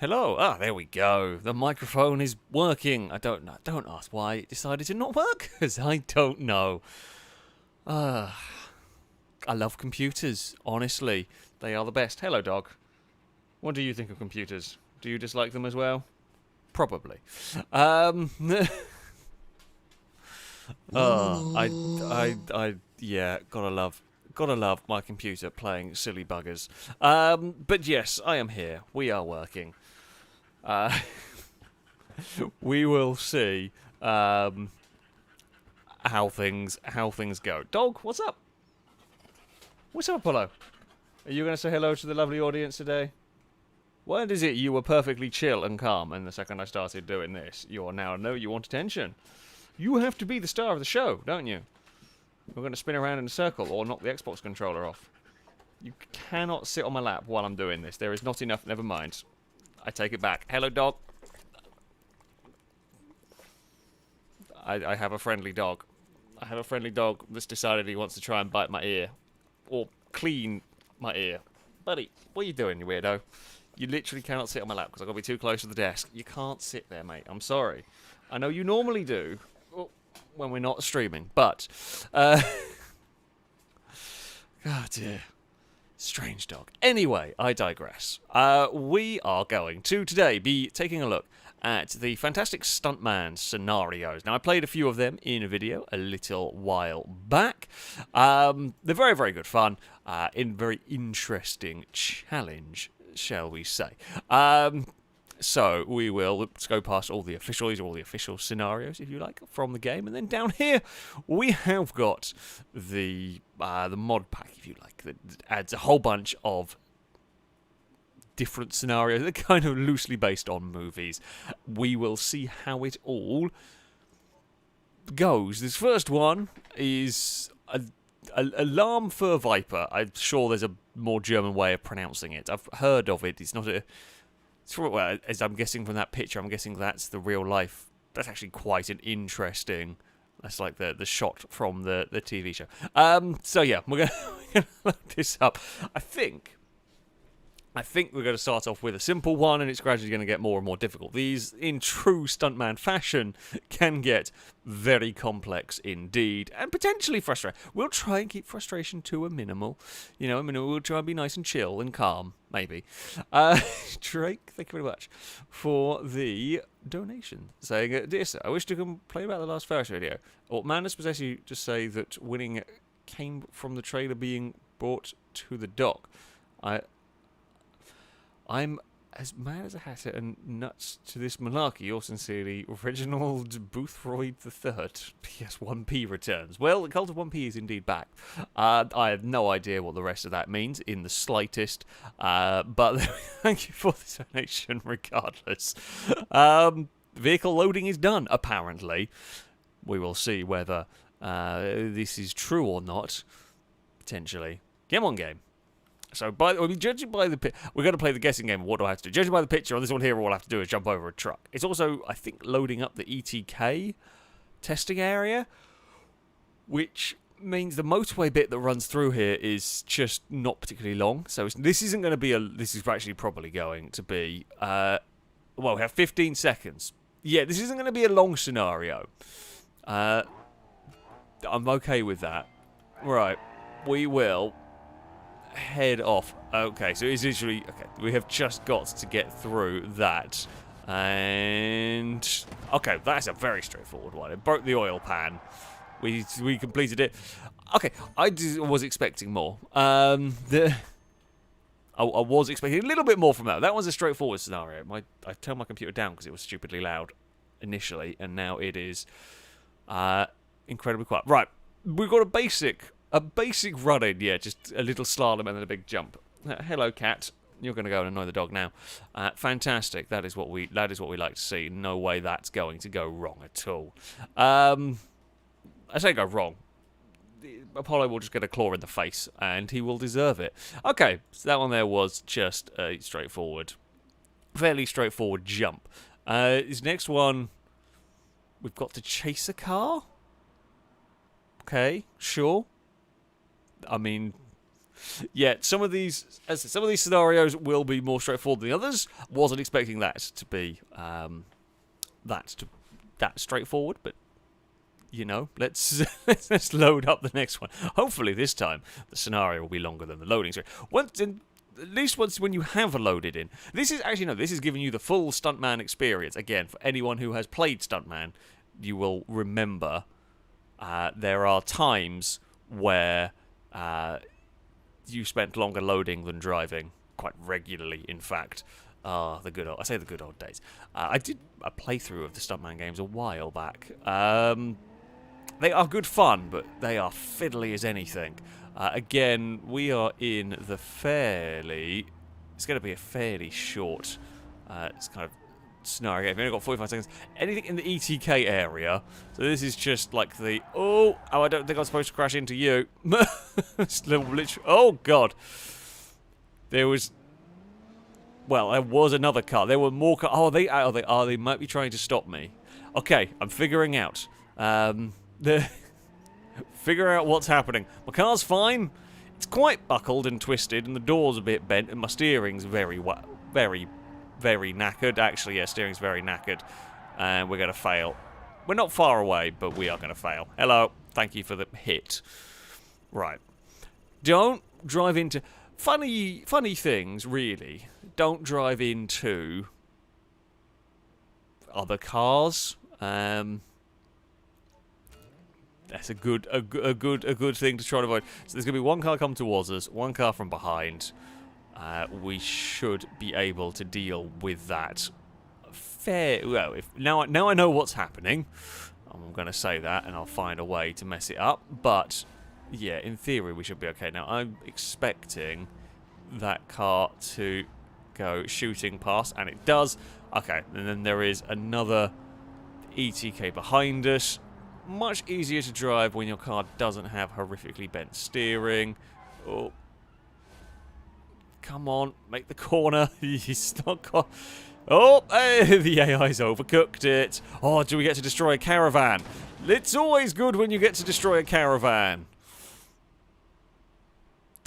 Hello. Ah, there we go. The microphone is working. I don't know. Don't ask why it decided to not work, because I don't know. Ah, I love computers. Honestly, they are the best. Hello, dog. What do you think of computers? Do you dislike them as well? Probably. Um. Yeah. Gotta love my computer playing silly buggers. But yes, I am here. We are working. Uh, we will see how things go. Dog, what's up? What's up, Apollo? Are you going to say hello to the lovely audience today? When is it you were perfectly chill and calm, and the second I started doing this, you are now no, you want attention. You have to be the star of the show, don't you? We're going to spin around in a circle or knock the Xbox controller off. You cannot sit on my lap while I'm doing this. There is not enough. Never mind. I take it back. Hello, dog. I have a friendly dog. I have a friendly dog that's decided he wants to try and bite my ear. Or clean my ear. Buddy, what are you doing, you weirdo? You literally cannot sit on my lap because I've got to be too close to the desk. You can't sit there, mate. I'm sorry. I know you normally do when we're not streaming, but... oh, dear. Strange dog. Anyway, I digress. We are going to today be taking a look at the fantastic Stuntman scenarios. Now, I played a few of them in a video a little while back. They're very, very good fun. Very interesting challenge, shall we say. So we will let's go past all the official scenarios, if you like, from the game, and then down here we have got the mod pack, if you like, that adds a whole bunch of different scenarios that are kind of loosely based on movies. We will see how it all goes. This first one is Alarm for Viper. I'm sure there's a more German way of pronouncing it. I've heard of it. It's not a... Well, as I'm guessing from that picture, I'm guessing that's the real life. That's actually quite an interesting... That's like the shot from the TV show. So yeah, we're gonna look this up. I think we're going to start off with a simple one, and it's gradually going to get more and more difficult. These, in true Stuntman fashion, can get very complex indeed, and potentially frustrating. We'll try and keep frustration to a minimal. We'll try and be nice and chill and calm, maybe. Drake, thank you very much for the donation, saying, "Dear sir, I wish to complain about the last FailRace video. What madness possess you to say that winning came from the trailer being brought to the dock? I'm as mad as a hatter and nuts to this malarkey. Yours sincerely, Reginald Boothroyd III. P.S. 1p returns." Well, the cult of 1p is indeed back. I have no idea what the rest of that means in the slightest, but thank you for the donation regardless. Vehicle loading is done, apparently. We will see whether this is true or not, potentially. Game on game. So, judging by the we're going to play the guessing game of what do I have to do. Judging by the picture on this one here, all I have to do is jump over a truck. It's also, I think, loading up the ETK testing area, which means the motorway bit that runs through here is just not particularly long. So this isn't going to be this is actually probably going to be, well, we have 15 seconds. Yeah, this isn't going to be a long scenario. I'm okay with that. Right, we will head off. Okay, so it's literally... Okay, we have just got to get through that. And... Okay, that's a very straightforward one. It broke the oil pan. We completed it. Okay, I was expecting more. I was expecting a little bit more from that. That was a straightforward scenario. I turned my computer down because it was stupidly loud initially, and now it is incredibly quiet. Right, we've got a basic run-in, yeah, just a little slalom and then a big jump. Hello, cat. You're going to go and annoy the dog now. Fantastic. That is what we like to see. No way that's going to go wrong at all. I say go wrong. Apollo will just get a claw in the face, and he will deserve it. Okay, so that one there was just a fairly straightforward jump. His next one, we've got to chase a car. Okay, sure. I mean, Yeah, some of these scenarios will be more straightforward than the others. Wasn't expecting that to be that straightforward, but you know, let's let's load up the next one. Hopefully this time the scenario will be longer than the loading screen. At least once when you have loaded in. This is giving you the full Stuntman experience. Again, for anyone who has played Stuntman, you will remember there are times where you spent longer loading than driving, quite regularly, in fact. The good old days. I did a playthrough of the Stuntman games a while back. They are good fun, but they are fiddly as anything. Again, we are in the it's going to be a fairly short it's kind of scenario. We've only got 45 seconds. Anything in the ETK area. So this is just like the... Oh, I don't think I'm supposed to crash into you. Oh, God. There was another car. There were more cars. Oh, they might be trying to stop me. Okay, I'm figuring out. Figure out what's happening. My car's fine. It's quite buckled and twisted, and the door's a bit bent, and my steering's very, very knackered. Actually, yeah, steering's very knackered, and we're going to fail. We're not far away, but we are going to fail. Hello. Thank you for the hit. Right. Don't drive into... Funny things, really. Don't drive into other cars. That's a good thing to try to avoid. So there's going to be one car come towards us, one car from behind. We should be able to deal with that well. Now I know what's happening. I'm going to say that, and I'll find a way to mess it up. But yeah, in theory, we should be okay. Now I'm expecting that car to go shooting past, and it does. Okay, and then there is another ETK behind us. Much easier to drive when your car doesn't have horrifically bent steering. Oh. Come on, make the corner. He's not got... Oh, hey, the AI's overcooked it. Oh, do we get to destroy a caravan? It's always good when you get to destroy a caravan.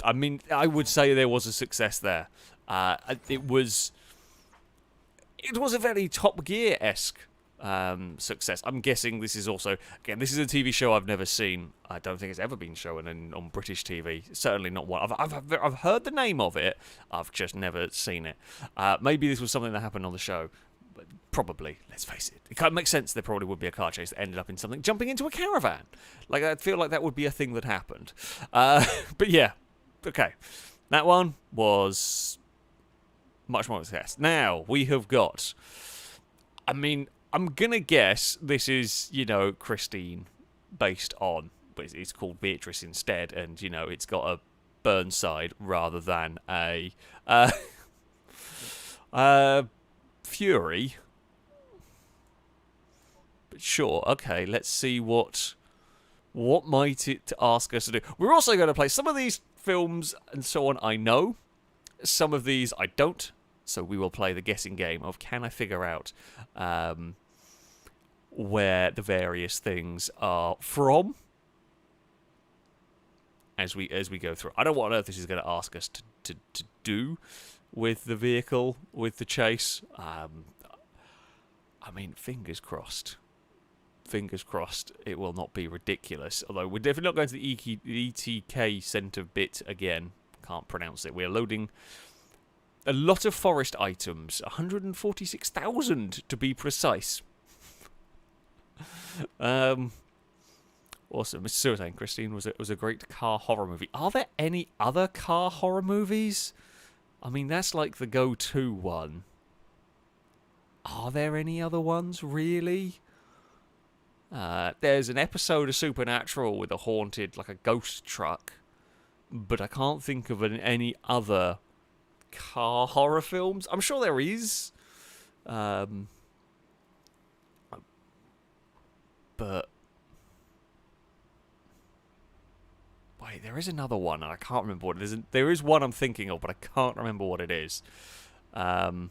I mean, I would say there was a success there. It was a very Top Gear-esque success. I'm guessing this is also... Again, this is a TV show I've never seen. I don't think it's ever been shown on British TV. Certainly not one. I've heard the name of it. I've just never seen it. Maybe this was something that happened on the show. But probably. Let's face it. It kind of makes sense there probably would be a car chase that ended up in something. Jumping into a caravan. Like, I feel like that would be a thing that happened. But yeah. Okay. That one was much more of a success. Now, we have got... I mean... I'm going to guess this is, Christine based on, but it's called Beatrice instead, and, it's got a Burnside rather than a Fury. But sure, okay, let's see what might it ask us to do. We're also going to play some of these films and so on I know, some of these I don't. So we will play the guessing game of can I figure out where the various things are from as we go through. I don't know what on earth this is going to ask us to do with the vehicle, with the chase. I mean, fingers crossed. Fingers crossed it will not be ridiculous. Although we're definitely not going to the ETK centre bit again. Can't pronounce it. We're loading... a lot of forest items, 146,000 to be precise. Awesome. Mr. Suicide Christine was a great car horror movie. Are there any other car horror movies? I mean, that's like the go-to one. Are there any other ones, really? There's an episode of Supernatural with a haunted, like a ghost truck, but I can't think of any other car horror films. I'm sure there is, but wait, there is another one and I can't remember what it is. There is one I'm thinking of, but I can't remember what it is. Oh,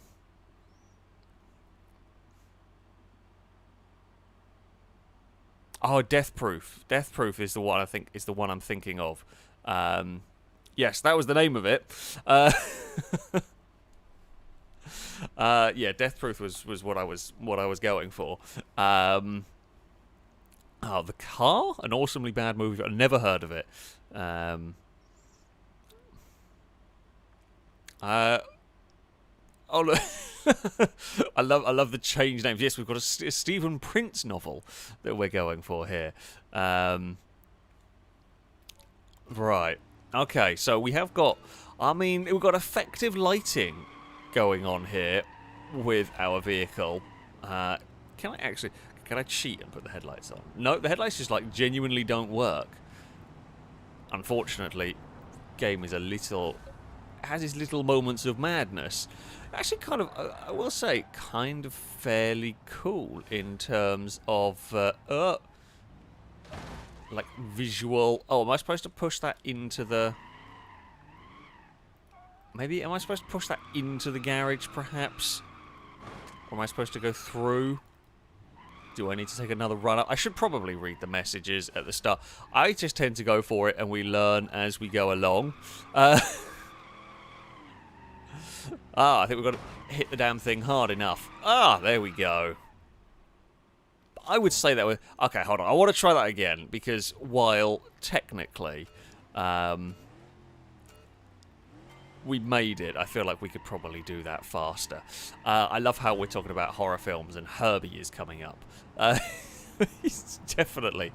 Death Proof. Death Proof is the one I'm thinking of. Yes, that was the name of it. Uh, yeah, Death Proof was what I was going for. Oh, The Car, an awesomely bad movie. I've never heard of it. Uh, oh look, I love the change names. Yes, we've got a Stephen Prince novel that we're going for here. Right. Okay, so we have got. I mean, we've got effective lighting going on here with our vehicle. Can I actually? Can I cheat and put the headlights on? No, the headlights just like genuinely don't work. Unfortunately, game is a little has its little moments of madness. Actually, kind of, I will say, kind of fairly cool in terms of like visual. Oh, am I supposed to push that into the? Maybe am I supposed to push that into the garage, perhaps? Or am I supposed to go through? Do I need to take another run up? I should probably read the messages at the start. I just tend to go for it, and we learn as we go along. I think we've got to hit the damn thing hard enough. There we go. I would say that with... Okay, hold on. I want to try that again, because while technically we made it, I feel like we could probably do that faster. I love how we're talking about horror films, and Herbie is coming up. Definitely,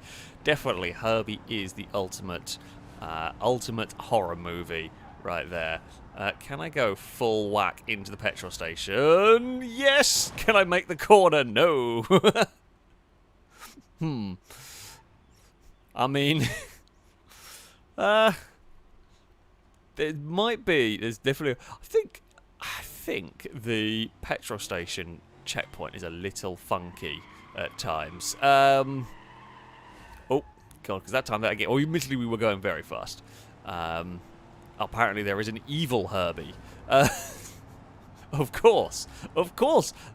Herbie is the ultimate horror movie right there. Can I go full whack into the petrol station? Yes! Can I make the corner? No! I mean... there might be... There's definitely... I think the petrol station checkpoint is a little funky at times. Oh, God, because that time that again... admittedly we were going very fast. Apparently there is an evil Herbie. Of course,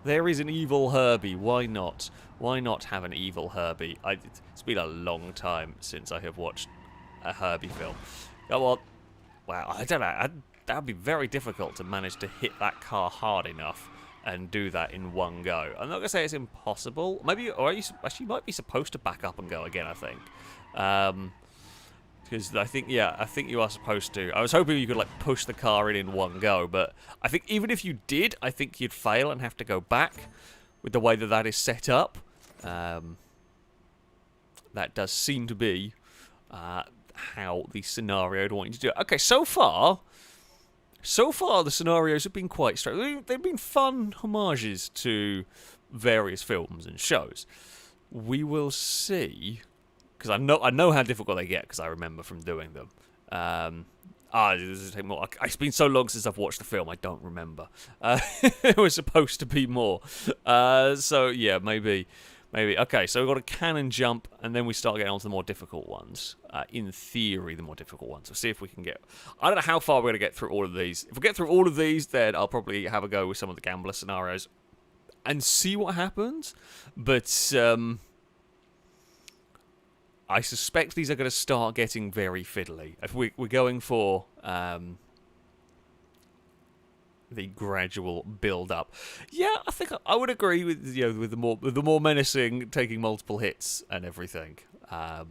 there is an evil Herbie. Why not? Why not have an evil Herbie? It's been a long time since I have watched a Herbie film. Oh, well, wow, I don't know. That would be very difficult to manage to hit that car hard enough and do that in one go. I'm not going to say it's impossible. Maybe, or actually, you might be supposed to back up and go again, I think. Because I think you are supposed to. I was hoping you could like push the car in one go, but I think even if you did, I think you'd fail and have to go back with the way that is set up. That does seem to be how the scenario would want you to do it. Okay, so far the scenarios have been quite straight. They've been fun homages to various films and shows. We will see. Because I know how difficult they get, because I remember from doing them. This is take more. It's been so long since I've watched the film, I don't remember. It was supposed to be more. So, yeah, maybe. Okay, so we've got a cannon jump, and then we start getting on to the more difficult ones. In theory, the more difficult ones. We'll see if we can get... I don't know how far we're going to get through all of these. If we get through all of these, then I'll probably have a go with some of the gambler scenarios and see what happens. But... I suspect these are going to start getting very fiddly. If we're going for the gradual build-up, yeah, I think I would agree with with the more menacing, taking multiple hits and everything. But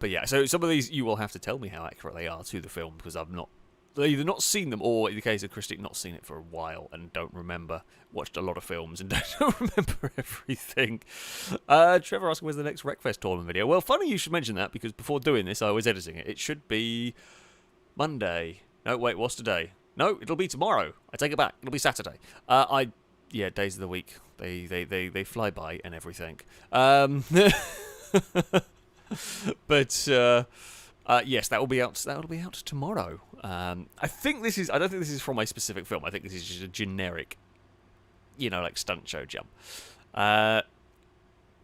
yeah, so some of these you will have to tell me how accurate they are to the film, because I've either not seen them, or in the case of Christy, not seen it for a while and don't remember. Watched a lot of films and don't remember everything. Trevor asking, where's the next Wreckfest tournament video? Well, funny you should mention that, because before doing this, I was editing it. It should be Monday. No, wait, what's today? No, it'll be tomorrow. I take it back. It'll be Saturday. Days of the week. They fly by and everything. But yes, that will be out. That will be out tomorrow. I think this is. I don't think this is from a specific film. I think this is just a generic, like stunt show jump.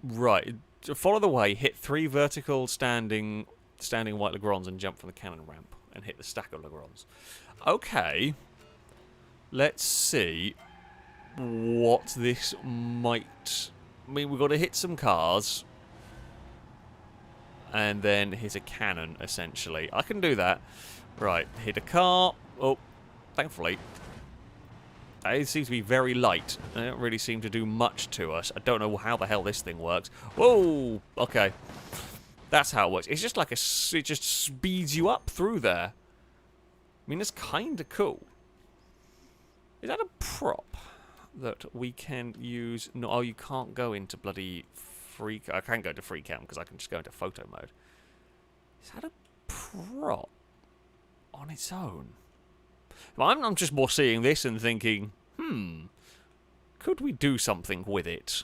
Right. To follow the way, hit 3 vertical standing white Legrons and jump from the cannon ramp and hit the stack of Legrons. Okay. Let's see what this might. I mean, we've got to hit some cars. and then hit a cannon, essentially. I can do that. Right, hit a car. Oh, thankfully. It seems to be very light. They don't really seem to do much to us. I don't know how the hell this thing works. Whoa! Okay. That's how it works. It's just like it just speeds you up through there. I mean, it's kind of cool. Is that a prop that we can use? No, oh, you can't go into bloody free... I can't go to free cam because I can just go into photo mode. Is that a prop on its own? Well, I'm just more seeing this and thinking, could we do something with it?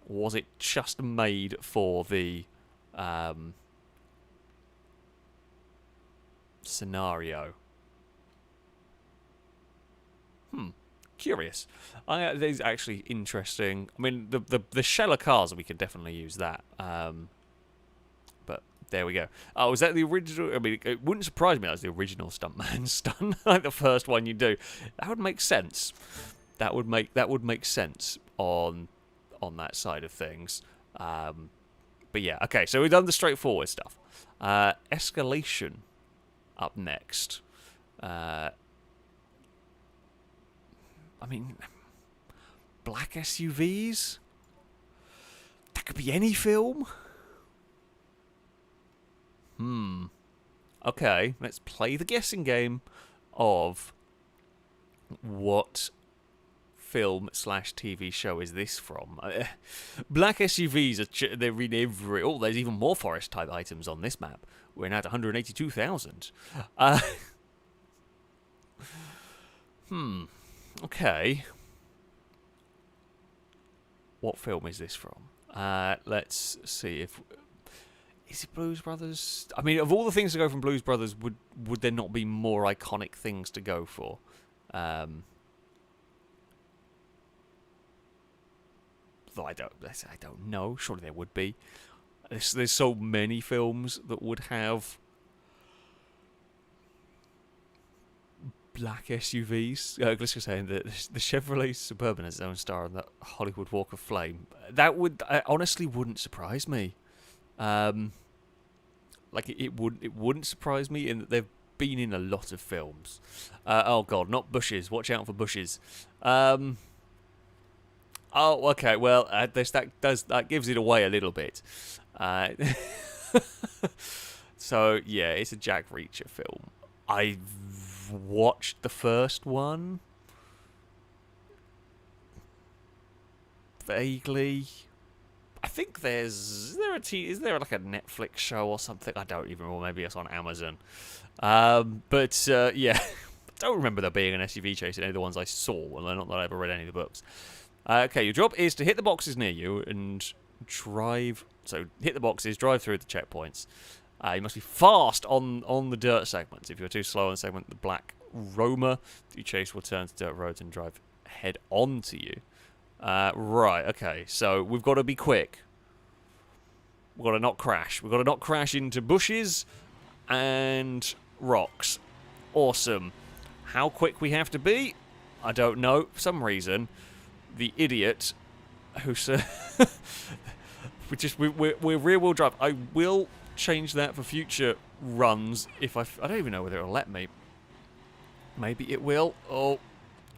Or was it just made for the scenario? Curious. This is actually interesting. I mean, the shell of cars, we could definitely use that. But there we go. Oh, is that the original? I mean, it wouldn't surprise me that was the original Stuntman stunt, like the first one you do. That would make sense. That would make sense on that side of things. But yeah, okay. So we've done the straightforward stuff. Escalation up next. I mean, black SUVs? That could be any film? Okay, let's play the guessing game of what film/TV show is this from. Black SUVs, they're in every... Oh, there's even more forest-type items on this map. We're now at 182,000. Okay. What film is this from? Let's see if... Is it Blues Brothers? I mean, of all the things to go from Blues Brothers, would there not be more iconic things to go for? Though I don't know. Surely there would be. There's so many films that would have black SUVs. Let's just say the Chevrolet Suburban has its own star on the Hollywood Walk of Fame. That would honestly wouldn't surprise me. Like it wouldn't surprise me in that they've been in a lot of films. Oh god, not bushes. Watch out for bushes. Oh, okay. Well, that gives it away a little bit. So yeah, it's a Jack Reacher film. I've watched the first one vaguely. I think is there like a Netflix show or something? I don't even know. Maybe it's on Amazon. But yeah, I don't remember there being an SUV chase in any of the ones I saw. Well, not that I ever read any of the books. Okay, your job is to hit the boxes near you and drive. So hit the boxes, drive through the checkpoints. You must be fast on the dirt segments. If you're too slow on the segment, the black Roma that you chase will turn to dirt roads and drive head on to you. Right, okay, so we've got to be quick. We've got to not crash. We've got to not crash into bushes and rocks. Awesome. How quick we have to be? I don't know. For some reason, the idiot who said... we're rear-wheel drive. I will change that for future runs if I don't even know whether it'll let me. Maybe it will. Oh...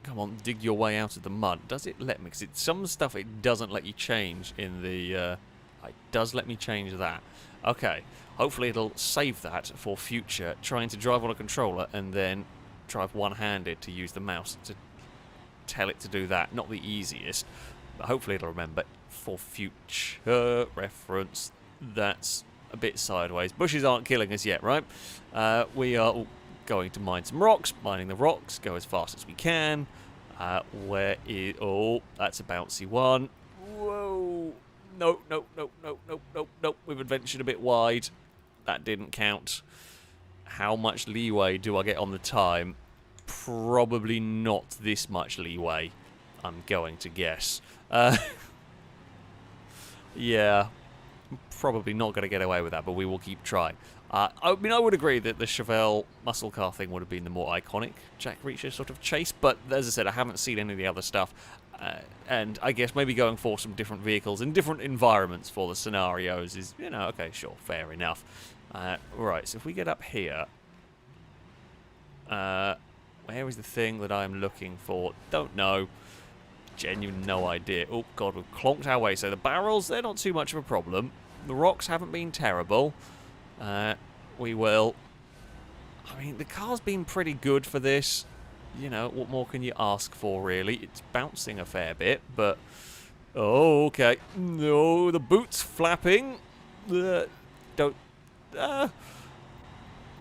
Come on, dig your way out of the mud. Does it let me? Because some stuff it doesn't let you change in the... it does let me change that. Okay. Hopefully it'll save that for future. Trying to drive on a controller and then drive one-handed to use the mouse to tell it to do that. Not the easiest. But hopefully it'll remember for future reference. That's a bit sideways. Bushes aren't killing us yet, right? We are... going to mine some rocks, mining the rocks, go as fast as we can. Where is... Oh, that's a bouncy one. Whoa. No. We've adventured a bit wide. That didn't count. How much leeway do I get on the time? Probably not this much leeway, I'm going to guess. Yeah. Probably not going to get away with that, but we will keep trying. I mean, I would agree that the Chevelle muscle car thing would have been the more iconic Jack Reacher sort of chase, but as I said, I haven't seen any of the other stuff, and I guess maybe going for some different vehicles and different environments for the scenarios is, you know, okay, sure, fair enough. Right, so if we get up here, where is the thing that I'm looking for? Don't know. Genuine no idea. Oh, God, we've clonked our way. So the barrels, they're not too much of a problem. The rocks haven't been terrible. We will... I mean, the car's been pretty good for this. You know, what more can you ask for, really? It's bouncing a fair bit, but... Oh, okay. No, the boot's flapping. Don't...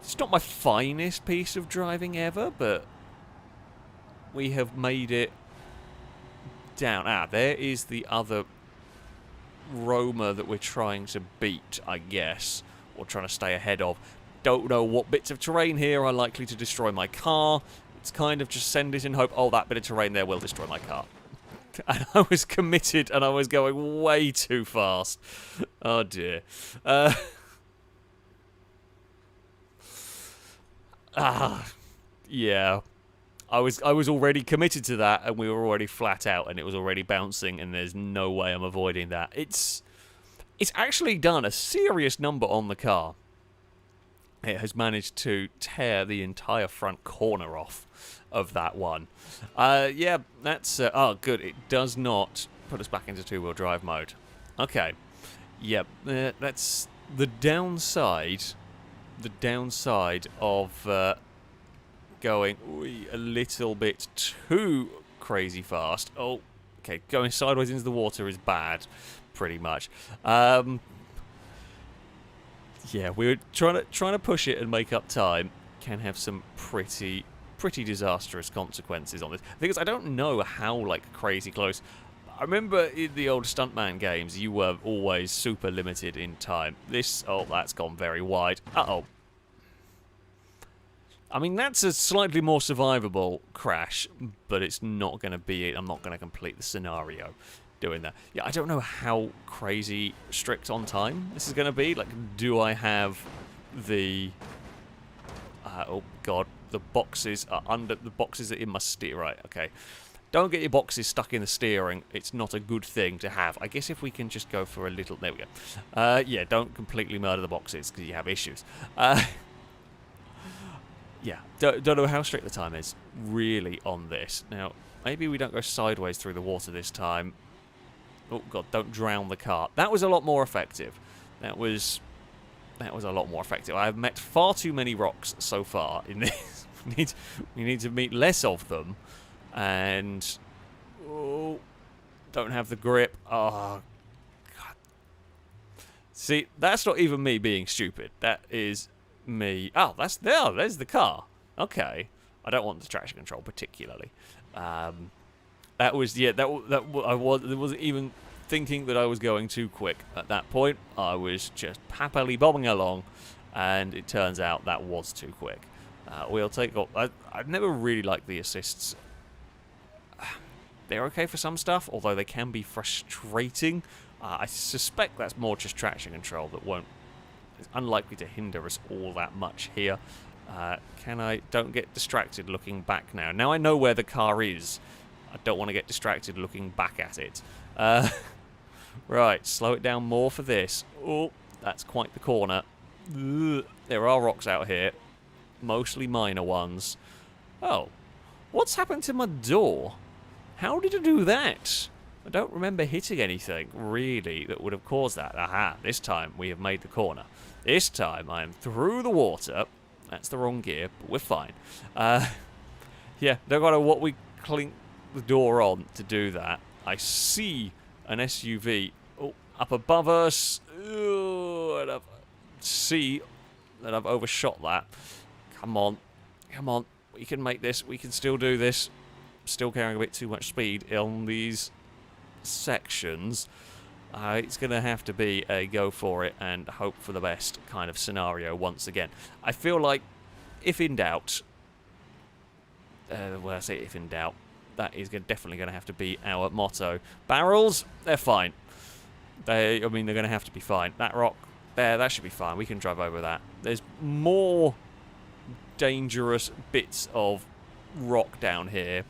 It's not my finest piece of driving ever, but... We have made it... down. There is the other roamer that we're trying to beat, I guess, or trying to stay ahead of. Don't know what bits of terrain here are likely to destroy my car. It's kind of just send it in hope, oh, that bit of terrain there will destroy my car. And I was committed, and I was going way too fast. Oh, dear. Yeah. I was already committed to that, and we were already flat out, and it was already bouncing, and there's no way I'm avoiding that. It's actually done a serious number on the car. It has managed to tear the entire front corner off of that one. Yeah, that's... oh, good. It does not put us back into two-wheel drive mode. Okay. Yep, that's the downside. The downside of... going a little bit too crazy fast. Oh, okay, going sideways into the water is bad, pretty much. Yeah, we're trying to push it and make up time. Can have some pretty disastrous consequences on this. The thing is, I don't know how like crazy close. I remember in the old Stuntman games, you were always super limited in time. This, oh, that's gone very wide. Uh-oh. I mean, that's a slightly more survivable crash, but it's not going to be it. I'm not going to complete the scenario doing that. Yeah, I don't know how crazy strict on time this is going to be. Like, do I have the... oh, God. The boxes are under... The boxes are in my steer. Right, okay. Don't get your boxes stuck in the steering. It's not a good thing to have. I guess if we can just go for a little... There we go. Yeah, don't completely murder the boxes, because you have issues. Yeah, don't know how strict the time is, really, on this. Now, maybe we don't go sideways through the water this time. Oh, God, don't drown the car. That was a lot more effective. That was a lot more effective. I have met far too many rocks so far in this. we need to meet less of them. And... oh, don't have the grip. Oh, God. See, that's not even me being stupid. That is... me. Oh, there's the car. Okay. I don't want the traction control particularly. That was, yeah, I wasn't even thinking that I was going too quick at that point. I was just happily bobbing along, and it turns out that was too quick. We'll take off. I've never really liked the assists. They're okay for some stuff, although they can be frustrating. I suspect that's more just traction control that won't... It's unlikely to hinder us all that much here. Don't get distracted looking back now. Now I know where the car is. I don't want to get distracted looking back at it. Right, slow it down more for this. Oh, that's quite the corner. Ugh, there are rocks out here. Mostly minor ones. Oh, what's happened to my door? How did it do that? I don't remember hitting anything, really, that would have caused that. Aha, this time we have made the corner. This time I am through the water. That's the wrong gear, but we're fine. Yeah, don't know what we clink the door on to do that. I see an SUV up above us. And I see that I've overshot that. Come on. Come on. We can make this. We can still do this. Still carrying a bit too much speed on these sections. It's going to have to be a go for it and hope for the best kind of scenario once again. I feel like, if in doubt, well, I say if in doubt, that is definitely going to have to be our motto. Barrels, they're fine. I mean, they're going to have to be fine. That rock there, that should be fine. We can drive over that. There's more dangerous bits of rock down here,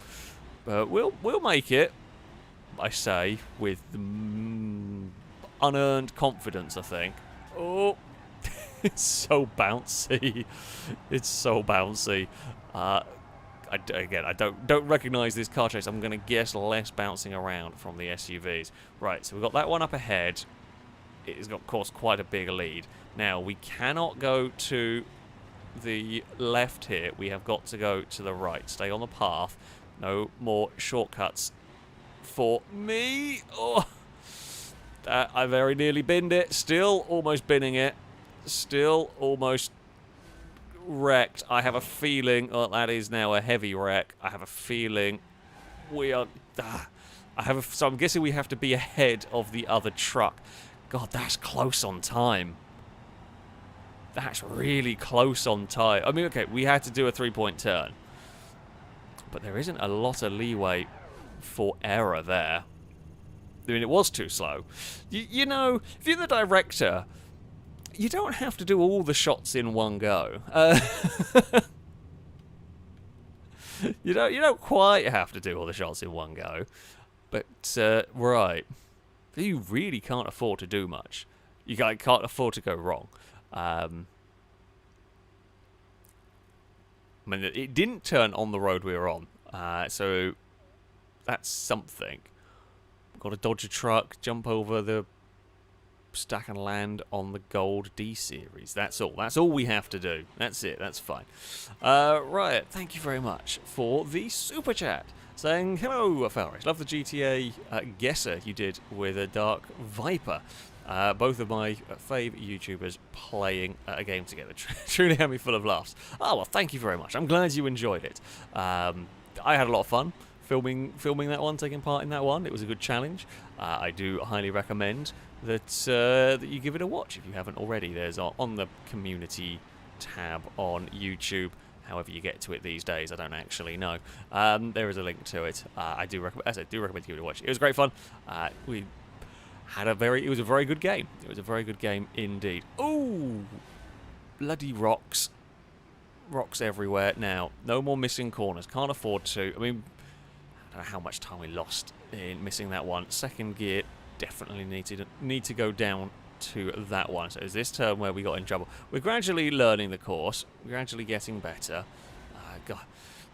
but we'll make it. I say with unearned confidence, I think. Oh, it's so bouncy. It's so bouncy. Again, I don't recognise this car chase. I'm going to guess less bouncing around from the SUVs. Right, so we've got that one up ahead. It has got, of course, quite a big lead. Now, we cannot go to the left here. We have got to go to the right. Stay on the path. No more shortcuts for me. Oh, I very nearly binned it. Still almost binning it. Still almost wrecked. I have a feeling that is now a heavy wreck. I have a feeling we are. So I'm guessing we have to be ahead of the other truck. God, that's close on time. That's really close on time. I mean, okay, we had to do a 3-point turn, but there isn't a lot of leeway for error there. I mean, it was too slow. You know, if you're the director, you don't have to do all the shots in one go. You don't quite have to do all the shots in one go. But, right. You really can't afford to do much. You can't afford to go wrong. I mean, it didn't turn on the road we were on. So that's something. Got to dodge a truck, jump over the stack and land on the gold D series. That's all. That's all we have to do. That's it. That's fine. Right. Thank you very much for the super chat. Saying, hello, FailRace. Love the GTA guesser you did with a Dark Viper. Both of my favourite YouTubers playing a game together. Truly had me full of laughs. Oh, well, thank you very much. I'm glad you enjoyed it. I had a lot of fun filming that one, taking part in that one. It was a good challenge. I do highly recommend that you give it a watch if you haven't already. There's on the community tab on YouTube. However you get to it these days, I don't actually know. There is a link to it. I do recommend giving it a watch. It was great fun. We had it was a very good game. It was a very good game indeed. Ooh, bloody rocks. Rocks everywhere. Now, no more missing corners. Can't afford to. I mean, I don't know how much time we lost in missing that one. Second gear, definitely need to go down to that one. So is this turn where we got in trouble? We're gradually learning the course. We're gradually getting better. God,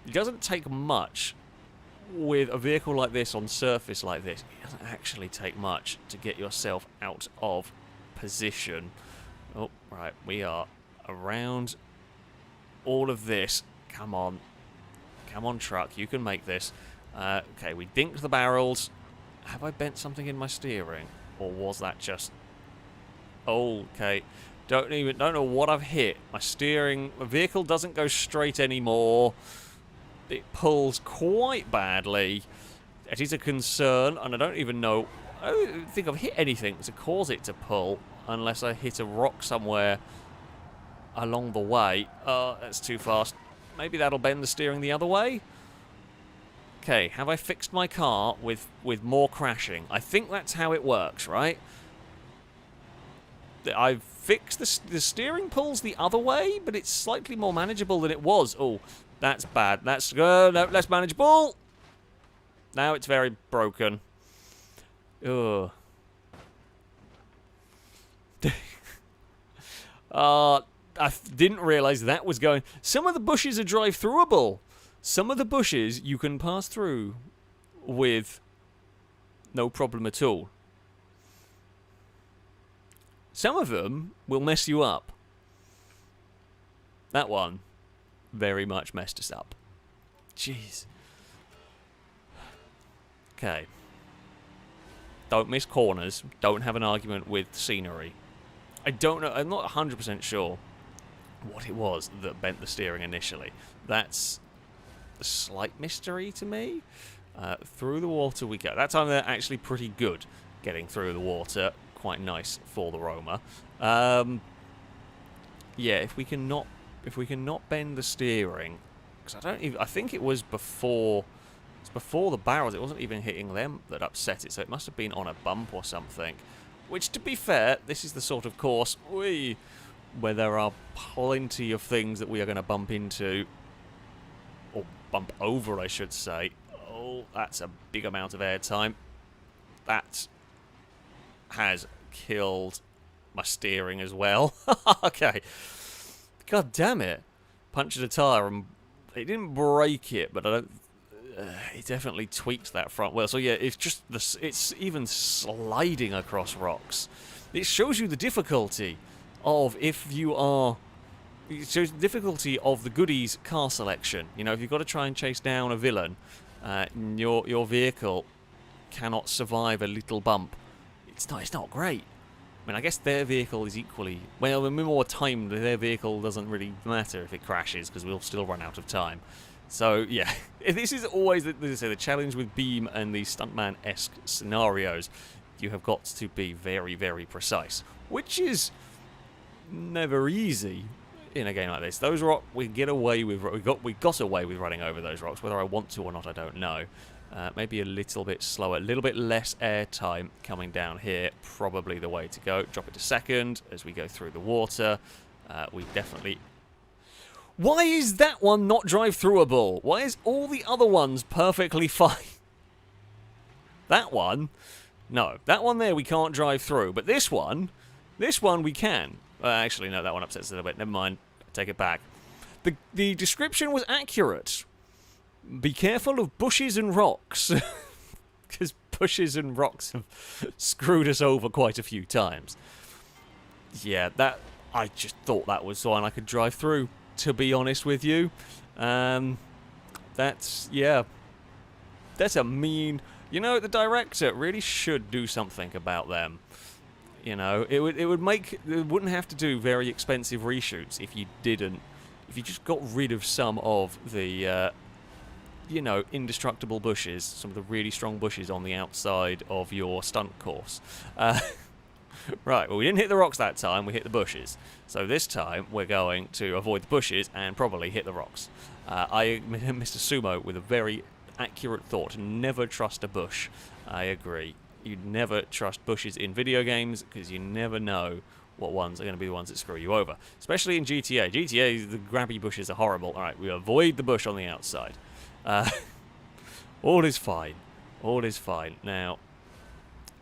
it doesn't take much with a vehicle like this on surface like this. It doesn't actually take much to get yourself out of position. Oh, right, we are around all of this. Come on, truck, you can make this. Okay, we dinked the barrels. Have I bent something in my steering, or was that just? Okay, don't know what I've hit. My vehicle doesn't go straight anymore. It pulls quite badly. It is a concern, and I don't think I've hit anything to cause it to pull, unless I hit a rock somewhere along the way. That's too fast. Maybe that'll bend the steering the other way. Okay, have I fixed my car with more crashing? I think that's how it works, right? I've fixed the steering pulls the other way, but it's slightly more manageable than it was. Oh, that's bad. That's no, less manageable. Now it's very broken. Ugh. I didn't realise that was going. Some of the bushes are drive-throughable. Some of the bushes you can pass through with no problem at all. Some of them will mess you up. That one very much messed us up. Jeez. Okay. Don't miss corners. Don't have an argument with scenery. I don't know. I'm not 100% sure what it was that bent the steering initially. That's a slight mystery to me. Through the water we go. That time they're actually pretty good getting through the water. Quite nice for the Roma. Yeah, if we can not bend the steering, because I think it was before the barrels. It wasn't even hitting them that upset it, so it must have been on a bump or something. Which, to be fair, this is the sort of course where there are plenty of things that we are going to bump into. Or bump over, I should say. Oh, that's a big amount of airtime. That has killed my steering as well. Okay. God damn it. Punctured a tyre and it didn't break it, but I don't... it definitely tweaked that front wheel. So yeah, it's just it's even sliding across rocks. It shows you the difficulty of if you are... It shows the difficulty of the goodies car selection. You know, if you've got to try and chase down a villain, your vehicle cannot survive a little bump. It's not great. I mean, I guess their vehicle is equally... Well, the more time, their vehicle doesn't really matter if it crashes, because we'll still run out of time. So, yeah. This is always, the challenge with Beam and the Stuntman-esque scenarios. You have got to be very, very precise. Which is never easy in a game like this. Those rocks, we got away with running over those rocks. Whether I want to or not, I don't know. Maybe a little bit slower, a little bit less air time coming down here. Probably the way to go. Drop it to second as we go through the water. We definitely... Why is that one not drive-throughable? Why is all the other ones perfectly fine? That one? No. That one there we can't drive through. But this one we can. Actually, no, that one upsets a little bit. Never mind. I take it back. The description was accurate. Be careful of bushes and rocks. Because bushes and rocks have screwed us over quite a few times. Yeah, I just thought that was one I could drive through, to be honest with you. That's a mean... You know, the director really should do something about them. You know, it wouldn't have to do very expensive reshoots if you just got rid of some of the... you know, indestructible bushes, some of the really strong bushes on the outside of your stunt course. Right, well, we didn't hit the rocks that time, we hit the bushes. So this time, we're going to avoid the bushes and probably hit the rocks. Mr. Sumo with a very accurate thought. Never trust a bush. I agree. You'd never trust bushes in video games, because you never know what ones are going to be the ones that screw you over. Especially in GTA. GTA, the grabby bushes are horrible. Alright, we avoid the bush on the outside. All is fine. All is fine. Now,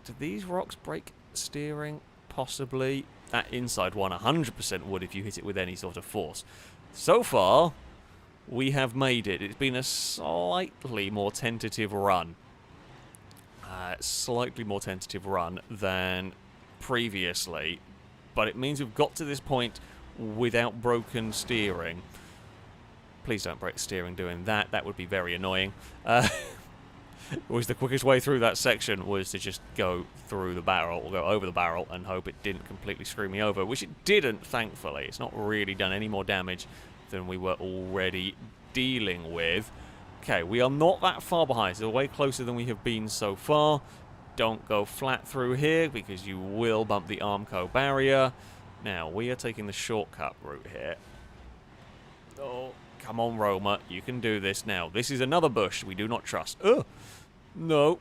do these rocks break steering? Possibly. That inside one 100% would if you hit it with any sort of force. So far, we have made it. It's been a slightly more tentative run. Slightly more tentative run than previously. But it means we've got to this point without broken steering. Please don't break the steering doing that. That would be very annoying. Was the quickest way through that section was to just go through the barrel, or go over the barrel, and hope it didn't completely screw me over, which it didn't, thankfully. It's not really done any more damage than we were already dealing with. Okay, we are not that far behind, so we're way closer than we have been so far. Don't go flat through here, because you will bump the Armco barrier. Now, we are taking the shortcut route here. Oh, come on, Roma. You can do this now. This is another bush we do not trust. Ugh. No.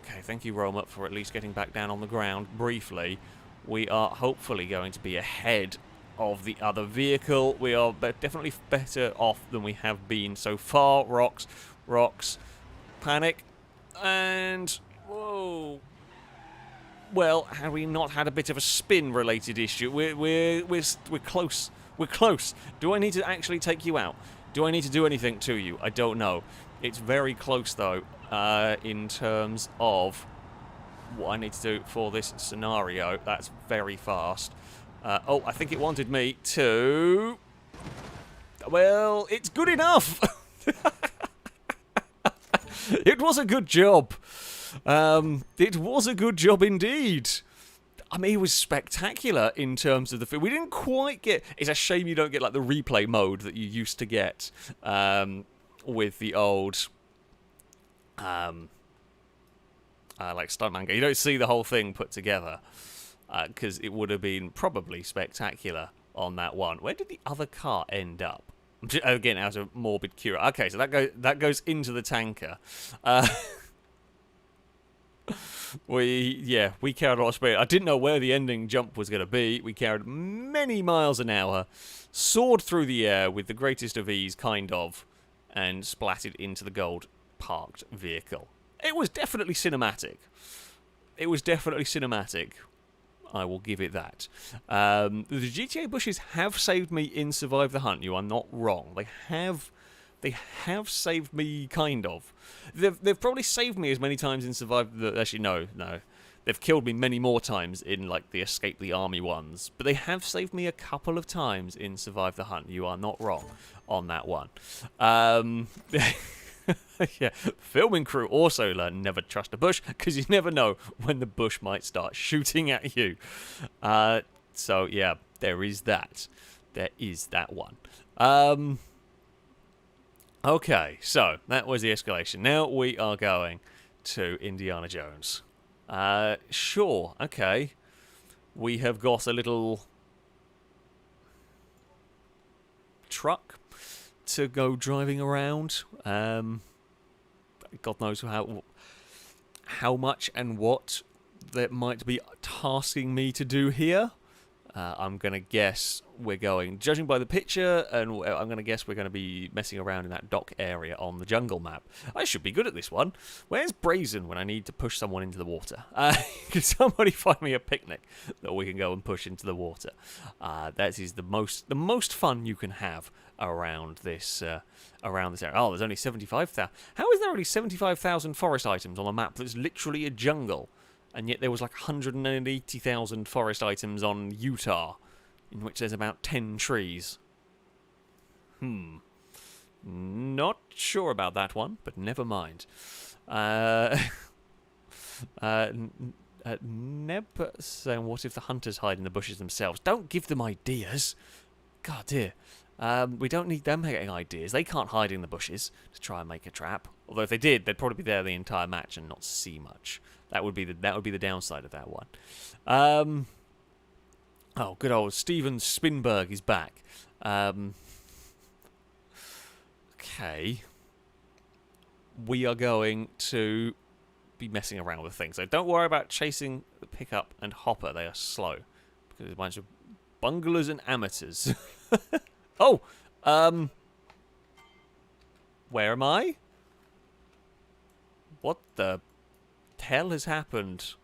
Okay, thank you, Roma, for at least getting back down on the ground briefly. We are hopefully going to be ahead of the other vehicle. We are definitely better off than we have been so far. Rocks, rocks, panic, and... Whoa. Well, have we not had a bit of a spin-related issue? We're close. We're close. Do I need to actually take you out? Do I need to do anything to you? I don't know. It's very close, though, in terms of what I need to do for this scenario. That's very fast. Oh, I think it wanted me to... Well, it's good enough! It was a good job. It was a good job indeed. I mean, it was spectacular in terms of the... We didn't quite get... It's a shame you don't get, like, the replay mode that you used to get with the old... like, Stuntman game. You don't see the whole thing put together. Because it would have been probably spectacular on that one. Where did the other car end up? Again, out of morbid curiosity. Okay, so that goes into the tanker. we carried a lot of speed. I didn't know where the ending jump was going to be. We carried many miles an hour, soared through the air with the greatest of ease, kind of, and splatted into the gold parked vehicle. It was definitely cinematic. It was definitely cinematic. I will give it that. The GTA bushes have saved me in Survive the Hunt. You are not wrong. They have saved me, kind of. They've probably saved me as many times in Survive the... Actually, no. They've killed me many more times in, like, the Escape the Army ones. But they have saved me a couple of times in Survive the Hunt. You are not wrong on that one. Yeah, filming crew also learn never trust a bush, because you never know when the bush might start shooting at you. So, yeah, there is that. There is that one. Okay, so that was the escalation. Now we are going to Indiana Jones. Sure, okay. We have got a little truck to go driving around. God knows how much and what that might be tasking me to do here. I'm going to guess we're going, judging by the picture, and I'm going to guess we're going to be messing around in that dock area on the jungle map. I should be good at this one. Where's Brazen when I need to push someone into the water? Can somebody find me a picnic that we can go and push into the water? That is the most fun you can have around this area. Oh, there's only 75,000. How is there only 75,000 forest items on a map that's literally a jungle? And yet there was like 180,000 forest items on Utah, in which there's about 10 trees. Not sure about that one, but never mind. Neb saying, what if the hunters hide in the bushes themselves? Don't give them ideas. God dear. We don't need them getting ideas. They can't hide in the bushes to try and make a trap. Although if they did, they'd probably be there the entire match and not see much. That would be the downside of that one. Oh, good old Steven Spinberg is back. Okay. We are going to be messing around with things. So don't worry about chasing the pickup and hopper. They are slow. Because there's a bunch of bunglers and amateurs. Oh! Where am I? What the hell has happened?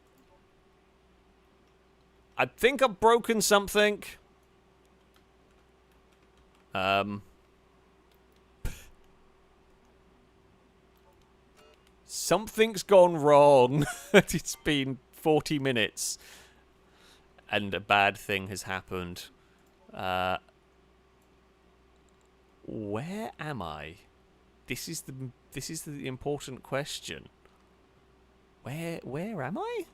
I think I've broken something. Something's gone wrong. It's been 40 minutes. And a bad thing has happened. Where am I? This is the important question. Where am I?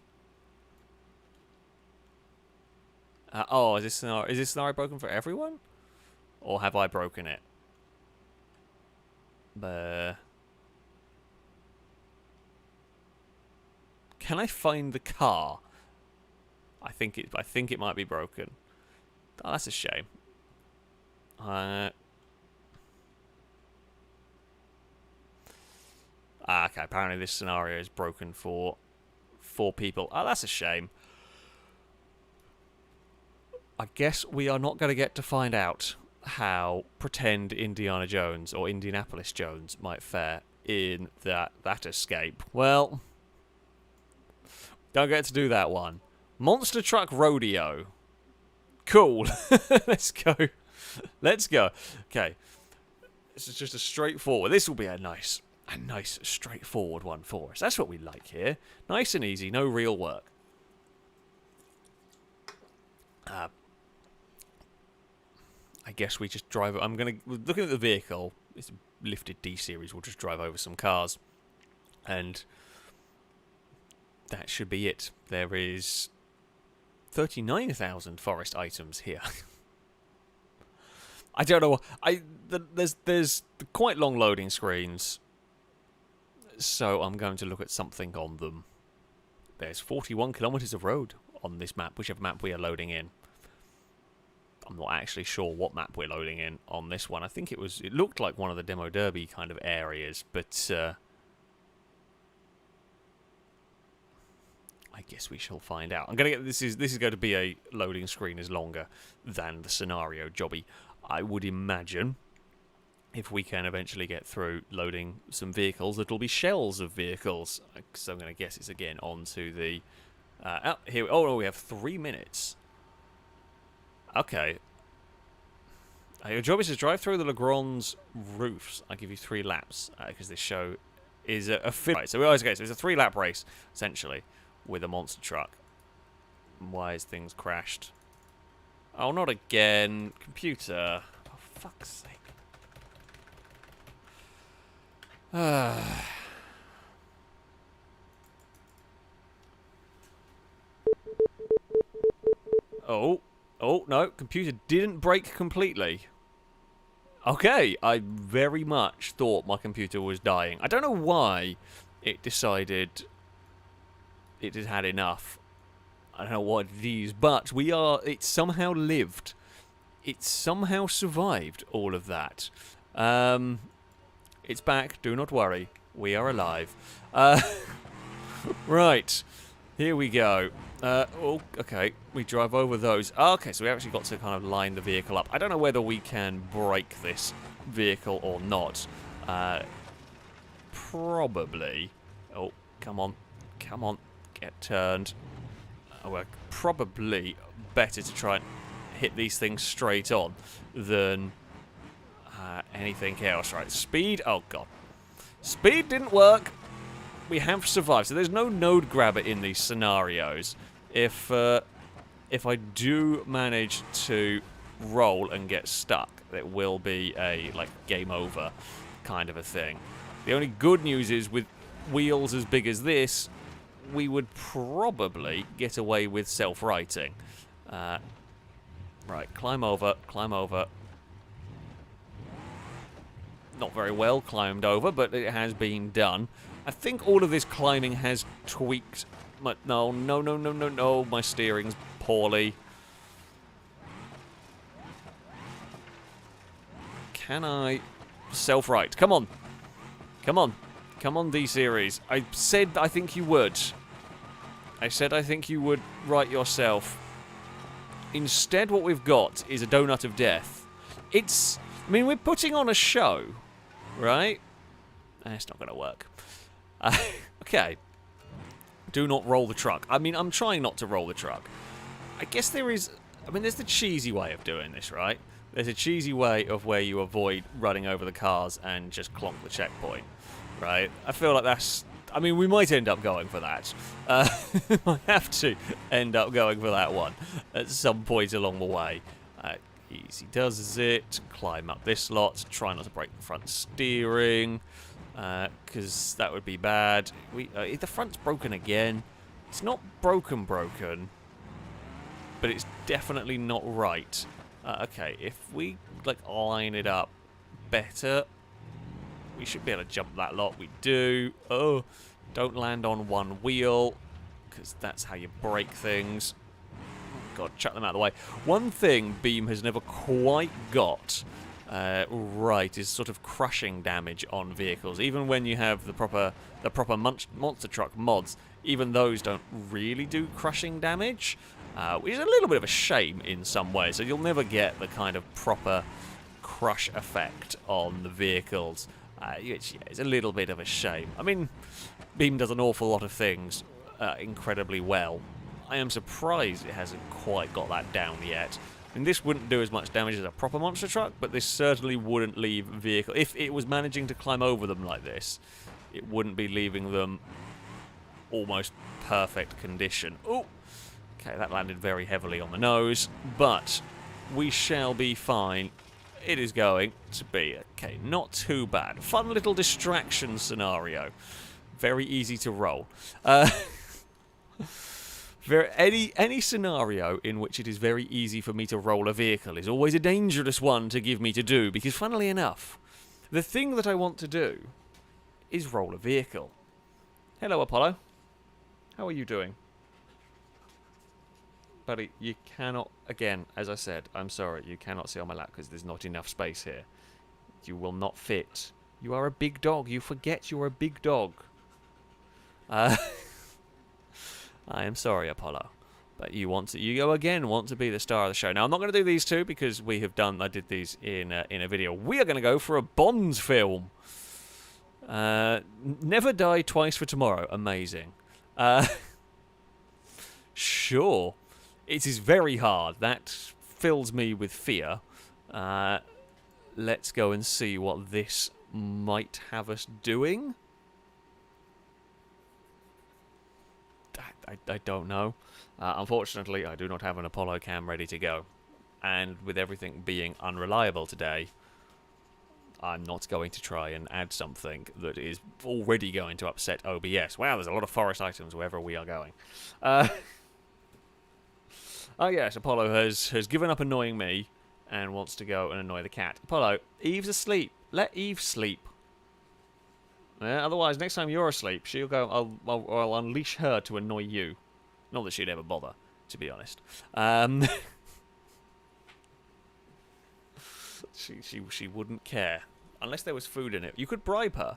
Oh, is this scenario broken for everyone? Or have I broken it? Can I find the car? I think it might be broken. Oh, that's a shame. Okay, apparently this scenario is broken for 4 people. Oh, that's a shame. I guess we are not going to get to find out how pretend Indiana Jones or Indianapolis Jones might fare in that escape. Well, don't get to do that one. Monster Truck Rodeo. Cool. Let's go. Let's go. Okay. This is just a straightforward. This will be a nice straightforward one for us. That's what we like here. Nice and easy, no real work. I guess we just drive... looking at the vehicle, it's a lifted D-Series, we'll just drive over some cars. And that should be it. There is 39,000 forest items here. I don't know. There's quite long loading screens. So I'm going to look at something on them. There's 41 kilometers of road on this map, whichever map we are loading in. I'm not actually sure what map we're loading in on this one. I think it looked like one of the Demo Derby kind of areas, but I guess we shall find out. I'm gonna get this is going to be a loading screen is longer than the scenario jobby. I would imagine if we can eventually get through loading some vehicles, it'll be shells of vehicles. So I'm going to guess it's again onto the. Here. Oh, no, we have 3 minutes. Okay. Your job is to drive through the Legrand's roofs. I give you 3 laps because this show is a fit. Right, so we always go. So it's a 3-lap race essentially with a monster truck. Why is things crashed? Oh, not again, computer. Oh, fuck's sake. Oh, no, computer didn't break completely. Okay, I very much thought my computer was dying. I don't know why it decided it had had enough. I don't know what it is, but it somehow lived. It somehow survived all of that. It's back, do not worry. We are alive. Right, here we go. Okay, we drive over those. Okay, so we actually got to kind of line the vehicle up. I don't know whether we can break this vehicle or not. Probably. Oh, come on. Come on. Get turned. We're probably better to try and hit these things straight on than anything else. Right, speed. Oh, God. Speed didn't work. We have survived. So there's no node grabber in these scenarios. If I do manage to roll and get stuck, it will be a like game over kind of a thing. The only good news is with wheels as big as this, we would probably get away with self-righting. Right, climb over, climb over. Not very well climbed over, but it has been done. I think all of this climbing has tweaked. No, my steering's poorly. Can I self-right? Come on. Come on. Come on, D-Series. I said I think you would. I said I think you would right yourself. Instead, what we've got is a donut of death. I mean, we're putting on a show, right? It's not going to work. Okay. Do not roll the truck. I mean, I'm trying not to roll the truck. I guess there's the cheesy way of doing this, right? There's a cheesy way of where you avoid running over the cars and just clonk the checkpoint, right? I feel like we might end up going for that. I have to end up going for that one at some point along the way. Easy does it. Climb up this lot. Try not to break the front steering. Because that would be bad. The front's broken again. It's not broken, but it's definitely not right. Okay, if we line it up better, we should be able to jump that lot. We do. Oh, don't land on one wheel, because that's how you break things. God, chuck them out of the way. One thing Beam has never quite got right is sort of crushing damage on vehicles. Even when you have the proper monster truck mods, even those don't really do crushing damage, which is a little bit of a shame in some ways. So you'll never get the kind of proper crush effect on the vehicles, which is a little bit of a shame. I mean, Beam does an awful lot of things incredibly well. I am surprised it hasn't quite got that down yet. I mean, this wouldn't do as much damage as a proper monster truck, but this certainly wouldn't leave vehicle. If it was managing to climb over them like this, it wouldn't be leaving them almost perfect condition. Oh, okay, that landed very heavily on the nose, but we shall be fine. It is going to be okay, not too bad. Fun little distraction scenario. Very easy to roll. Any scenario in which it is very easy for me to roll a vehicle is always a dangerous one to give me to do, because funnily enough, the thing that I want to do is roll a vehicle. Hello, Apollo. How are you doing? Buddy, you cannot, again, as I said, I'm sorry, you cannot sit on my lap because there's not enough space here. You will not fit. You are a big dog. You forget you're a big dog. I am sorry, Apollo. But you want to be the star of the show. Now, I'm not going to do these two because I did these in a video. We are going to go for a Bond film. Never Die Twice for Tomorrow. Amazing. Sure. It is very hard. That fills me with fear. Let's go and see what this might have us doing. I don't know. Unfortunately, I do not have an Apollo cam ready to go. And with everything being unreliable today, I'm not going to try and add something that is already going to upset OBS. Wow, there's a lot of forest items wherever we are going. Oh yes, Apollo has given up annoying me and wants to go and annoy the cat. Apollo, Eve's asleep. Let Eve sleep. Yeah, otherwise, next time you're asleep, she'll go. I'll unleash her to annoy you. Not that she'd ever bother, to be honest. She wouldn't care unless there was food in it. You could bribe her.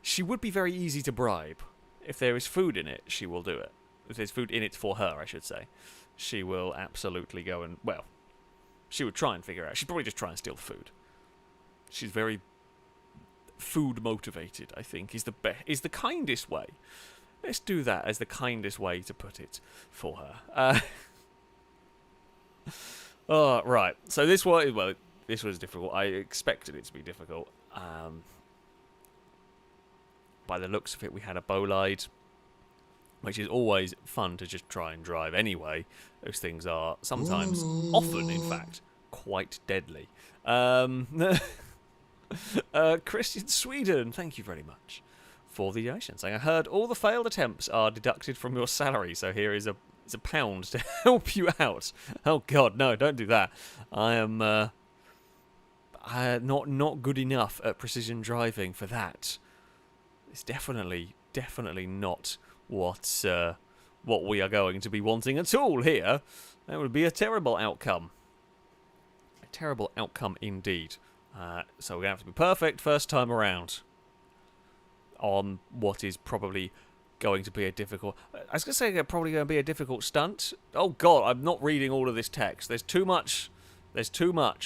She would be very easy to bribe. If there is food in it, she will do it. If there's food in it for her, I should say, she will absolutely go and she would try and figure out. She'd probably just try and steal the food. She's very food motivated, I think, is the kindest way. Let's do that as the kindest way to put it for her. Oh, right. So this was difficult. I expected it to be difficult. By the looks of it, we had a bolide, which is always fun to just try and drive anyway. Those things are sometimes, often in fact, quite deadly. Christian Sweden, thank you very much for the donation. Saying, I heard all the failed attempts are deducted from your salary, so here is a pound to help you out. Oh God, no, don't do that. I am not good enough at precision driving for that. It's definitely not what we are going to be wanting at all here. That would be a terrible outcome. A terrible outcome indeed. So we're going to have to be perfect first time around on what is probably going to be a difficult... I was going to say probably going to be a difficult stunt. Oh God, I'm not reading all of this text. There's too much.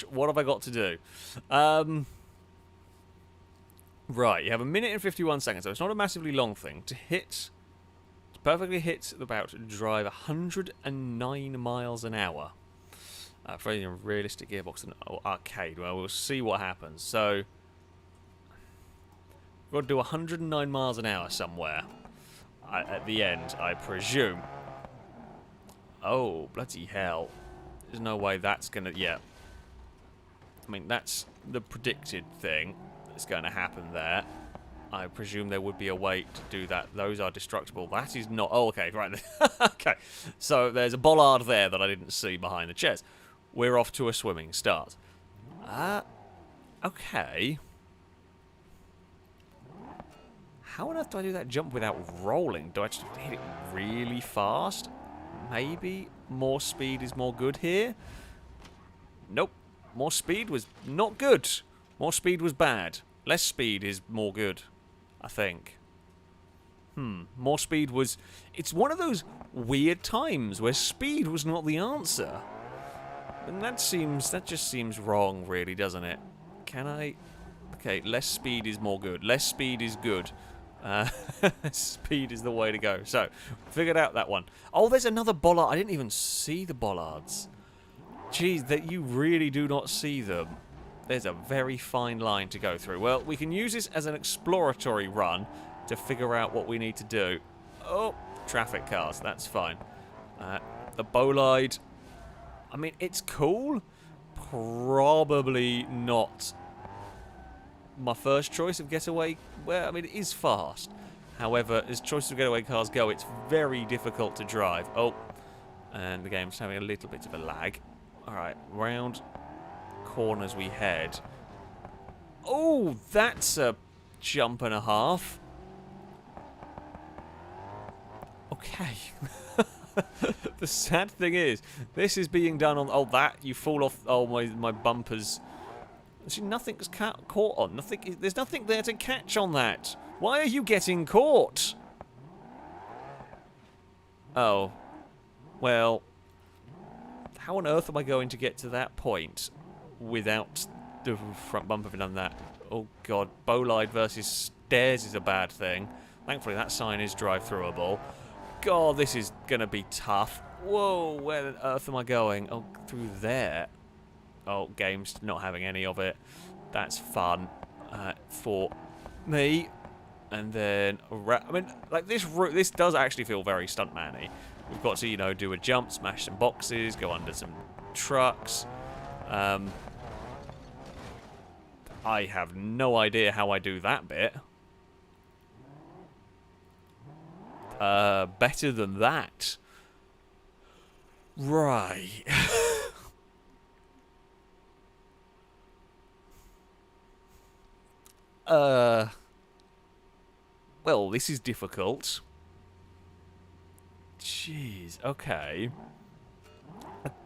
What have I got to do? Right, you have 1 minute and 51 seconds, so it's not a massively long thing. To perfectly hit about drive 109 miles an hour. For a realistic gearbox and arcade. Well, we'll see what happens. So, we've got to do 109 miles an hour somewhere. At the end, I presume. Oh, bloody hell. There's no way that's going to... Yeah. I mean, that's the predicted thing that's going to happen there. I presume there would be a way to do that. Those are destructible. That is not... Oh, okay, right. Okay. So, there's a bollard there that I didn't see behind the chairs. We're off to a swimming start. Okay. How on earth do I do that jump without rolling? Do I just hit it really fast? Maybe more speed is more good here? Nope. More speed was not good. More speed was bad. Less speed is more good, I think. More speed was... It's one of those weird times where speed was not the answer. And that just seems wrong, really, doesn't it? Can I... Okay, less speed is more good. Less speed is good. Speed is the way to go. So, figured out that one. Oh, there's another bollard. I didn't even see the bollards. Jeez, that you really do not see them. There's a very fine line to go through. Well, we can use this as an exploratory run to figure out what we need to do. Oh, traffic cars. That's fine. The bolide... I mean, it's cool. Probably not my first choice of getaway. Well, I mean, it is fast. However, as choices of getaway cars go, it's very difficult to drive. Oh, and the game's having a little bit of a lag. All right, round corners we head. Oh, that's a jump and a half. Okay. The sad thing is, this is being done on... Oh, that, you fall off... Oh, my bumpers. Actually, nothing's caught on. There's nothing there to catch on that. Why are you getting caught? Oh. Well, how on earth am I going to get to that point without the front bumper having done that? Oh god, bolide versus stairs is a bad thing. Thankfully that sign is drive-throughable. God, this is gonna be tough. Whoa, where on earth am I going? Oh, through there. Oh, game's not having any of it. That's fun for me. And then, I mean, like this does actually feel very stuntman-y. We've got to, you know, do a jump, smash some boxes, go under some trucks. I have no idea how I do that bit. Better than that. Right. Well, this is difficult. Jeez, okay.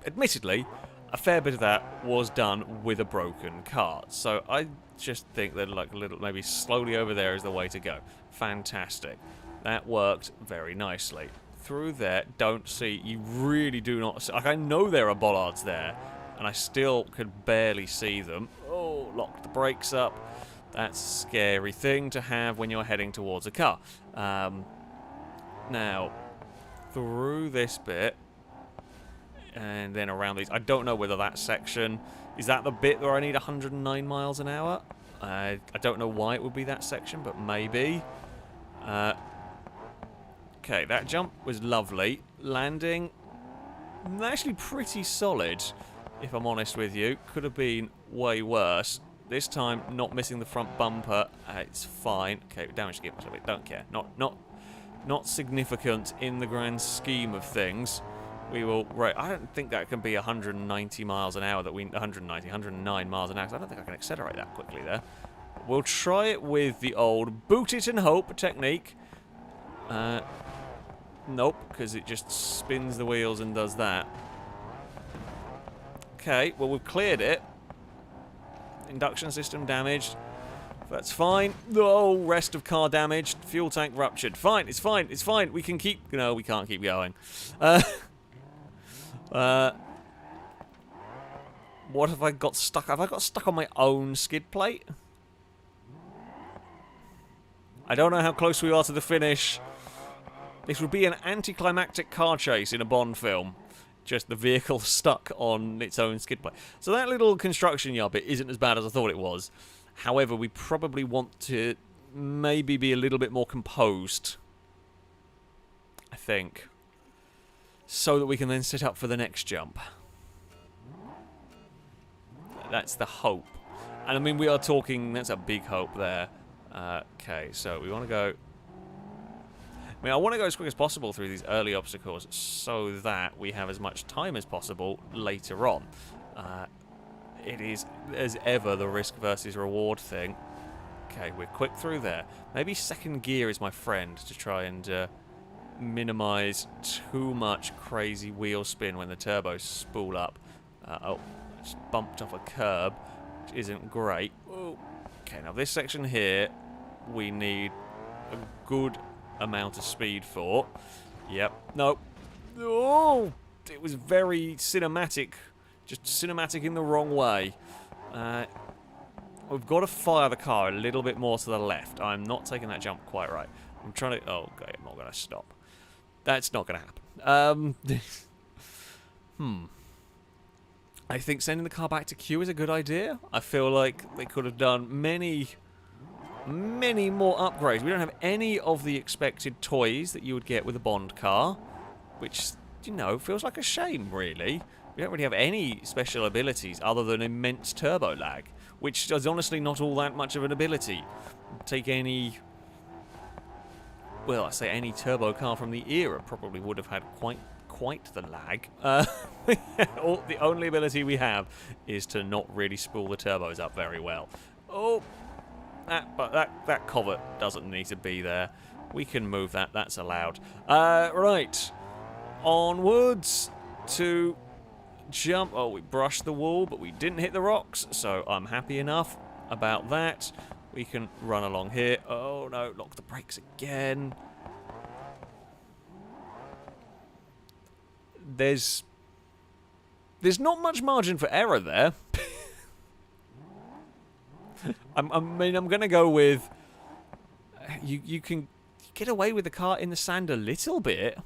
Admittedly, a fair bit of that was done with a broken cart, so I just think that like a little, maybe slowly over there is the way to go. Fantastic. That worked very nicely. Through there, don't see, you really do not see, like I know there are bollards there, and I still could barely see them. Oh, locked the brakes up. That's a scary thing to have when you're heading towards a car. Now, through this bit, and then around these, I don't know whether that section, is that the bit where I need 109 miles an hour? I don't know why it would be that section, but maybe. Okay, that jump was lovely. Landing, actually pretty solid, if I'm honest with you. Could have been way worse. This time, not missing the front bumper. It's fine. Okay, damage to get myself. Don't care. Not significant in the grand scheme of things. We will. Right. I don't think that can be 190 miles an hour. 109 miles an hour. I don't think I can accelerate that quickly there. We'll try it with the old boot it and hope technique. Nope, because it just spins the wheels and does that. Okay. Well, we've cleared it. Induction system damaged. That's fine. Oh, rest of car damaged. Fuel tank ruptured. Fine, it's fine, it's fine. We can keep... No, we can't keep going. What have I got stuck? Have I got stuck on my own skid plate? I don't know how close we are to the finish. This would be an anticlimactic car chase in a Bond film. Just the vehicle stuck on its own skid plate. So that little construction yard bit isn't as bad as I thought it was. However, we probably want to maybe be a little bit more composed. I think. So that we can then set up for the next jump. That's the hope. And I mean, we are talking, that's a big hope there. Okay, so we want to go... I mean, I want to go as quick as possible through these early obstacles so that we have as much time as possible later on. It is, as ever, the risk versus reward thing. Okay, we're quick through there. Maybe second gear is my friend to try and minimise too much crazy wheel spin when the turbos spool up. Oh, just bumped off a curb, which isn't great. Ooh. Okay, now this section here, we need a good amount of speed for. Yep. Nope. Oh, it was very cinematic. Just cinematic in the wrong way. We've got to fire the car a little bit more to the left. I'm not taking that jump quite right. I'm trying to... Oh, okay, I'm not going to stop. That's not going to happen. I think sending the car back to queue is a good idea. I feel like they could have done many more upgrades. We don't have any of the expected toys that you would get with a Bond car, which, you know, feels like a shame, really. We don't really have any special abilities other than immense turbo lag, which is honestly not all that much of an ability. Take any... Well, I say any turbo car from the era probably would have had quite the lag. The only ability we have is to not really spool the turbos up very well. Oh, that covert doesn't need to be there. We can move that. That's allowed. Right, onwards to jump. Oh, we brushed the wall, but we didn't hit the rocks, so I'm happy enough about that. We can run along here. Oh no, lock the brakes again. there's not much margin for error there. I mean, I'm going to go with... You can get away with the car in the sand a little bit.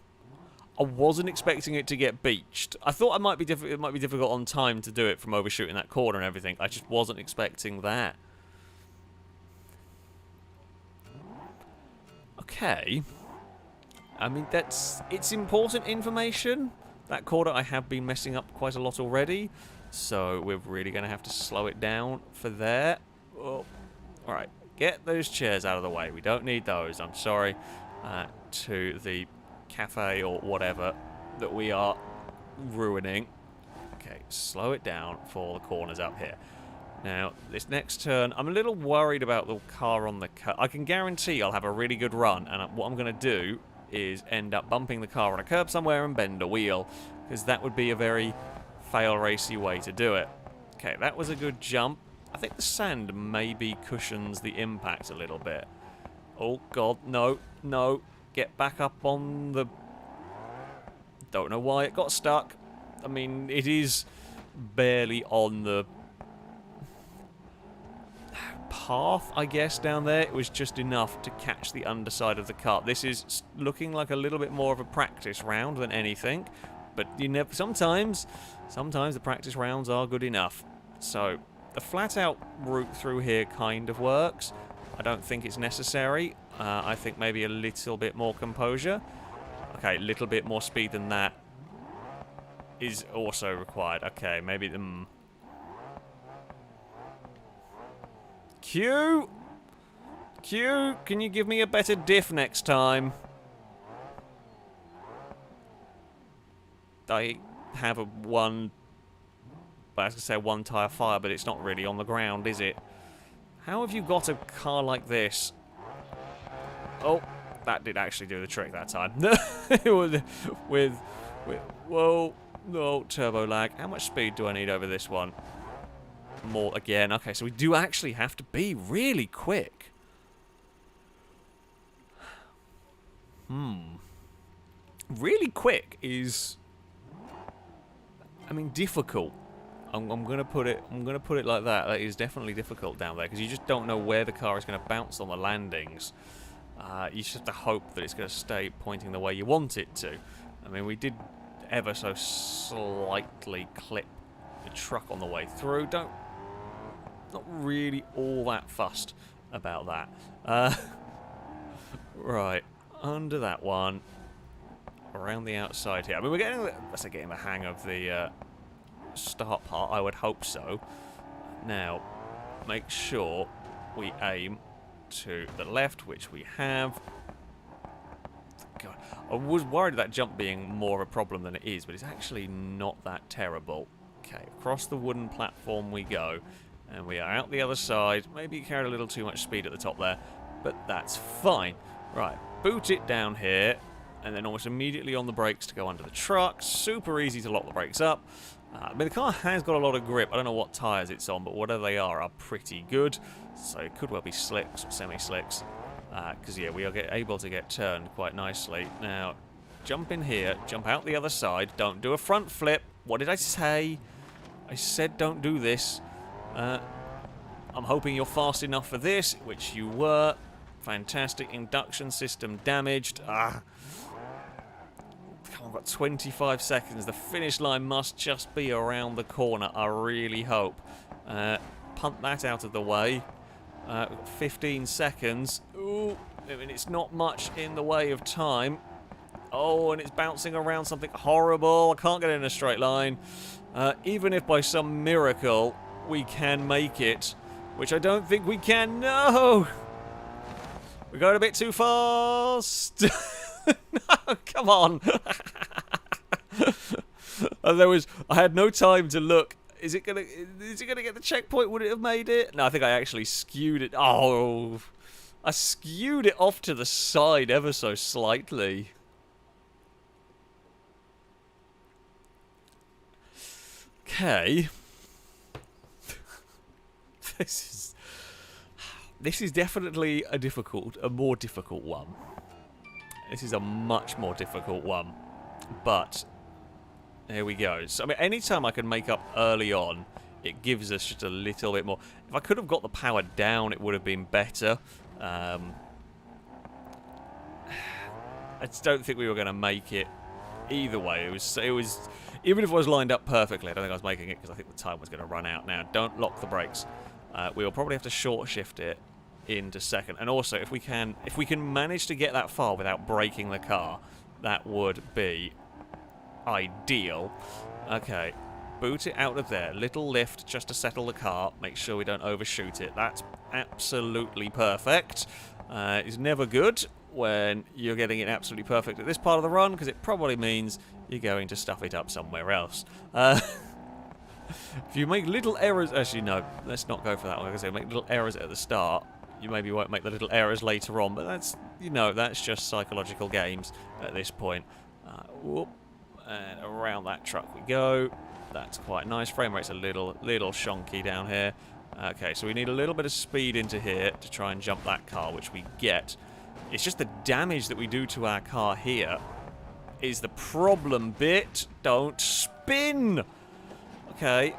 I wasn't expecting it to get beached. I thought it might be difficult on time to do it from overshooting that corner and everything. I just wasn't expecting that. Okay. I mean, it's important information. That corner I have been messing up quite a lot already. So we're really going to have to slow it down for there. Oh. Alright, get those chairs out of the way. We don't need those, I'm sorry, to the cafe or whatever that we are ruining. Okay, slow it down for the corners up here. Now, this next turn, I'm a little worried about the car on the curb. I can guarantee I'll have a really good run, and what I'm going to do is end up bumping the car on a curb somewhere and bend a wheel, because that would be a very fail-racy way to do it. Okay, that was a good jump. I think the sand maybe cushions the impact a little bit. Oh, God, no, no. Get back up on the... Don't know why it got stuck. I mean, it is barely on the path, I guess, down there. It was just enough to catch the underside of the car. This is looking like a little bit more of a practice round than anything. But you never... Sometimes the practice rounds are good enough. So... The flat-out route through here kind of works. I don't think it's necessary. I think maybe a little bit more composure. Okay, a little bit more speed than that is also required. Okay, maybe the... Q! Q, can you give me a better diff next time? I have a one... I was going to say one tyre fire, but it's not really on the ground, is it? How have you got a car like this? Oh, that did actually do the trick that time. with whoa, no, turbo lag. How much speed do I need over this one? More again. Okay, so we do actually have to be really quick. Really quick is... I mean, difficult. I'm gonna put it like that. That is definitely difficult down there because you just don't know where the car is going to bounce on the landings. You just have to hope that it's going to stay pointing the way you want it to. I mean, we did ever so slightly clip the truck on the way through. Not really all that fussed about that. Right, under that one, around the outside here. I mean, we're getting the hang of the start part. I would hope so. Now, make sure we aim to the left, which we have. God, I was worried that jump being more of a problem than it is, but it's actually not that terrible. Okay, across the wooden platform we go, and we are out the other side. Maybe you carried a little too much speed at the top there, but that's fine. Right, boot it down here, and then almost immediately on the brakes to go under the truck. Super easy to lock the brakes up. I mean, the car has got a lot of grip. I don't know what tyres it's on, but whatever they are pretty good. So it could well be slicks or semi-slicks. Because, yeah, we are able to get turned quite nicely. Now, jump in here, jump out the other side. Don't do a front flip. What did I say? I said don't do this. I'm hoping you're fast enough for this, which you were. Fantastic. Induction system damaged. I've got 25 seconds. The finish line must just be around the corner, I really hope. Punt that out of the way. 15 seconds. Ooh, I mean, it's not much in the way of time. Oh, and it's bouncing around something horrible. I can't get in a straight line. Even if by some miracle we can make it, which I don't think we can. No! We're going a bit too fast. No, come on. I had no time to look. Is it gonna get the checkpoint? Would it have made it? No, I think I actually skewed it. Oh, I skewed it off to the side ever so slightly. Okay. This is definitely a more difficult one. This is a much more difficult one, but Here we go. So, I mean, anytime I can make up early on, it gives us just a little bit more. If I could have got the power down, it would have been better. I just don't think we were going to make it either way. It was even if it was lined up perfectly, I don't think I was making it because I think the time was going to run out. Now, don't lock the brakes. We will probably have to short shift it into second. And also, if we can manage to get that far without breaking the car, that would be ideal. Okay, boot it out of there. Little lift just to settle the car. Make sure we don't overshoot it. That's absolutely perfect. It's never good when you're getting it absolutely perfect at this part of the run, because it probably means you're going to stuff it up somewhere else. If you make little errors... Actually, no, let's not go for that one. Like I say, make little errors at the start. You maybe won't make the little errors later on, but that's, you know, that's just psychological games at this point. Whoop. And around that truck we go. That's quite nice. Frame rate's a little shonky down here. Okay, so we need a little bit of speed into here to try and jump that car, which we get. It's just the damage that we do to our car here is the problem bit. Don't spin! Okay.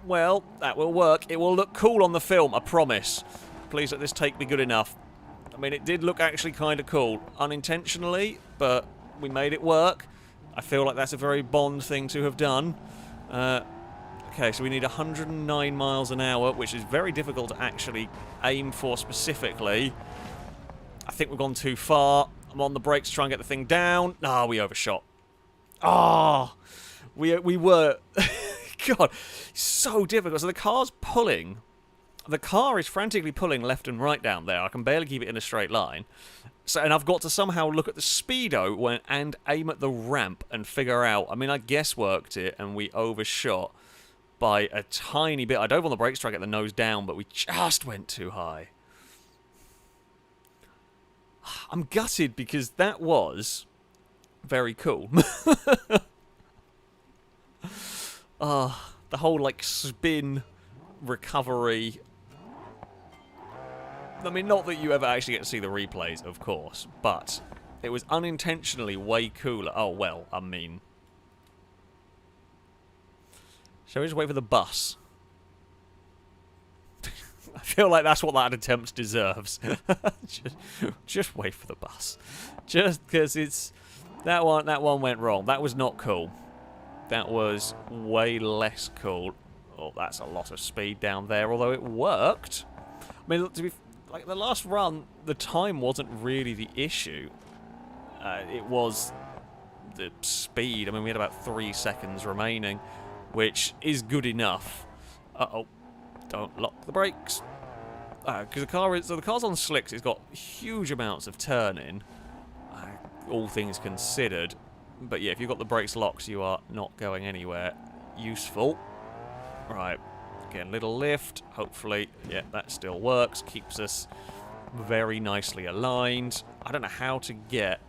Well, that will work. It will look cool on the film, I promise. Please let this take be good enough. I mean, it did look actually kind of cool. Unintentionally, but we made it work. I feel like that's a very Bond thing to have done. Okay, so we need 109 miles an hour, which is very difficult to actually aim for specifically. I think we've gone too far. I'm on the brakes to try and get the thing down. Ah, we overshot. Ah, we were... God, so difficult. So the car's pulling. The car is frantically pulling left and right down there. I can barely keep it in a straight line. So, and I've got to somehow look at the speedo and aim at the ramp and figure out. I mean, I guessworked it and we overshot by a tiny bit. I dove on the brakes to try to get the nose down, but we just went too high. I'm gutted because that was very cool. The whole, like, spin recovery. I mean, not that you ever actually get to see the replays, of course, but it was unintentionally way cooler. Oh, well, I mean... Shall we just wait for the bus? I feel like that's what that attempt deserves. just wait for the bus. Just because it's... That one went wrong. That was not cool. That was way less cool. Oh, that's a lot of speed down there, although it worked. I mean, to be... Like, the last run, the time wasn't really the issue. It was the speed. I mean, we had about 3 seconds remaining, which is good enough. Uh-oh. Don't lock the brakes. Because the car's on slicks. It's got huge amounts of turning, all things considered. But yeah, if you've got the brakes locked, you are not going anywhere useful. Right. Again, a little lift, hopefully. Yeah, that still works. Keeps us very nicely aligned. I don't know how to get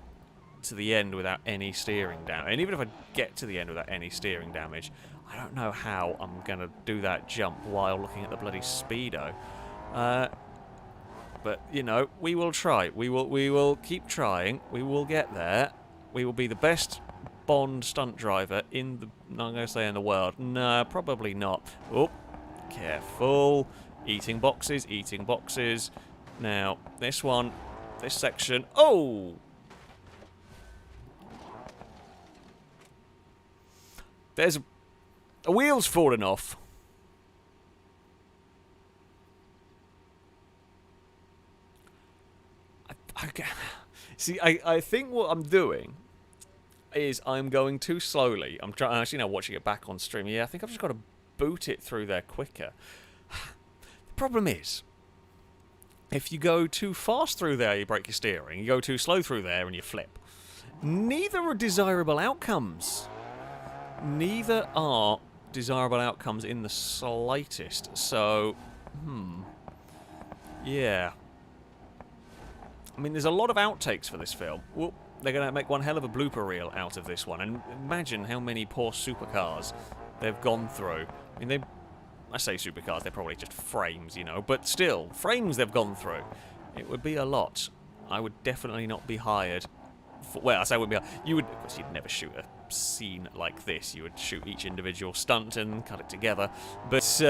to the end without any steering damage. And even if I get to the end without any steering damage, I don't know how I'm going to do that jump while looking at the bloody speedo. But, you know, we will try. We will keep trying. We will get there. We will be the best Bond stunt driver in the... I'm going to say in the world. No, probably not. Oh. Careful. Eating boxes, eating boxes. Now, this one, this section. Oh! There's a wheel's fallen off. See, I think what I'm doing is I'm going too slowly. I'm actually now watching it back on stream. Yeah, I think I've just got to boot it through there quicker. The problem is, if you go too fast through there, you break your steering. You go too slow through there, and you flip. Neither are desirable outcomes. Neither are desirable outcomes in the slightest. So, yeah. I mean, there's a lot of outtakes for this film. Well, they're going to make one hell of a blooper reel out of this one. And imagine how many poor supercars they've gone through. I mean, I say supercars, they're probably just frames, you know, but still, frames they've gone through. It would be a lot. I would definitely not be hired well, I say wouldn't be. You would, of course, you'd never shoot a scene like this. You would shoot each individual stunt and cut it together. But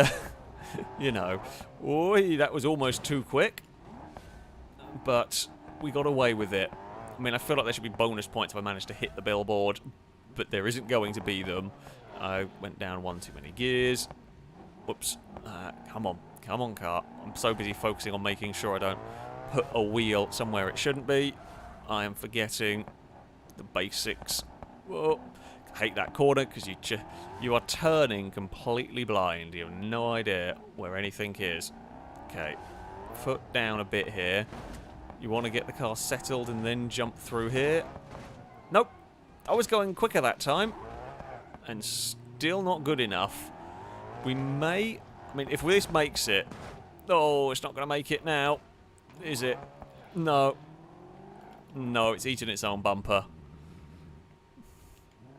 you know, oi, that was almost too quick. But we got away with it. I mean, I feel like there should be bonus points if I managed to hit the billboard, but there isn't going to be them. I went down one too many gears. Whoops. Come on, car. I'm so busy focusing on making sure I don't put a wheel somewhere it shouldn't be. I am forgetting the basics. Whoa. I hate that corner because you are turning completely blind. You have no idea where anything is. Okay. Foot down a bit here. You want to get the car settled and then jump through here. Nope. I was going quicker that time. And still not good enough. We may... I mean, if this makes it... Oh, it's not going to make it now. Is it? No. No, it's eaten its own bumper.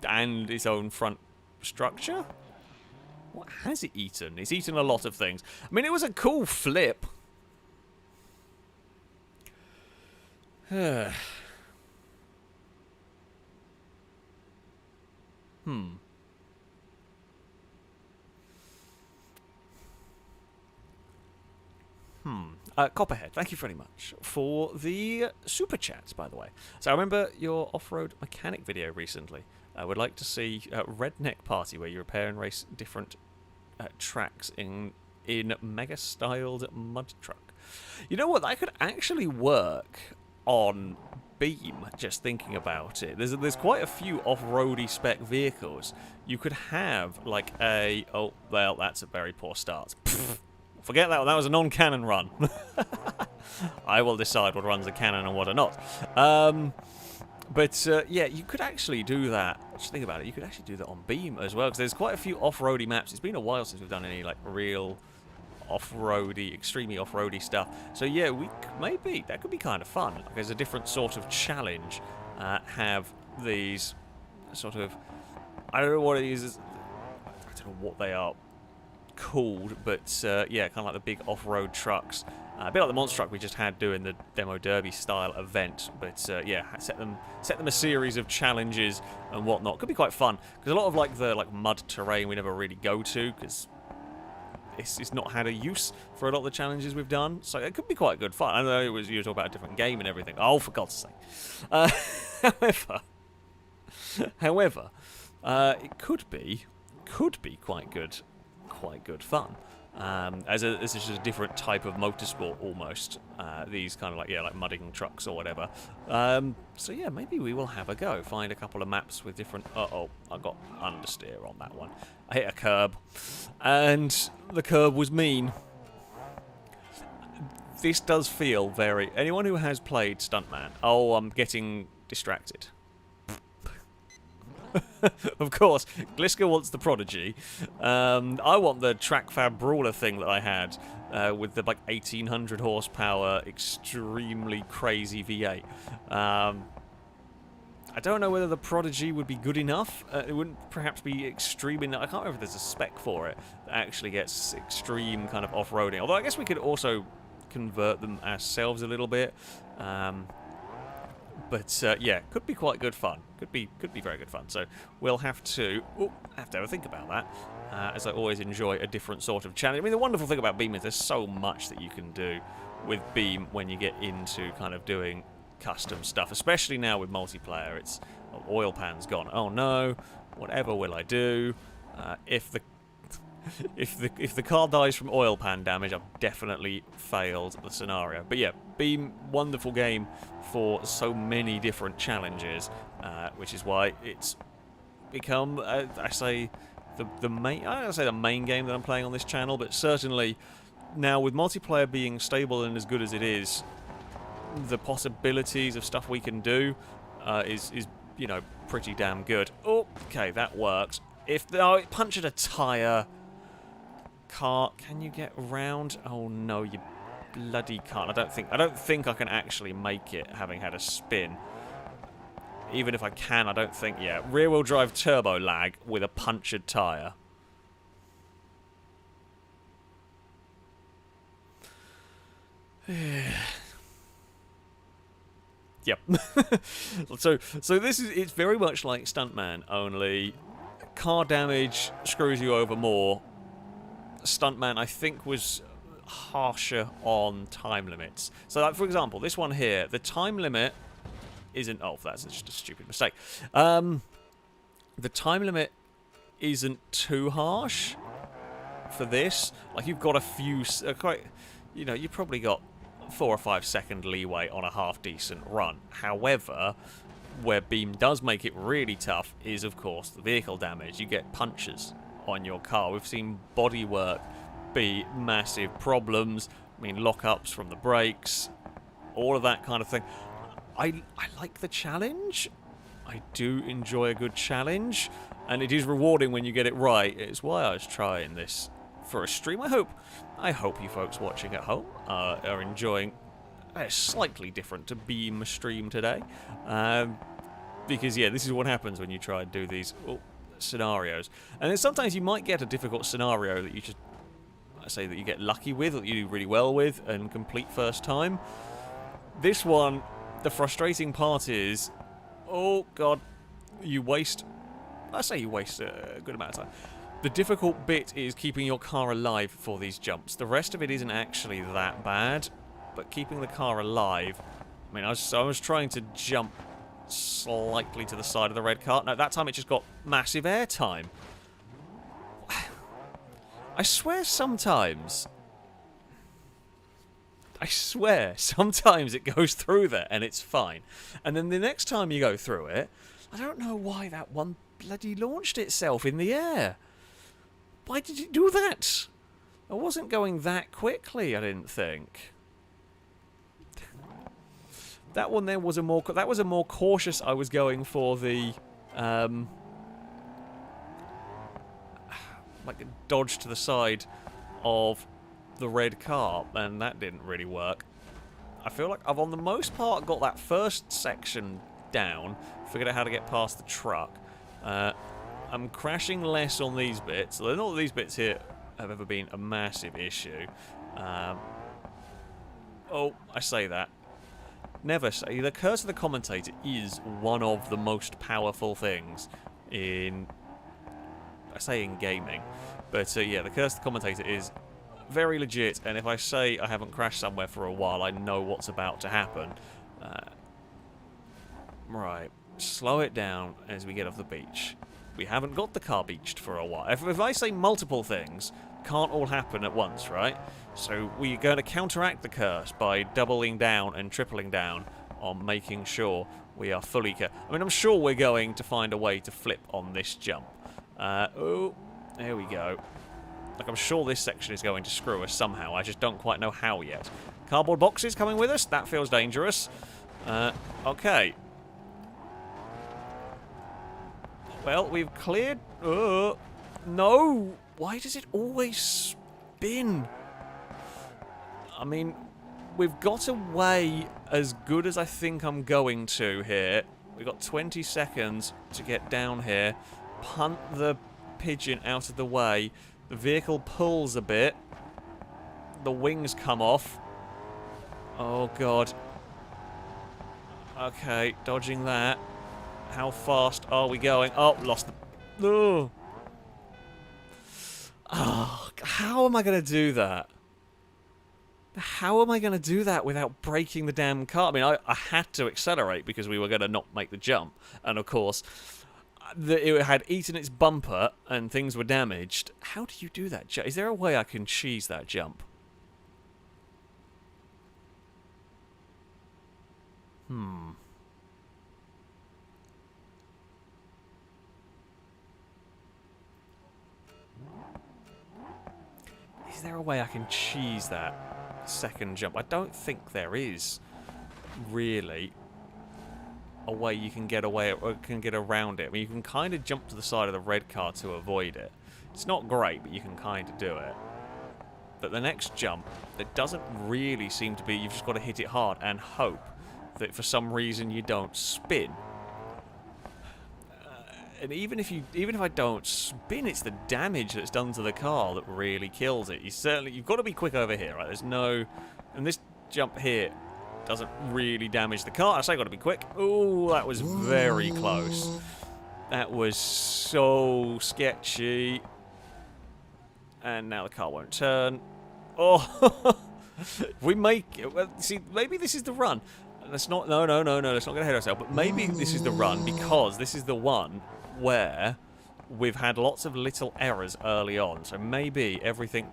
And its own front structure? What has it eaten? It's eaten a lot of things. I mean, it was a cool flip. Copperhead, thank you very much for the super chats, by the way. So I remember your off-road mechanic video recently. I would like to see a Redneck Party where you repair and race different tracks in mega-styled mud truck. You know what? That could actually work on Beam, just thinking about it. There's quite a few off-roady spec vehicles. You could have, like, a... Oh, well, that's a very poor start. Forget that one. That was a non-cannon run. I will decide what runs a cannon and what are not. Yeah, you could actually do that. Just think about it. You could actually do that on Beam as well, because there's quite a few off-roady maps. It's been a while since we've done any, like, real off-roady, extremely off-roady stuff. So yeah, maybe that could be kind of fun. Like, there's a different sort of challenge. Have these sort of... I don't know what it is. I don't know what they are called, but yeah, kind of like the big off-road trucks, a bit like the monster truck we just had doing the demo derby style event. But yeah, set them a series of challenges and whatnot. Could be quite fun, because a lot of the mud terrain we never really go to because it's not had a use for a lot of the challenges we've done. So it could be quite good fun. I know you were talking about a different game and everything. Oh, for God's sake! However, it could be quite good fun. This is just a different type of motorsport almost. These kind of like mudding trucks or whatever. So yeah, maybe we will have a go. Find a couple of maps with different... Uh-oh, I got understeer on that one. I hit a curb, and the curb was mean. This does feel very... Anyone who has played Stuntman... Oh, I'm getting distracted. Of course, Gliska wants the Prodigy. I want the TrackFab Brawler thing that I had with the 1800 horsepower, extremely crazy V8. I don't know whether the Prodigy would be good enough. It wouldn't perhaps be extreme enough. I can't remember if there's a spec for it that actually gets extreme kind of off-roading. Although I guess we could also convert them ourselves a little bit. Yeah, could be quite good fun. Could be very good fun. So we'll have to have a think about that. As I always enjoy a different sort of challenge. I mean, the wonderful thing about Beam is there's so much that you can do with Beam when you get into kind of doing custom stuff, especially now with multiplayer. It's oil pan's gone. Oh no! Whatever will I do? If the car dies from oil pan damage, I've definitely failed the scenario. But yeah, Beam, wonderful game for so many different challenges, which is why it's become, I say, the main. I don't say the main game that I'm playing on this channel, but certainly now with multiplayer being stable and as good as it is, the possibilities of stuff we can do is pretty damn good. Oh, okay, that works. If it punctured a tire. Car, can you get around? Oh no, you bloody can't. I don't think I can actually make it, having had a spin. Even if I can, I don't think. Yeah, rear-wheel drive turbo lag with a punctured tire. Yep. So this is, it's very much like Stuntman, only car damage screws you over more. Stuntman, I think, was harsher on time limits. So, like, for example, this one here, the time limit isn't... Oh, that's just a stupid mistake. The time limit isn't too harsh for this. Like, you've got a few... quite, you know, you've probably got 4 or 5 second leeway on a half-decent run. However, where Beam does make it really tough is, of course, the vehicle damage. You get punches on your car. We've seen bodywork be massive problems. I mean, lockups from the brakes, all of that kind of thing. I like the challenge. I do enjoy a good challenge, and it is rewarding when you get it right. It's why I was trying this for a stream. I hope you folks watching at home are enjoying a slightly different to Beam stream today, because yeah, this is what happens when you try and do these scenarios. And then sometimes you might get a difficult scenario that you just, I say, that you get lucky with, that you do really well with, and complete first time. This one, the frustrating part is, oh god, you waste, I say you waste a good amount of time. The difficult bit is keeping your car alive for these jumps. The rest of it isn't actually that bad, but keeping the car alive, I mean, I was trying to jump slightly to the side of the red car. No, that time it just got massive air time. I swear sometimes it goes through there and it's fine. And then the next time you go through it, I don't know why that one bloody launched itself in the air. Why did it do that? I wasn't going that quickly, I didn't think. That one there was a more cautious. I was going for the like a dodge to the side of the red car, and that didn't really work. I feel like I've on the most part got that first section down, figured out how to get past the truck. I'm crashing less on these bits. Not that these bits here have ever been a massive issue. Oh, I say that. Never say. The curse of the commentator is one of the most powerful things in... I say in gaming. But yeah, the curse of the commentator is very legit, and if I say I haven't crashed somewhere for a while, I know what's about to happen. Right. Slow it down as we get off the beach. We haven't got the car beached for a while. If I say multiple things, can't all happen at once, right? So we're going to counteract the curse by doubling down and tripling down on making sure we are fully... I mean, I'm sure we're going to find a way to flip on this jump. Oh, there we go. Like, I'm sure this section is going to screw us somehow. I just don't quite know how yet. Cardboard boxes coming with us? That feels dangerous. Okay. Well, we've cleared... no! Why does it always spin? I mean, we've got away as good as I think I'm going to here. We've got 20 seconds to get down here. Punt the pigeon out of the way. The vehicle pulls a bit. The wings come off. Oh, God. Okay, dodging that. How fast are we going? Oh, lost the... Oh. Oh, how am I going to do that? How am I going to do that without breaking the damn car? I mean, I had to accelerate because we were going to not make the jump. And, of course, it had eaten its bumper and things were damaged. How do you do that? Is there a way I can cheese that jump? Is there a way I can cheese that second jump? I don't think there is, really, a way you can get away or can get around it. I mean, you can kind of jump to the side of the red car to avoid it. It's not great, but you can kind of do it. But the next jump, there doesn't really seem to be. You've just got to hit it hard and hope that for some reason you don't spin. And even if I don't spin, it's the damage that's done to the car that really kills it. You've got to be quick over here, right? There's no, and this jump here, doesn't really damage the car. I say got to be quick. Oh, that was very close. That was so sketchy. And now the car won't turn. Oh, we make it. Well, see, maybe this is the run. Let's not. No. Let's not get ahead of ourselves. But maybe this is the run because this is the one where we've had lots of little errors early on. So maybe everything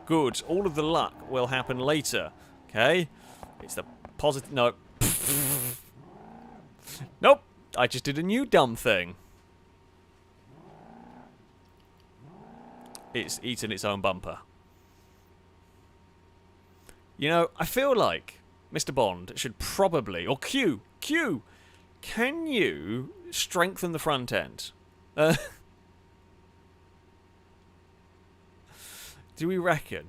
good, all of the luck will happen later. Okay, it's the positive. No. Nope. I just did a new dumb thing. It's eaten its own bumper. You know, I feel like Mr. Bond should probably... Or Q! Can you strengthen the front end? Do we reckon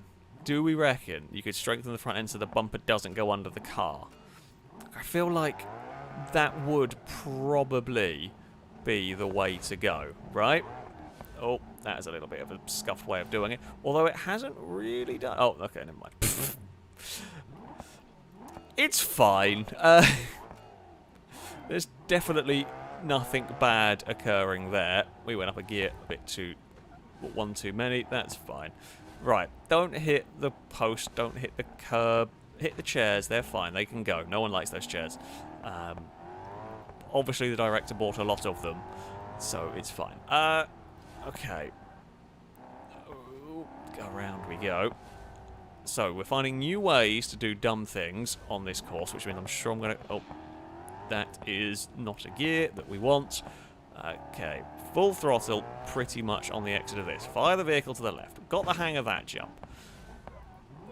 you could strengthen the front end so the bumper doesn't go under the car? I feel like that would probably be the way to go, right? Oh, that is a little bit of a scuffed way of doing it. Although it hasn't really done... Oh, okay, never mind. It's fine. There's definitely nothing bad occurring there. We went up a gear a bit too... one too many. That's fine. Right, don't hit the post. Don't hit the curb. Hit the chairs. They're fine. They can go. No one likes those chairs. Obviously, the director bought a lot of them, so it's fine. Okay. Around we go. So, we're finding new ways to do dumb things on this course, which means I'm sure I'm going to... Oh, that is not a gear that we want. Okay, full throttle pretty much on the exit of this. Fire the vehicle to the left. Got the hang of that jump.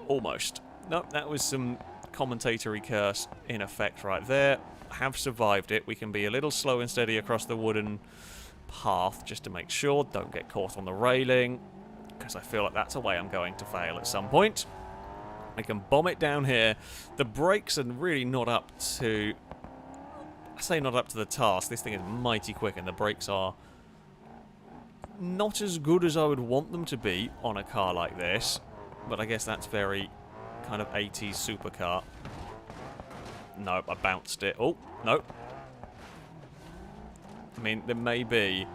Almost. Nope, that was some commentatory curse in effect right there. Have survived it. We can be a little slow and steady across the wooden path just to make sure. Don't get caught on the railing, because I feel like that's a way I'm going to fail at some point. I can bomb it down here. The brakes are really not up to... I say not up to the task. This thing is mighty quick, and the brakes are not as good as I would want them to be on a car like this. But I guess that's very kind of 80s supercar. Nope, I bounced it. Oh, nope. I mean, there may be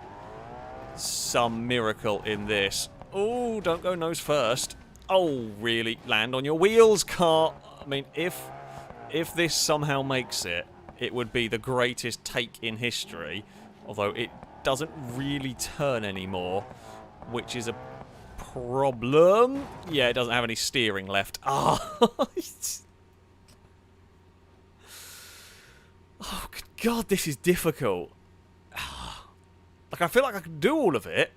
some miracle in this. Oh, don't go nose first. Oh, really? Land on your wheels, car. I mean, if this somehow makes it, it would be the greatest take in history. Although it doesn't really turn anymore, which is a problem. Yeah, it doesn't have any steering left. Ah. Oh, good God, this is difficult. Like, I feel like I could do all of it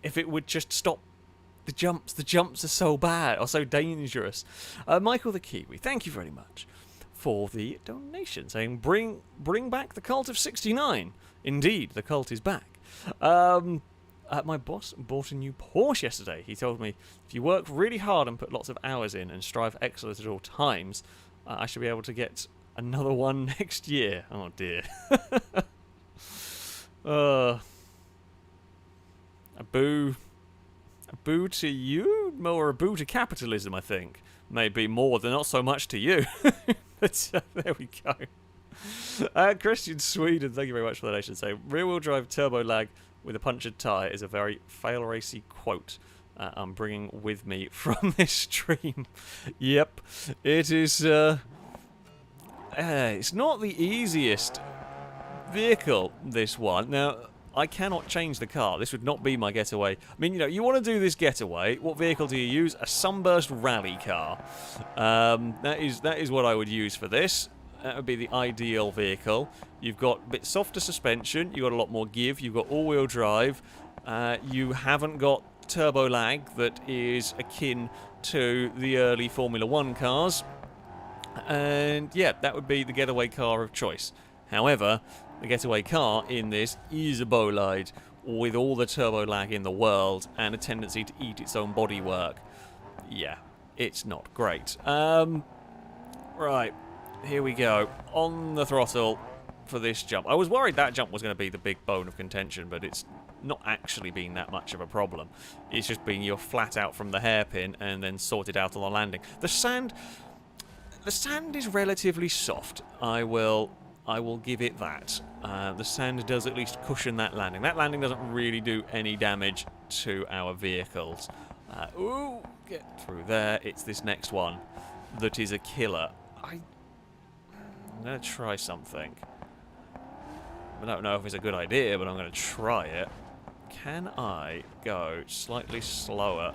if it would just stop the jumps. The jumps are so bad, or so dangerous. Michael the Kiwi, thank you very much for the donation, saying, bring back the cult of 69. Indeed, the cult is back. My boss bought a new Porsche yesterday. He told me, if you work really hard and put lots of hours in and strive excellence at all times, I should be able to get another one next year. Oh dear. A boo to you, or a boo to capitalism, I think. Maybe more than not so much to you. But there we go. Christian Sweden, thank you very much for the donation. Say, rear-wheel drive turbo lag with a punctured tyre is a very FailRacey quote I'm bringing with me from this stream. Yep, it is. It's not the easiest vehicle, this one. Now, I cannot change the car. This would not be my getaway. I mean, you know, you want to do this getaway. What vehicle do you use? A Sunburst rally car. That is what I would use for this. That would be the ideal vehicle. You've got a bit softer suspension. You've got a lot more give. You've got all-wheel drive. You haven't got turbo lag that is akin to the early Formula 1 cars. And, yeah, that would be the getaway car of choice. However, the getaway car in this is a bolide with all the turbo lag in the world and a tendency to eat its own bodywork. Yeah, it's not great. Right, here we go. On the throttle for this jump. I was worried that jump was going to be the big bone of contention, but it's not actually been that much of a problem. It's just been you're flat out from the hairpin and then sorted out on the landing. The sand The sand is relatively soft. I will give it that. The sand does at least cushion that landing. That landing doesn't really do any damage to our vehicles. Ooh, get through there. It's this next one that is a killer. I'm going to try something. I don't know if it's a good idea, but I'm going to try it. Can I go slightly slower?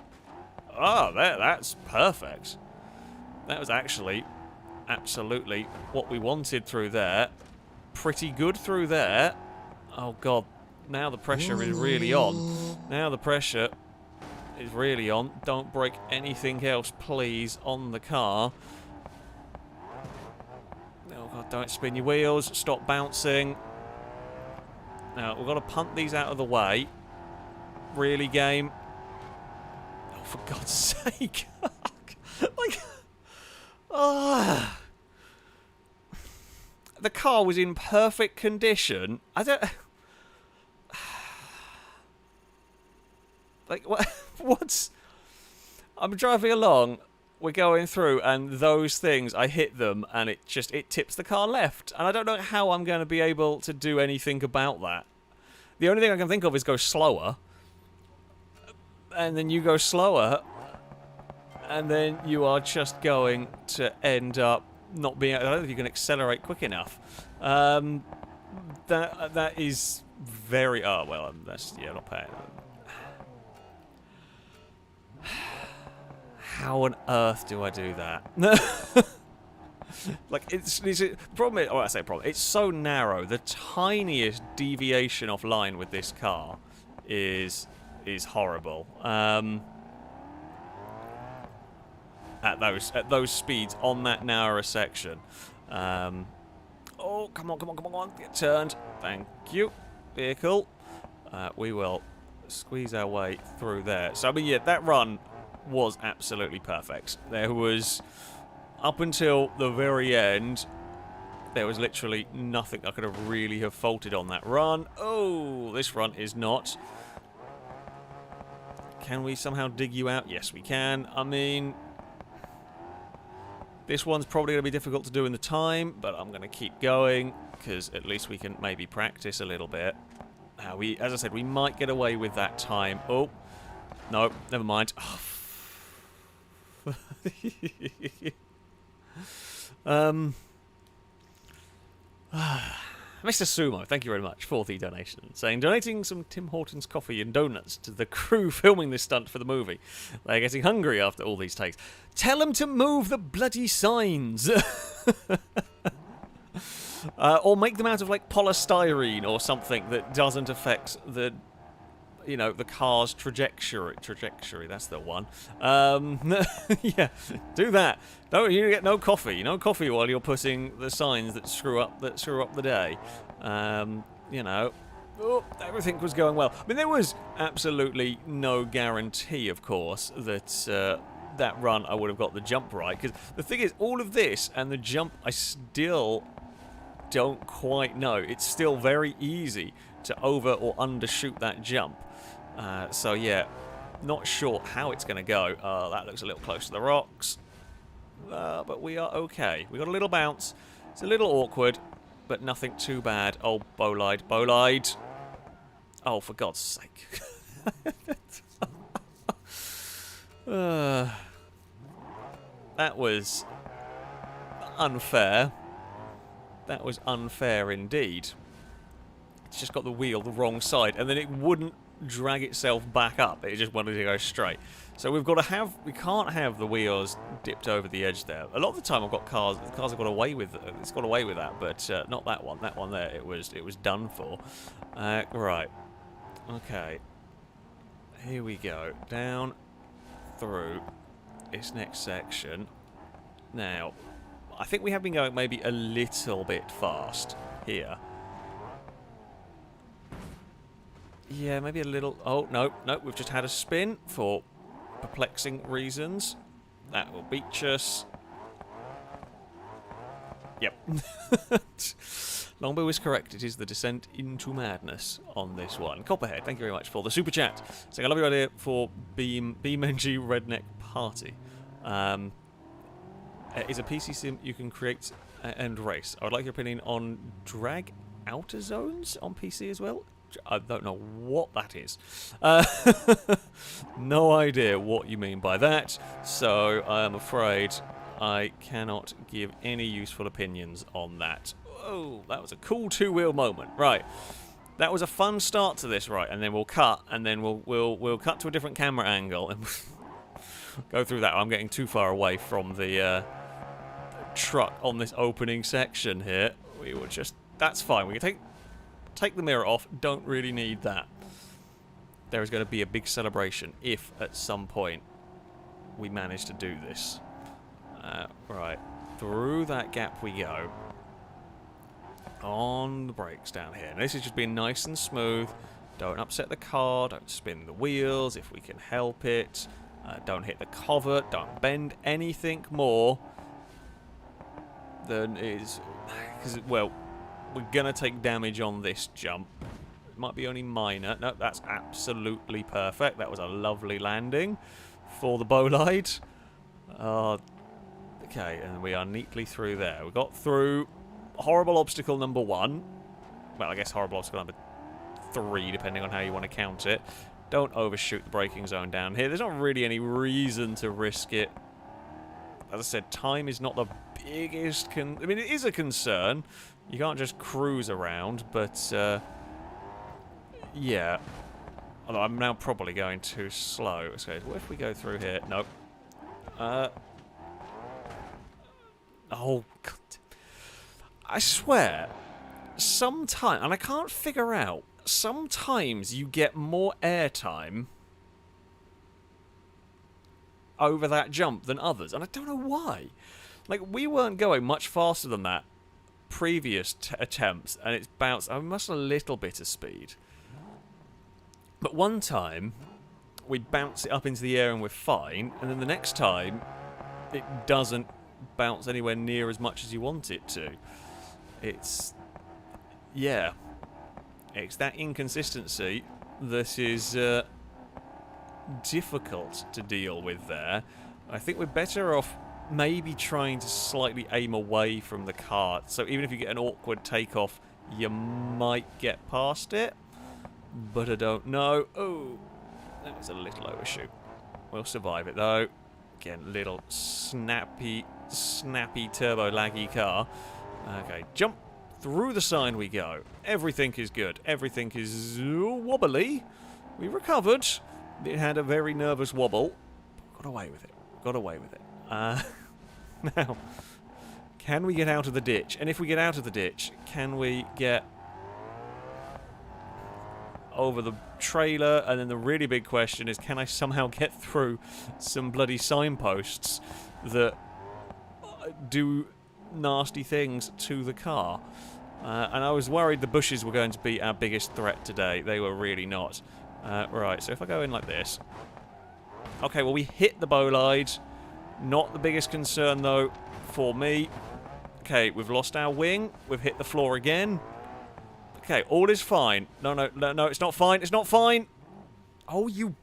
Oh, that's perfect. That was actually absolutely what we wanted through there. Pretty good through there. Oh, God. Now the pressure is really on. Now the pressure is really on. Don't break anything else, please, on the car. Oh, God, don't spin your wheels. Stop bouncing. Now, we've got to punt these out of the way. Really, game? Oh, for God's sake. Like... The car was in perfect condition. I don't... Like, what's... I'm driving along, we're going through, and those things, I hit them, and it tips the car left. And I don't know how I'm going to be able to do anything about that. The only thing I can think of is go slower. And then you go slower. And then you are just going to end up not being... I don't know if you can accelerate quick enough. That is very... Oh, well, that's... Yeah, I'm not paying... How on earth do I do that? Like, it's problem is, I say problem. It's so narrow. The tiniest deviation off line with this car is horrible. At those speeds on that narrower section. Oh, come on! Get turned. Thank you, vehicle. We will squeeze our way through there. So I mean, yeah, that run was absolutely perfect. There was, up until the very end, there was literally nothing I could have really have faulted on that run. Oh, this run is not. Can we somehow dig you out? Yes, we can. I mean, this one's probably going to be difficult to do in the time, but I'm going to keep going, because at least we can maybe practice a little bit. As I said, we might get away with that time. Oh, no, never mind. Oh, Mr. Sumo, thank you very much for the donation. Saying, donating some Tim Hortons coffee and donuts to the crew filming this stunt for the movie. They're getting hungry after all these takes. Tell them to move the bloody signs! Or make them out of, like, polystyrene or something that doesn't affect the... You know, the car's trajectory, that's the one. Yeah, do that. You get no coffee while you're putting the signs that screw up the day. You know, oh, everything was going well. I mean, there was absolutely no guarantee, of course, that that run I would have got the jump right. Because the thing is, all of this and the jump, I still don't quite know. It's still very easy to over or undershoot that jump. So yeah, not sure how it's going to go. That looks a little close to the rocks. But we are okay. We got a little bounce. It's a little awkward, but nothing too bad. Oh, Bolide. Oh, for God's sake. That was unfair. That was unfair indeed. It's just got the wheel the wrong side, and then it wouldn't drag itself back up. It just wanted to go straight. So we can't have the wheels dipped over the edge there. A lot of the time I've got cars have got away with it's got away with that, but not that one. That one there, it was done for. Right. Okay. Here we go. Down through this next section. Now, I think we have been going maybe a little bit fast here. Yeah, maybe a little... Oh, no, we've just had a spin for perplexing reasons. That will beat us. Yep. Longbow is correct. It is the descent into madness on this one. Copperhead, thank you very much for the super chat. Saying, I love your idea for BeamNG Redneck Party. is a PC sim you can create and race. I would like your opinion on drag outer zones on PC as well. I don't know what that is. No idea what you mean by that, so I'm afraid I cannot give any useful opinions on that. Oh, that was a cool two-wheel moment. Right, that was a fun start to this, right? And then we'll cut, and then we'll cut to a different camera angle and go through that. I'm getting too far away from the truck on this opening section here. We will just... That's fine. We can take the mirror off. Don't really need that. There is going to be a big celebration if at some point we manage to do this. Right. Through that gap we go. On the brakes down here. Now, this is just being nice and smooth. Don't upset the car. Don't spin the wheels if we can help it. Don't hit the covert. Don't bend anything more than is... Because, well, we're going to take damage on this jump. It might be only minor. No, that's absolutely perfect. That was a lovely landing for the bolide. Okay, and we are neatly through there. We got through horrible obstacle number 1. Well, I guess horrible obstacle number 3, depending on how you want to count it. Don't overshoot the braking zone down here. There's not really any reason to risk it. As I said, time is not the biggest I mean, it is a concern. You can't just cruise around, but yeah. Although I'm now probably going too slow. So what if we go through here? Nope. Oh, God. I swear, sometimes, and I can't figure out, sometimes you get more airtime over that jump than others, and I don't know why. Like, we weren't going much faster than that previous attempts, and it's bounced. I must have a little bit of speed. But one time, we bounce it up into the air and we're fine, and then the next time, it doesn't bounce anywhere near as much as you want it to. It's... yeah. It's that inconsistency that is difficult to deal with there. I think we're better off maybe trying to slightly aim away from the car. So even if you get an awkward takeoff, you might get past it. But I don't know. Oh, that was a little overshoot. We'll survive it though. Again, little snappy turbo laggy car. Okay, jump. Through the sign we go. Everything is good. Everything is wobbly. We recovered. It had a very nervous wobble. Got away with it. Got away with it. Now, can we get out of the ditch? And if we get out of the ditch, can we get over the trailer? And then the really big question is, can I somehow get through some bloody signposts that do nasty things to the car? And I was worried the bushes were going to be our biggest threat today. They were really not. Right, so if I go in like this... Okay, well, we hit the bolide. Not the biggest concern, though, for me. Okay, we've lost our wing. We've hit the floor again. Okay, all is fine. No, it's not fine. It's not fine. Oh, you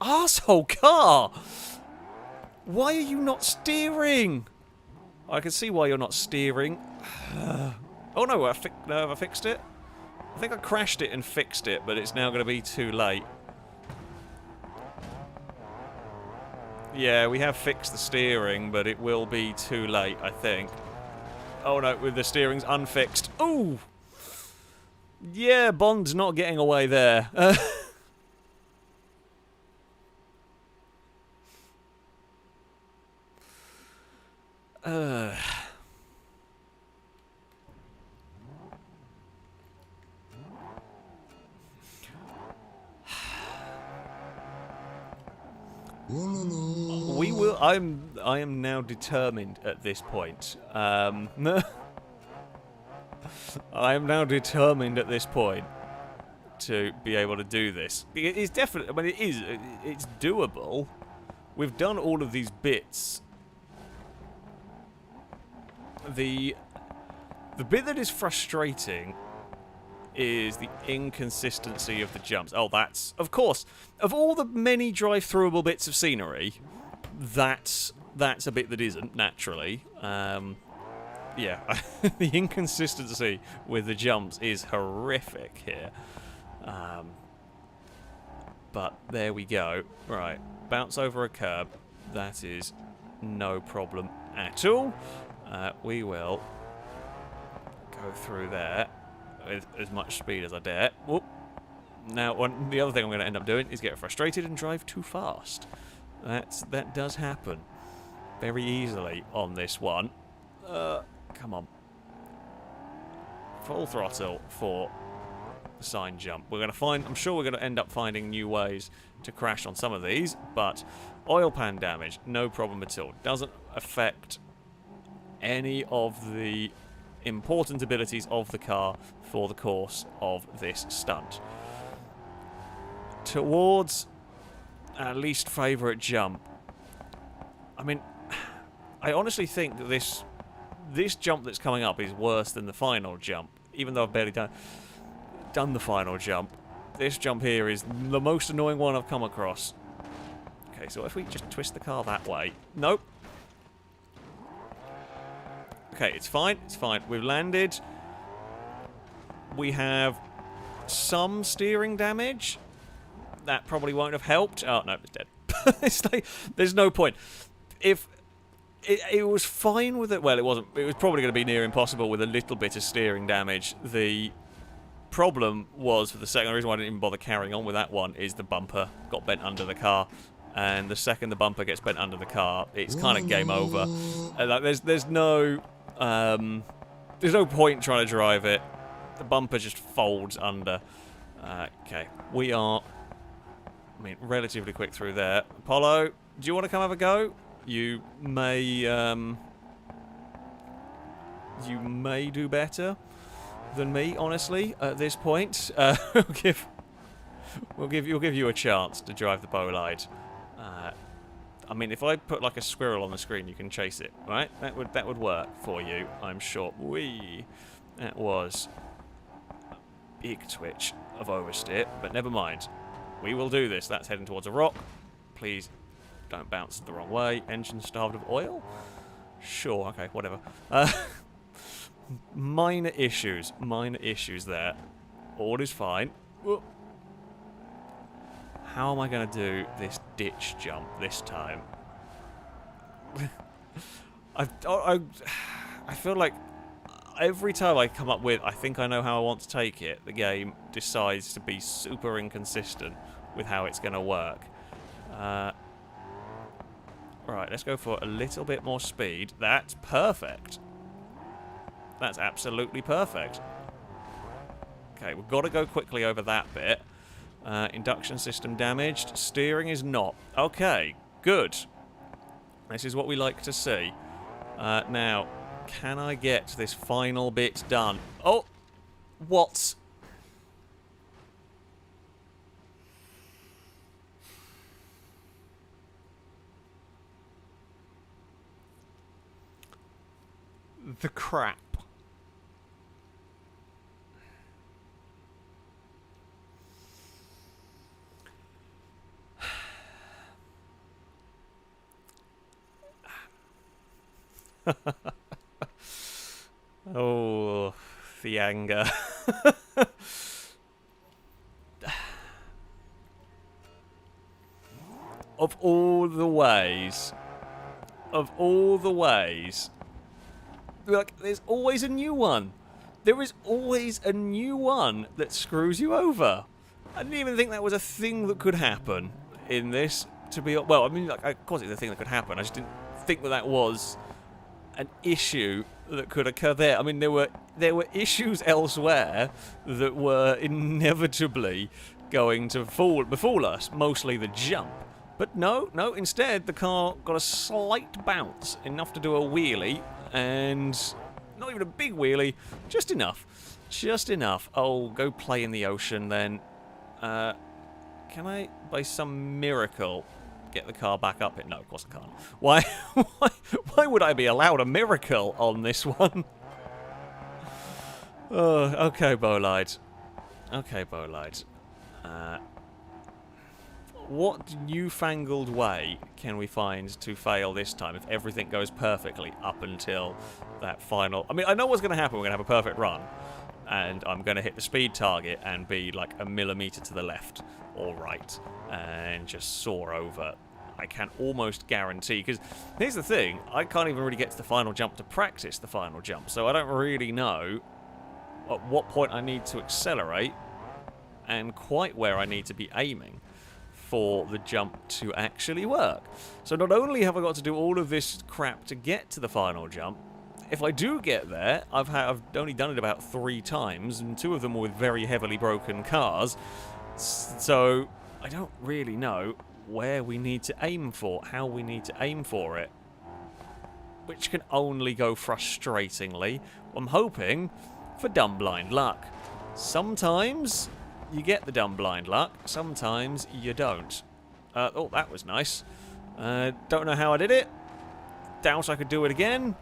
arsehole car! Why are you not steering? I can see why you're not steering. Oh no, have I fixed it? I think I crashed it and fixed it, but it's now going to be too late. Yeah, we have fixed the steering, but it will be too late, I think. Oh no, with the steering's unfixed. Ooh! Yeah, Bond's not getting away there. We will. I am now determined at this point. I am now determined at this point to be able to do this. It's definitely. I mean, it's doable. We've done all of these bits. The bit that is frustrating is the inconsistency of the jumps. Oh, that's... Of course, of all the many drive-throughable bits of scenery, that's that's a bit that isn't, naturally. Yeah, the inconsistency with the jumps is horrific here. But there we go. Right, bounce over a curb. That is no problem at all. We will go through there with as much speed as I dare. Whoop. Now, the other thing I'm going to end up doing is get frustrated and drive too fast. That does happen very easily on this one. Come on. Full throttle for the sign jump. We're going to find... I'm sure we're going to end up finding new ways to crash on some of these, but oil pan damage, no problem at all. Doesn't affect any of the important abilities of the car for the course of this stunt. Towards our least favourite jump. I mean, I honestly think that this jump that's coming up is worse than the final jump. Even though I've barely done the final jump, this jump here is the most annoying one I've come across. Okay, so if we just twist the car that way... Nope. Okay, it's fine. It's fine. We've landed. We have some steering damage. That probably won't have helped. Oh, no, it's dead. It's like, there's no point. If... It was fine with it. Well, it wasn't. It was probably going to be near impossible with a little bit of steering damage. The problem was, for the second reason why I didn't even bother carrying on with that one, is the bumper got bent under the car. And the second the bumper gets bent under the car, it's kind of game over. Like, there's no point trying to drive it. The bumper just folds under. Okay, we are, I mean, relatively quick through there. Apollo, do you want to come have a go? You may do better than me, honestly, at this point. We'll give you a chance to drive the bolide. I mean, if I put like a squirrel on the screen, you can chase it, right? That would work for you, I'm sure. That was a big twitch of oversteer, but never mind. We will do this. That's heading towards a rock. Please. Don't bounce the wrong way. Engine starved of oil? Sure, okay, whatever. Minor issues there. All is fine. Whoop. How am I going to do this ditch jump this time? I feel like every time I come up with, I think I know how I want to take it, the game decides to be super inconsistent with how it's going to work. Right, let's go for a little bit more speed. That's perfect. That's absolutely perfect. Okay, we've got to go quickly over that bit. Induction system damaged. Steering is not. Okay, good. This is what we like to see. Now, can I get this final bit done? Oh! What? The crap. Oh, the anger. Of all the ways, like, there's always a new one. There is always a new one that screws you over. I didn't even think that was a thing that could happen in this. To be well, I mean, like, of course it's a thing that could happen. I just didn't think that was an issue that could occur there. I mean, there were issues elsewhere that were inevitably going to befall us. Mostly the jump. But no, instead the car got a slight bounce, enough to do a wheelie. And not even a big wheelie, just enough. Just enough. Oh, go play in the ocean then. Can I, by some miracle, get the car back up? No, of course I can't. Why would I be allowed a miracle on this one? Oh, okay, bolide. Okay, bolide. what newfangled way can we find to fail this time if everything goes perfectly up until that final... I mean, I know what's going to happen. We're going to have a perfect run, and I'm going to hit the speed target and be like a millimetre to the left or right and just soar over. I can almost guarantee, because here's the thing, I can't even really get to the final jump to practice the final jump, so I don't really know at what point I need to accelerate and quite where I need to be aiming for the jump to actually work. So not only have I got to do all of this crap to get to the final jump, if I do get there, I've only done it about 3 times, and 2 of them were with very heavily broken cars, so I don't really know where we need to aim for, how we need to aim for it, which can only go frustratingly. I'm hoping for dumb blind luck. Sometimes you get the dumb blind luck, sometimes you don't. Oh, that was nice. Don't know how I did it. Doubt I could do it again.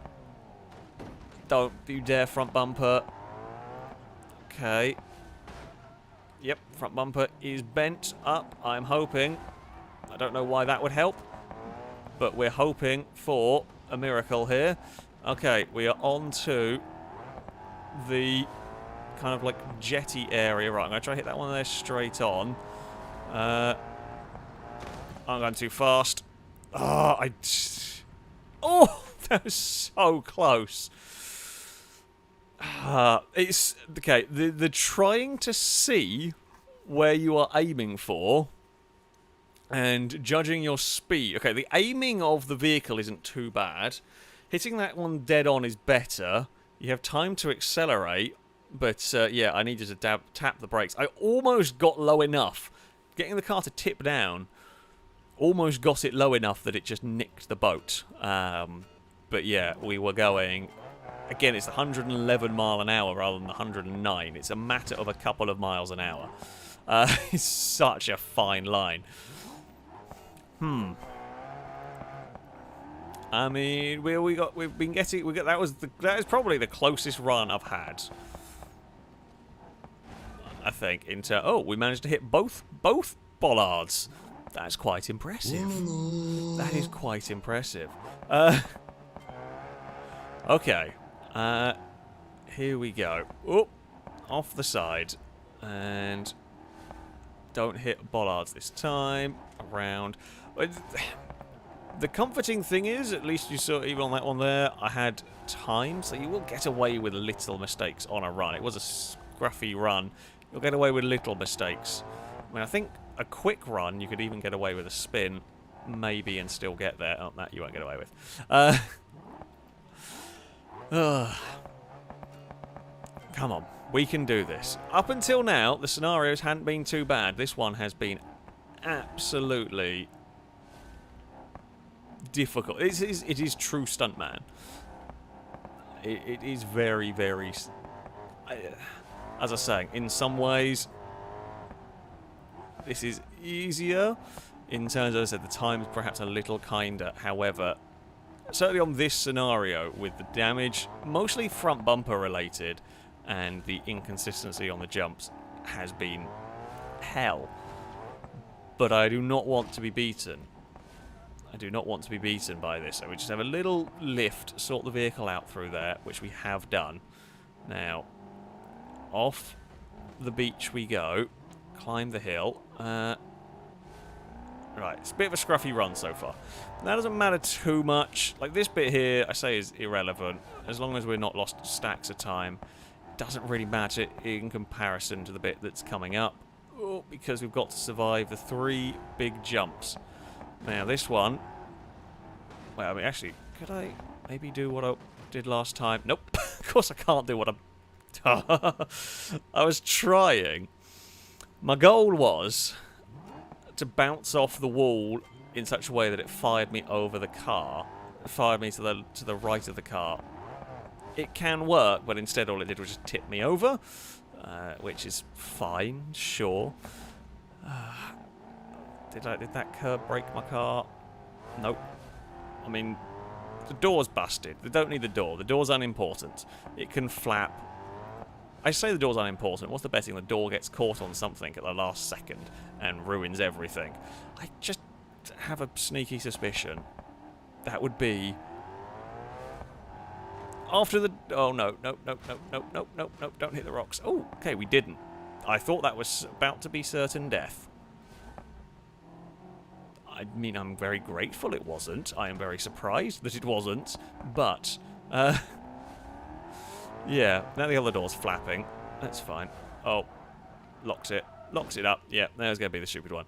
Don't you dare front bumper. Okay. Yep, front bumper is bent up, I'm hoping. I don't know why that would help, but we're hoping for a miracle here. Okay, we are on to the kind of like jetty area. Right, I'm going to try to hit that one there straight on. I'm going too fast. Oh, oh, that was so close. It's okay. The trying to see where you are aiming for and judging your speed. Okay, the aiming of the vehicle isn't too bad. Hitting that one dead on is better. You have time to accelerate, but yeah, I needed to tap the brakes. I almost got low enough. Getting the car to tip down, almost got it low enough that it just nicked the boat. But yeah, we were going... Again, it's 111 mile an hour rather than 109. It's a matter of a couple of miles an hour. It's such a fine line. I mean, we've been getting that is probably the closest run I've had. I think oh, we managed to hit both bollards. That's quite impressive. That is quite impressive. Okay. Here we go. Oh, off the side. And don't hit bollards this time. Around. The comforting thing is, at least you saw even on that one there, I had time, so you will get away with little mistakes on a run. It was a scruffy run. You'll get away with little mistakes. I mean, I think a quick run, you could even get away with a spin, maybe, and still get there. Oh, that you won't get away with. Come on, we can do this. Up until now, the scenarios hadn't been too bad. This one has been absolutely difficult. It is true Stuntman. It is very, very... As I was saying, in some ways, this is easier. In terms of, as I said, the time is perhaps a little kinder. However, certainly on this scenario, with the damage, mostly front bumper related, and the inconsistency on the jumps, has been hell. But I do not want to be beaten. I do not want to be beaten by this. So we just have a little lift, sort the vehicle out through there, which we have done. Now, off the beach we go. Climb the hill. Right, it's a bit of a scruffy run so far. That doesn't matter too much. Like, this bit here, I say, is irrelevant. As long as we're not lost stacks of time, it doesn't really matter in comparison to the bit that's coming up. Oh, because we've got to survive the 3 big jumps. Now, this one... Well, I mean, actually, could I maybe do what I did last time? Nope. Of course I can't do what I... I was trying. My goal was to bounce off the wall in such a way that it fired me over the car. It fired me to the right of the car. It can work, but instead all it did was just tip me over, which is fine, sure. Did that curb break my car? Nope. I mean, the door's busted. They don't need the door. The door's unimportant. It can flap. I say the door's unimportant. What's the betting the door gets caught on something at the last second and ruins everything? I just have a sneaky suspicion that would be after the... Oh, no, no, no, no, no, no, no, no, don't hit the rocks. Oh, okay, we didn't. I thought that was about to be certain death. I mean, I'm very grateful it wasn't. I am very surprised that it wasn't. But, yeah, now the other door's flapping. That's fine. Oh, locks it. Locks it up. Yeah, there's going to be the stupid one.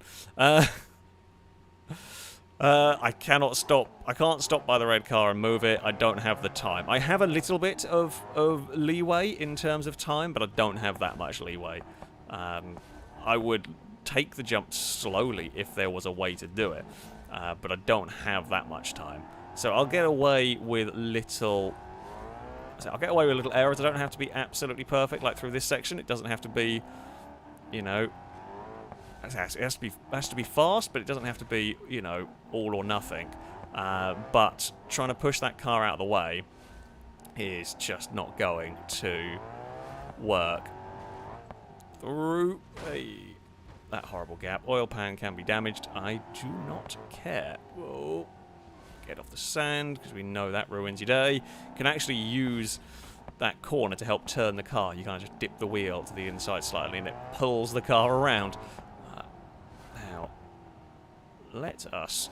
I cannot stop. I can't stop by the red car and move it. I don't have the time. I have a little bit of leeway in terms of time, but I don't have that much leeway. I would take the jump slowly if there was a way to do it, but I don't have that much time. So I'll get away with little... I'll get away with little errors. I don't have to be absolutely perfect like through this section. It doesn't have to be, you know... It has to be fast, but it doesn't have to be, you know, all or nothing. But trying to push that car out of the way is just not going to work. Through that horrible gap. Oil pan can be damaged. I do not care. Whoa. Get off the sand, because we know that ruins your day. You can actually use that corner to help turn the car. You kind of just dip the wheel to the inside slightly, and it pulls the car around. Now, let us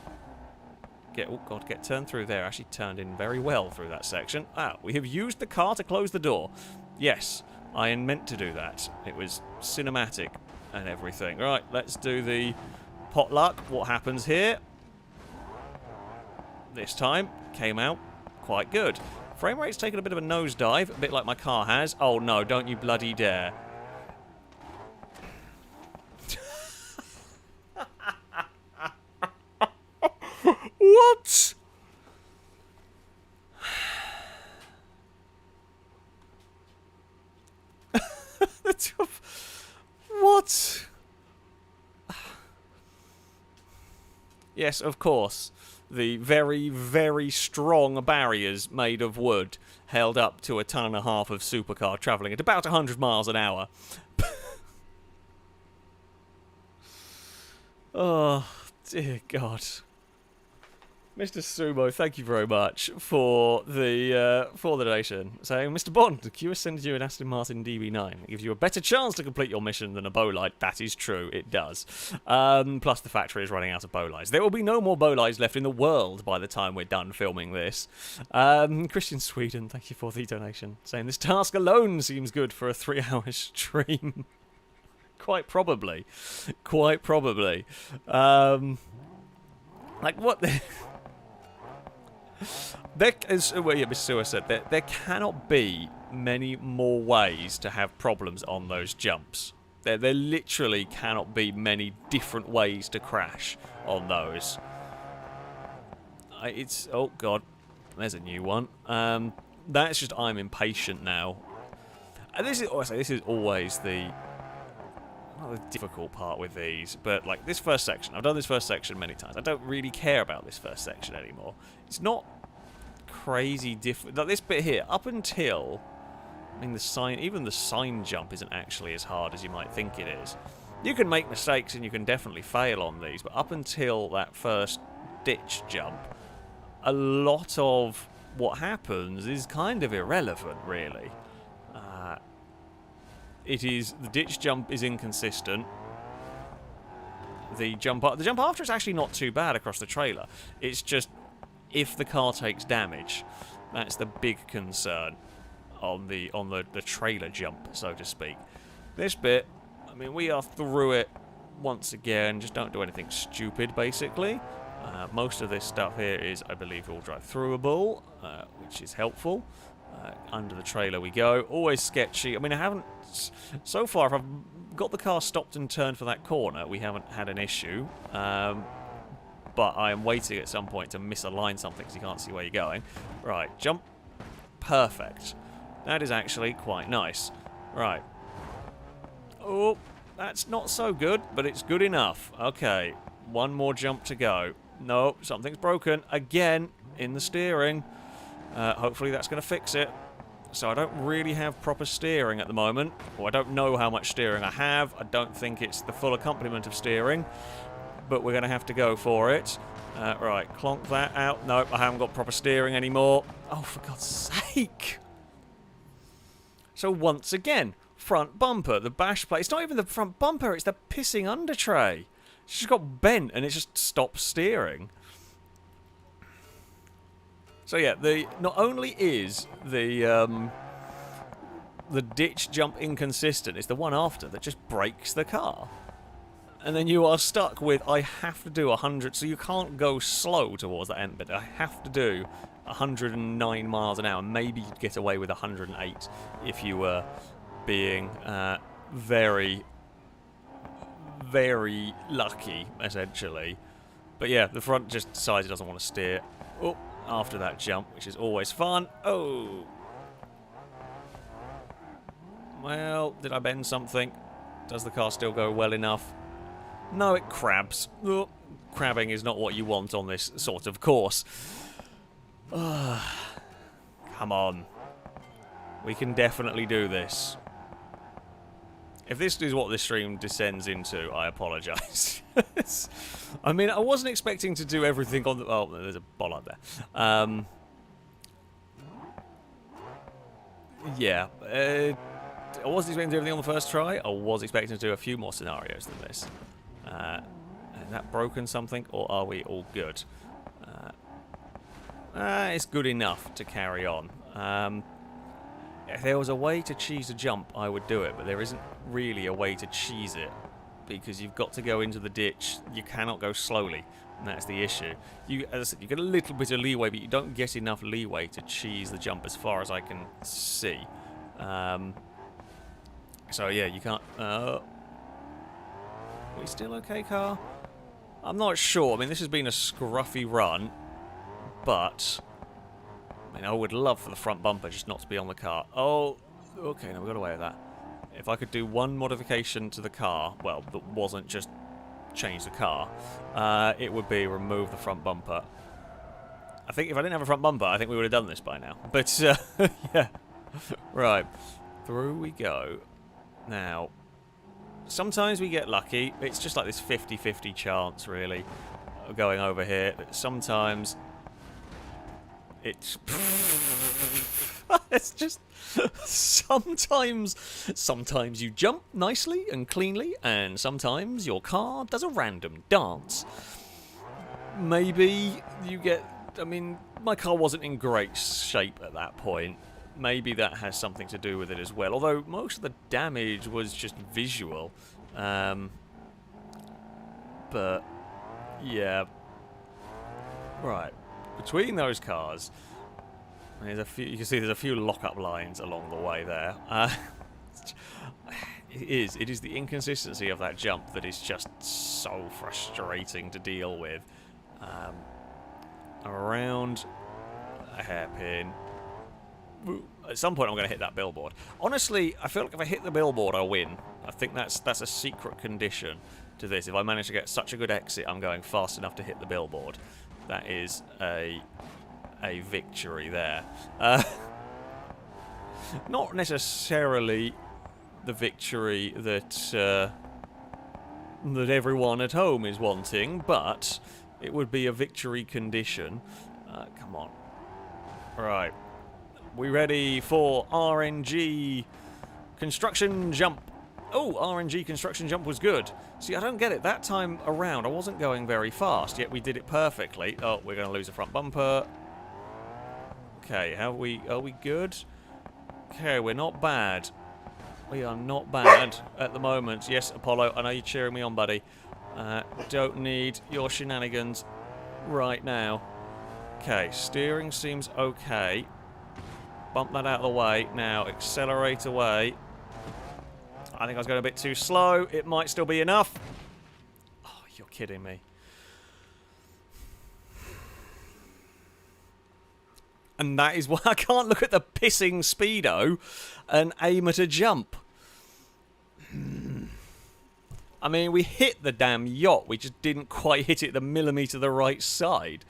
get... Oh, God, get turned through there. Actually turned in very well through that section. Ah, we have used the car to close the door. Yes, I meant to do that. It was cinematic and everything. Right, let's do the potluck. What happens here? This time, came out quite good. Frame rate's taken a bit of a nosedive, a bit like my car has. Oh no, don't you bloody dare. What? What? Yes, of course. The very, very strong barriers made of wood held up to a ton and a half of supercar travelling at about 100 miles an hour. Oh, dear God. Mr. Sumo, thank you very much for the donation. Saying, Mr. Bond, the Q sends you an Aston Martin DB9. It gives you a better chance to complete your mission than a bow light. That is true, it does. Plus the factory is running out of bow lights. There will be no more bow lights left in the world by the time we're done filming this. Christian Sweden, thank you for the donation. Saying, this task alone seems good for a 3-hour stream. Quite probably. Quite probably. Like, what the... There, as Mr. Sewer said, there cannot be many more ways to have problems on those jumps. There literally cannot be many different ways to crash on those. It's... Oh, God. There's a new one. That's just I'm impatient now. And this is always the... Not the difficult part with these, but like this first section. I've done this first section many times. I don't really care about this first section anymore. It's not crazy different. Like this bit here, up until... I mean, even the sign jump isn't actually as hard as you might think it is. You can make mistakes and you can definitely fail on these, but up until that first ditch jump, a lot of what happens is kind of irrelevant, really. The ditch jump is inconsistent. The jump after is actually not too bad across the trailer. It's just if the car takes damage, that's the big concern on the trailer jump, so to speak. This bit, I mean, we are through it once again. Just don't do anything stupid, basically. Most of this stuff here is, I believe, all drive-throughable, which is helpful. Under the trailer we go. Always sketchy. I mean, I haven't... So far, if I've got the car stopped and turned for that corner, we haven't had an issue. But I am waiting at some point to misalign something because you can't see where you're going. Right, jump. Perfect. That is actually quite nice. Right. Oh, that's not so good, but it's good enough. Okay, one more jump to go. No, something's broken. Again, in the steering. Hopefully that's going to fix it. so I don't really have proper steering at the moment. Or I don't know how much steering I have. I don't think it's the full accompaniment of steering, but we're going to have to go for it. Right, clonk that out. Nope, I haven't got proper steering anymore. Oh, for God's sake! So once again, front bumper, the bash plate. It's not even the front bumper, it's the pissing under tray. It's just got bent and it just stopped steering. So yeah, not only is the ditch jump inconsistent, it's the one after that just breaks the car. And then you are stuck with, I have to do 100, so you can't go slow towards that end bit. I have to do 109 miles an hour. Maybe you'd get away with 108 if you were being very, very lucky, essentially. But yeah, the front just decides it doesn't want to steer. Oh, after that jump, which is always fun. Oh. Well, did I bend something? Does the car still go well enough? No, it crabs. Oh, crabbing is not what you want on this sort of course. Come on. We can definitely do this. If this is what this stream descends into, I apologise. I mean, I wasn't expecting to do everything on the... Oh, there's a bollard there. Yeah. I wasn't expecting to do everything on the first try. I was expecting to do a few more scenarios than this. Has that broken something, or are we all good? It's good enough to carry on. If there was a way to cheese a jump, I would do it, but there isn't really a way to cheese it, because you've got to go into the ditch. You cannot go slowly, and that's the issue. As I said, you get a little bit of leeway, but you don't get enough leeway to cheese the jump as far as I can see. So yeah, you can't... Are we still okay, car? I'm not sure. I mean, this has been a scruffy run, but... I mean, I would love for the front bumper just not to be on the car. Oh, okay, no, we got away with that. If I could do one modification to the car, well, that wasn't just change the car, it would be remove the front bumper. I think if I didn't have a front bumper, I think we would have done this by now. But, yeah. Right. Through we go. Now, sometimes we get lucky. It's just like this 50-50 chance, really, of going over here. Sometimes... it's just sometimes you jump nicely and cleanly, and sometimes your car does a random dance. Maybe you get... I mean, my car wasn't in great shape at that point. Maybe that has something to do with it as well, although most of the damage was just visual. But yeah, right. Between those cars, there's a few. You can see there's a few lock-up lines along the way there. It is the inconsistency of that jump that is just so frustrating to deal with. Around a hairpin. At some point, I'm going to hit that billboard. Honestly, I feel like if I hit the billboard, I win. I think that's a secret condition to this. If I manage to get such a good exit, I'm going fast enough to hit the billboard. That is a victory there. Not necessarily the victory that everyone at home is wanting, but it would be a victory condition. Come on. Right. We ready for RNG construction jump? Oh, RNG construction jump was good. See, I don't get it. That time around, I wasn't going very fast, yet we did it perfectly. Oh, we're going to lose a front bumper. Okay, are we good? Okay, we're not bad. We are not bad at the moment. Yes, Apollo, I know you're cheering me on, buddy. Don't need your shenanigans right now. Okay, steering seems okay. Bump that out of the way. Now, accelerate away. I think I was going a bit too slow. It might still be enough. Oh, you're kidding me. And that is why I can't look at the pissing speedo and aim at a jump. I mean, we hit the damn yacht. We just didn't quite hit it the millimetre the right side.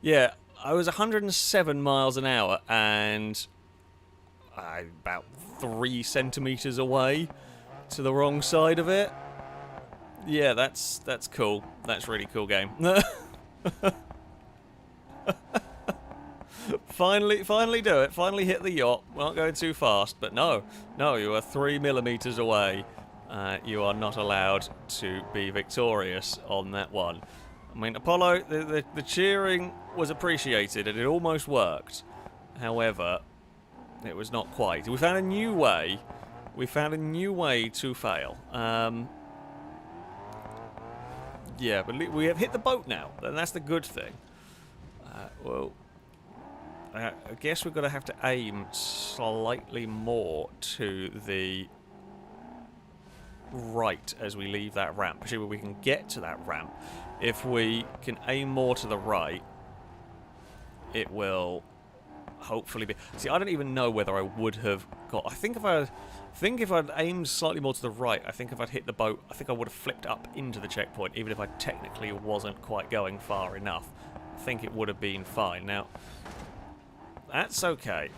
Yeah, I was 107 miles an hour and about 3 centimeters away to the wrong side of it. Yeah, that's cool. That's really cool game. Finally do it. Finally hit the yacht. We're not going too fast, but no, you are 3 millimeters away. You are not allowed to be victorious on that one. I mean, Apollo, the cheering was appreciated and it almost worked. However, it was not quite. We found a new way. We found a new way to fail. Yeah, but we have hit the boat now, and that's the good thing. Well, I guess we're going to have to aim slightly more to the right as we leave that ramp. Presumably we can get to that ramp. If we can aim more to the right, it will hopefully be... See, I don't even know whether I would have got... I think if I'd aimed slightly more to the right, I think if I'd hit the boat, I think I would have flipped up into the checkpoint, even if I technically wasn't quite going far enough. I think it would have been fine. Now, that's okay.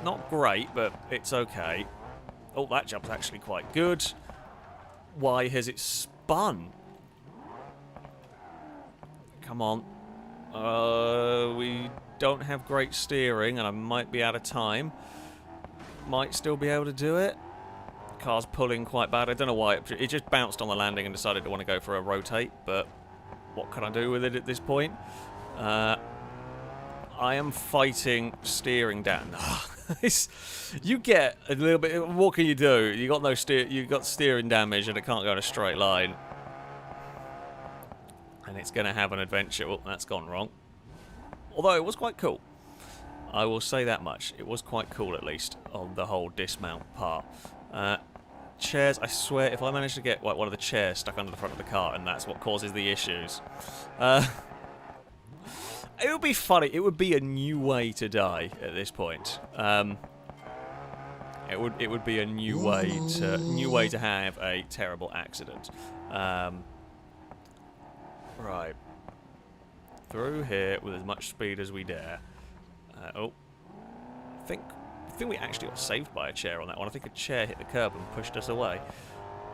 Not great, but it's okay. Oh, that jump's actually quite good. Why has it spun? Come on. We don't have great steering, and I might be out of time. Might still be able to do it. Car's pulling quite bad. I don't know why. It just bounced on the landing and decided to want to go for a rotate, but what can I do with it at this point? I am fighting steering down. You get a little bit... What can you do? You got no you got steering damage and it can't go in a straight line. And it's going to have an adventure. Oh, that's gone wrong. Although it was quite cool. I will say that much. It was quite cool, at least, on the whole dismount part. Chairs, I swear, if I manage to get one of the chairs stuck under the front of the car, and that's what causes the issues. It would be funny. It would be a new way to die at this point. It would be a new way to have a terrible accident. Right. Through here with as much speed as we dare. Oh. I think we actually got saved by a chair on that one. I think a chair hit the curb and pushed us away.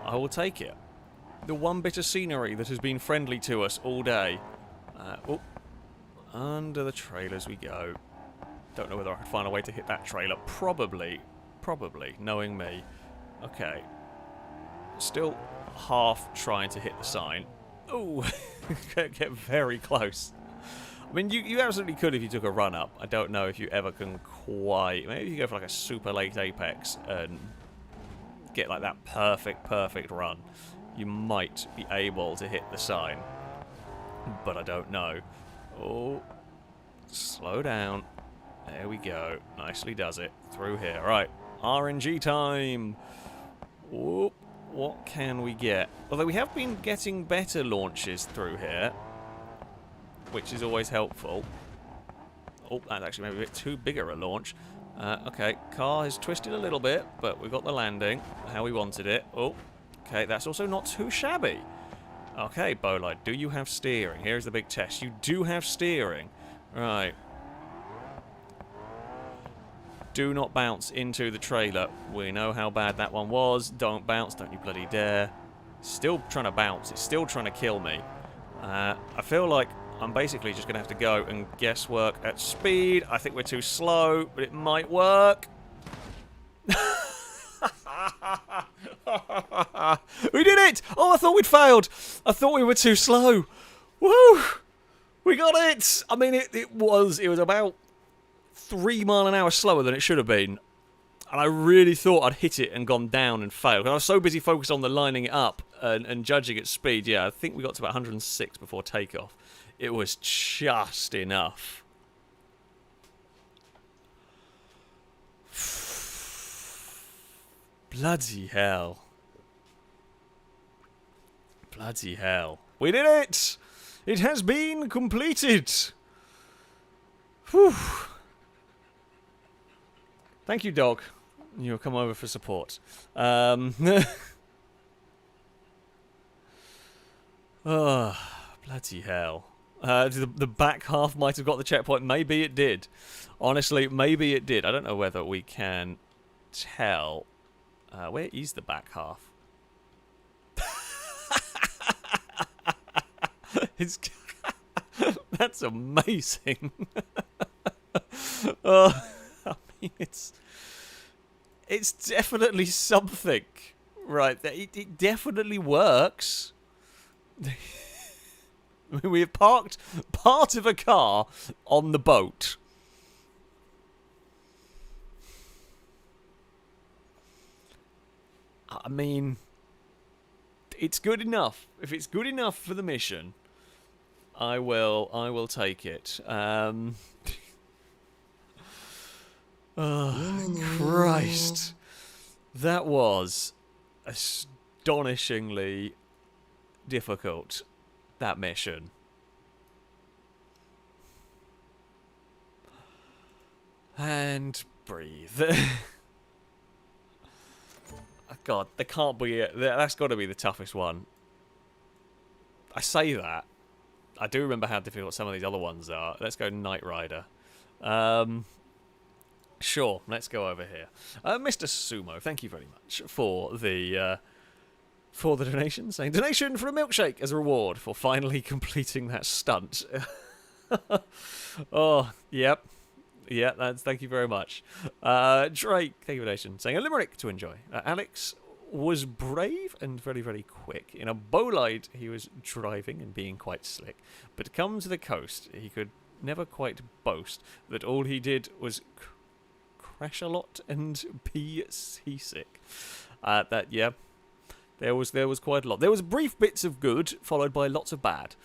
I will take it. The one bit of scenery that has been friendly to us all day. Oh. Under the trailers we go. Don't know whether I can find a way to hit that trailer. Probably, knowing me. Okay. Still half trying to hit the sign. Oh, get very close. I mean, you absolutely could if you took a run up. I don't know if you ever can quite... Maybe if you go for like a super late apex and get like that perfect run, you might be able to hit the sign. But I don't know. Oh, slow down. There we go. Nicely does it. Through here. Right, RNG time. Whoop. What can we get? Although we have been getting better launches through here, which is always helpful. Oh, that's actually maybe a bit too bigger a launch. Okay, car has twisted a little bit, but we got the landing how we wanted it. Oh, okay, that's also not too shabby. Okay, Bolide, do you have steering? Here's the big test. You do have steering. Right. Do not bounce into the trailer. We know how bad that one was. Don't bounce. Don't you bloody dare. Still trying to bounce. It's still trying to kill me. I feel like I'm basically just going to have to go and guesswork at speed. I think we're too slow, but it might work. We did it! Oh, I thought we'd failed. I thought we were too slow. Woo! We got it! I mean, it was about 3 miles an hour slower than it should have been. And I really thought I'd hit it and gone down and failed. I was so busy focused on the lining it up and judging its speed. Yeah, I think we got to about 106 before takeoff. It was just enough. Bloody hell. Bloody hell. We did it! It has been completed! Whew. Thank you, dog. You'll come over for support. Oh, bloody hell. The back half might have got the checkpoint. Maybe it did. Honestly, maybe it did. I don't know whether we can tell. Where is the back half? It's that's amazing. I mean, it's definitely something, right? It definitely works. We have parked part of a car on the boat. I mean, it's good enough. If it's good enough for the mission, I will take it. Oh, Christ. That was astonishingly difficult, that mission. And breathe. God, there can't be that's got to be the toughest one. I say that. I do remember how difficult some of these other ones are. Let's go Knight Rider. Sure, let's go over here. Mr. Sumo, thank you very much for the donation. Saying, donation for a milkshake as a reward for finally completing that stunt. Oh, yep. Yeah, thank you very much. Drake, thank you for donation. Saying, a limerick to enjoy. Alex was brave and very, very quick. In a bolide, he was driving and being quite slick. But come to the coast, he could never quite boast that all he did was crash a lot and be seasick. Yeah, there was quite a lot. There was brief bits of good followed by lots of bad.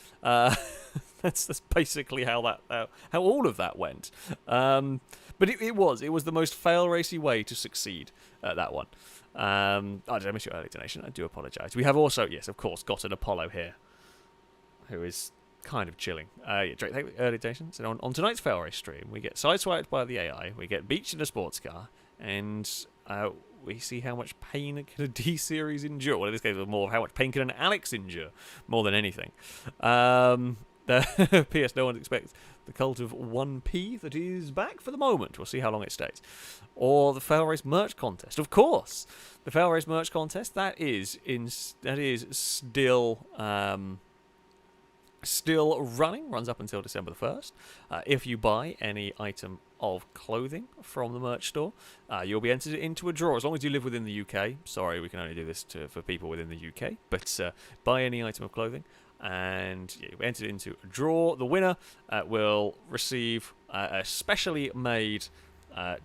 That's basically how all of that went. But it was the most fail-racy way to succeed at that one. Did I miss your early donation? I do apologise. We have also, yes, of course, got an Apollo here, who is kind of chilling. Yeah, Drake, thank you for early donations. And on tonight's fail-race stream, we get sideswiped by the AI, we get beached in a sports car, and we see how much pain can a D-series endure. Well, in this case, it was more of how much pain can an Alex endure, more than anything. P.S. No one expects the cult of 1p that is back for the moment. We'll see how long it stays. Or the FailRace merch contest. Of course, the FailRace merch contest, that is still running. Runs up until December the 1st. If you buy any item of clothing from the merch store, you'll be entered into a draw as long as you live within the UK. Sorry, we can only do this for people within the UK. But buy any item of clothing, and yeah, you'll be entered into a draw. The winner will receive a specially made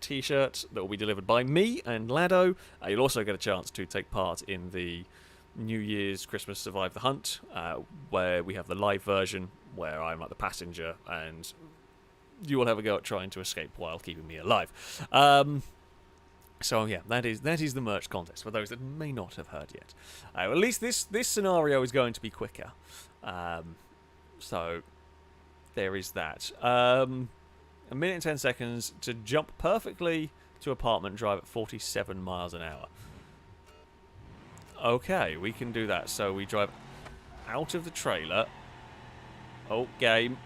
t-shirt that will be delivered by me and Lado. You'll also get a chance to take part in the New Year's Christmas Survive the Hunt, where we have the live version where I'm like the passenger and you will have a go at trying to escape while keeping me alive. So yeah, that is the merch contest for those that may not have heard yet. At least this scenario is going to be quicker. So there is that. A minute and 10 seconds to jump perfectly to apartment drive at 47 miles an hour. Okay, we can do that. So we drive out of the trailer. Oh, game.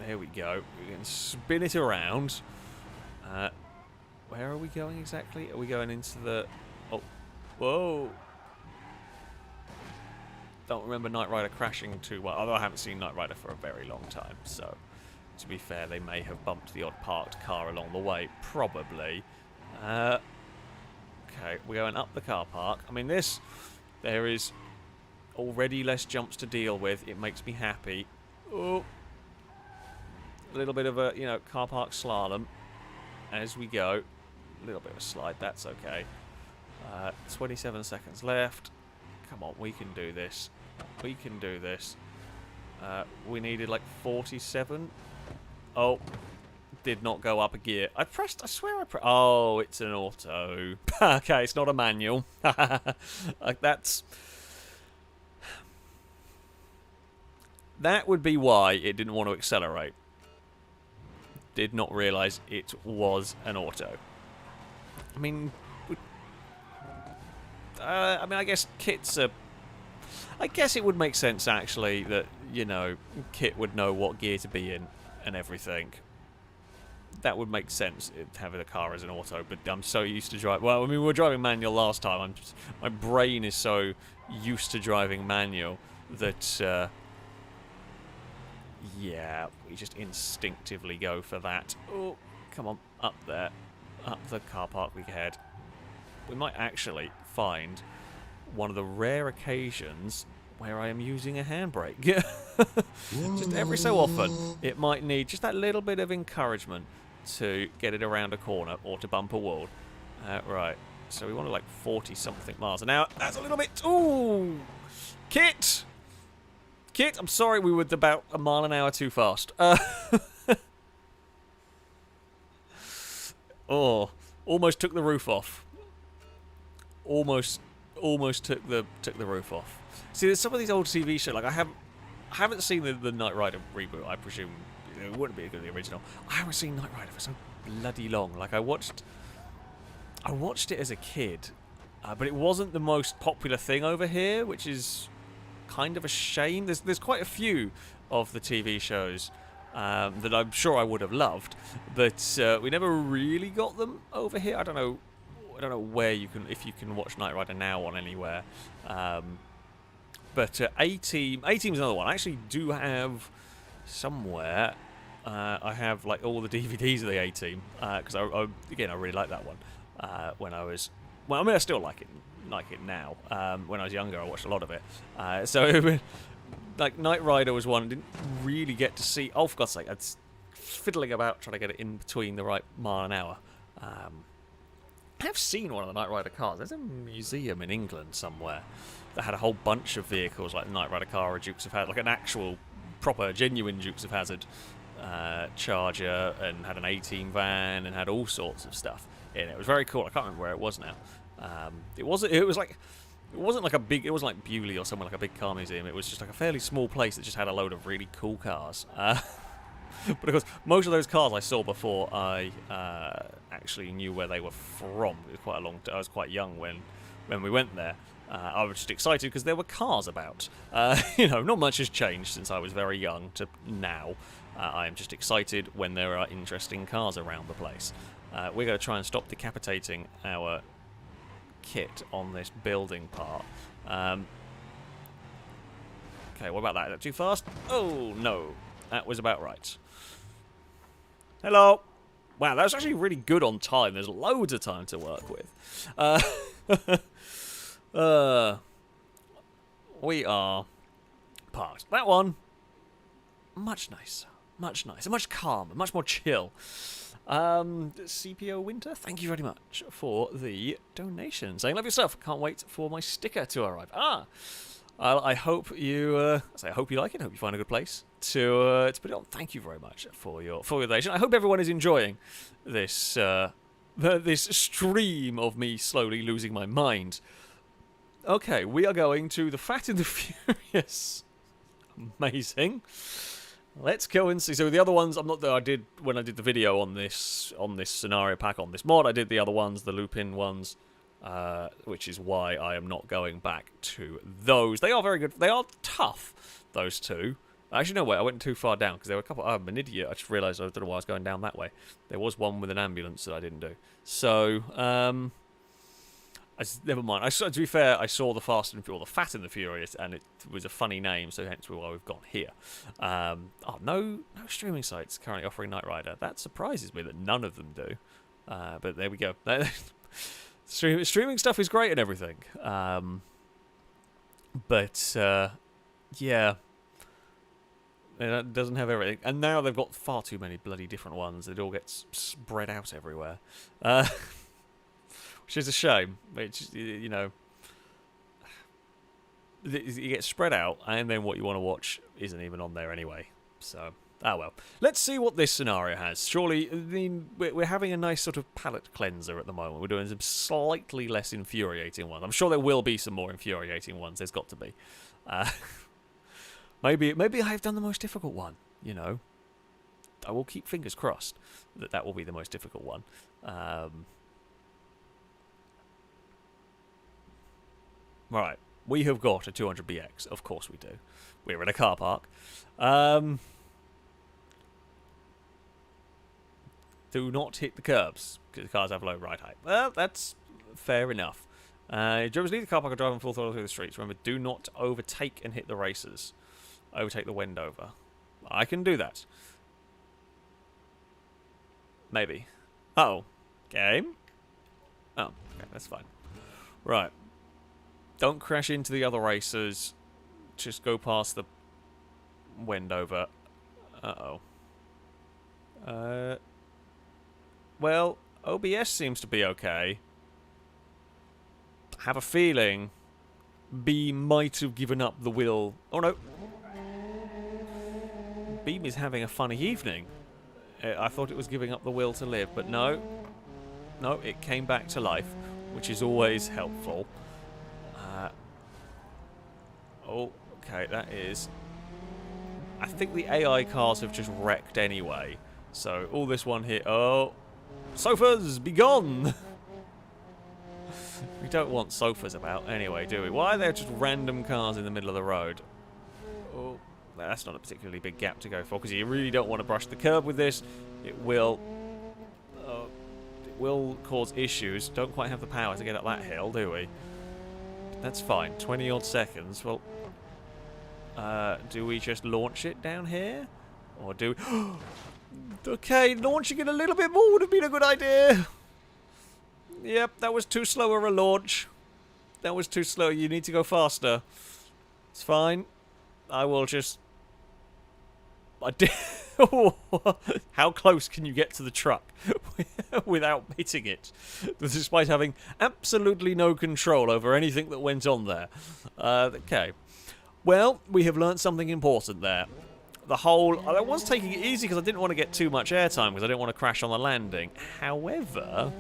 There we go. We can spin it around. Where are we going exactly? Are we going into the... Oh, whoa. Don't remember Knight Rider crashing too well. Although I haven't seen Knight Rider for a very long time. So, to be fair, they may have bumped the odd parked car along the way. Probably. Okay, we're going up the car park. I mean, there is already less jumps to deal with. It makes me happy. Oh. A little bit of a, car park slalom as we go. A little bit of a slide, that's okay. 27 seconds left. Come on, we can do this. We can do this. We needed like 47. Oh, did not go up a gear. I swear I pressed. Oh, it's an auto. Okay, it's not a manual. That would be why it didn't want to accelerate. Did not realise it was an auto. I mean, I guess kits are... I guess it would make sense, actually, that, you know, Kit would know what gear to be in and everything. That would make sense, having a car as an auto, but I'm so used to drive. Well, I mean, we were driving manual last time. My brain is so used to driving manual that, yeah, we just instinctively go for that. Oh, come on, up there. Up the car park we head. We might actually find one of the rare occasions where I am using a handbrake. Just every so often, it might need just that little bit of encouragement to get it around a corner or to bump a wall. Right, so we want to like 40-something miles an hour. That's a little bit... Ooh! Kit! Kit, I'm sorry we were about a mile an hour too fast. Oh, almost took the roof off. Almost took the roof off. See, there's some of these old TV shows. Like I haven't seen the Knight Rider reboot. I presume it wouldn't be as good as the original. I haven't seen Knight Rider for so bloody long. Like I watched it as a kid, but it wasn't the most popular thing over here, which is kind of a shame. There's quite a few of the TV shows that I'm sure I would have loved, but we never really got them over here. I don't know where if you can watch Knight Rider now on anywhere. But A-Team is another one. I actually do have somewhere. I have like all the DVDs of the A-Team because I really like that one. When I was, well, I mean I still like it now. When I was younger, I watched a lot of it. So like Knight Rider was one I didn't really get to see. Oh, for God's sake, I was fiddling about trying to get it in between the right mile an hour. I have seen one of the Knight Rider cars. There's a museum in England somewhere that had a whole bunch of vehicles like the Knight Rider car or Dukes of Hazzard, like an actual, proper, genuine Dukes of Hazzard Charger, and had an A-Team van and had all sorts of stuff in it. It was very cool. I can't remember where it was now. It wasn't like Bewley or somewhere like a big car museum. It was just like a fairly small place that just had a load of really cool cars. But of course, most of those cars I saw before I actually knew where they were from. It was quite a long I was quite young when we went there. I was just excited because there were cars about. You know, not much has changed since I was very young to now. I am just excited when there are interesting cars around the place. We're going to try and stop decapitating our Kit on this building part. Okay, what about that? Is that too fast? Oh, no. That was about right. Hello. Wow, that was actually really good on time. There's loads of time to work with. We are past that one. Much nicer. Much nicer. Much calmer. Much more chill. CPO Winter, thank you very much for the donation. Saying love yourself. Can't wait for my sticker to arrive. I hope you. I hope you like it. I hope you find a good place to put it on. Thank you very much for your donation. I hope everyone is enjoying this this stream of me slowly losing my mind. Okay, we are going to the Fat and the Furious. Amazing. Let's go and see. So the other ones, I did when I did the video on this scenario pack on this mod. I did the other ones, the Lupin ones, which is why I am not going back to those. They are very good. They are tough. Those two. Actually, no way. I went too far down because there were a couple. I'm an idiot. I just realised I don't know why I was going down that way. There was one with an ambulance that I didn't do. So never mind. To be fair, I saw the Fat and the Furious, and it was a funny name, so hence why we've gone here. No streaming sites currently offering Knight Rider. That surprises me that none of them do. But there we go. Streaming stuff is great and everything. Yeah. It doesn't have everything. And now they've got far too many bloody different ones. It all gets spread out everywhere. Which is a shame. It's, you know, it gets spread out, and then what you want to watch isn't even on there anyway. So, well. Let's see what this scenario has. Surely, I mean, we're having a nice sort of palate cleanser at the moment. We're doing some slightly less infuriating ones. I'm sure there will be some more infuriating ones. There's got to be. Maybe I've done the most difficult one, you know. I will keep fingers crossed that will be the most difficult one. Right, We have got a 200BX. Of course we do. We're in a car park. Do not hit the curbs, because the cars have low ride height. Well, that's fair enough. Drivers leave the car park and drive on full throttle through the streets. Remember, do not overtake and hit the racers. Overtake the Wendover. I can do that. Maybe. Uh-oh. Game? Oh, okay, that's fine. Right. Don't crash into the other racers. Just go past the Wendover. Uh-oh. Well, OBS seems to be okay. I have a feeling Beam might have given up the will. Oh no. Beam is having a funny evening. I thought it was giving up the will to live, but no. No, it came back to life, which is always helpful. Okay, that is... I think the AI cars have just wrecked anyway. So, all this one here... Oh! Sofas, be gone! We don't want sofas about anyway, do we? Why are there just random cars in the middle of the road? Oh, that's not a particularly big gap to go for, because you really don't want to brush the curb with this. It will cause issues. Don't quite have the power to get up that hill, do we? That's fine. 20-odd seconds. Well, do we just launch it down here? Or do we... Okay, launching it a little bit more would have been a good idea. Yep, that was too slow a launch. That was too slow. You need to go faster. It's fine. I will just... How close can you get to the truck without hitting it? Despite having absolutely no control over anything that went on there. Okay. Well, we have learnt something important there. The whole... I was taking it easy because I didn't want to get too much airtime because I didn't want to crash on the landing. However,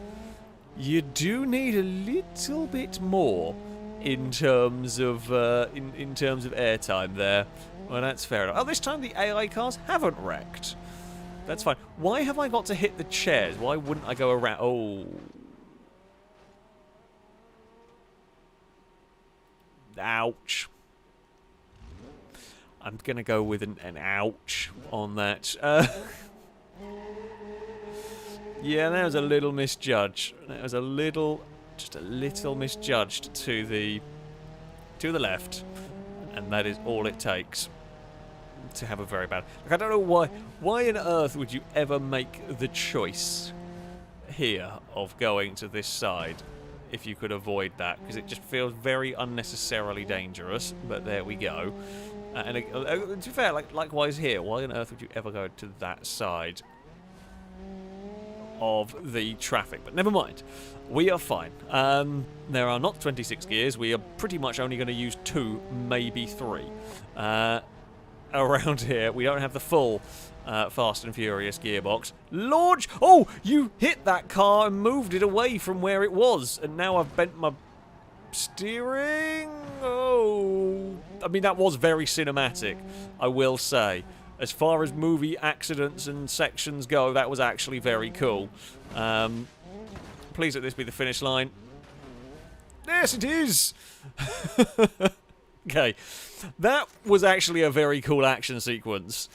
you do need a little bit more in terms of airtime there. Well, that's fair enough. Oh, this time the AI cars haven't wrecked. That's fine. Why have I got to hit the chairs? Why wouldn't I go around? Oh. Ouch. I'm going to go with an ouch on that. Yeah, that was a little misjudged. That was just a little misjudged to the left. And that is all it takes to have a very bad... Like, I don't know why on earth would you ever make the choice here of going to this side if you could avoid that, because it just feels very unnecessarily dangerous, but there we go. And to be fair, likewise here, why on earth would you ever go to that side of the traffic? But never mind, we are fine. There are not 26 gears. We are pretty much only going to use 2, maybe 3 around here. We don't have the full Fast and Furious gearbox. Launch! Oh, you hit that car and moved it away from where it was, and now I've bent my steering. Oh, I mean, that was very cinematic, I will say. As far as movie accidents and sections go, that was actually very cool. Please let this be the finish line. Yes, it is! Okay. That was actually a very cool action sequence.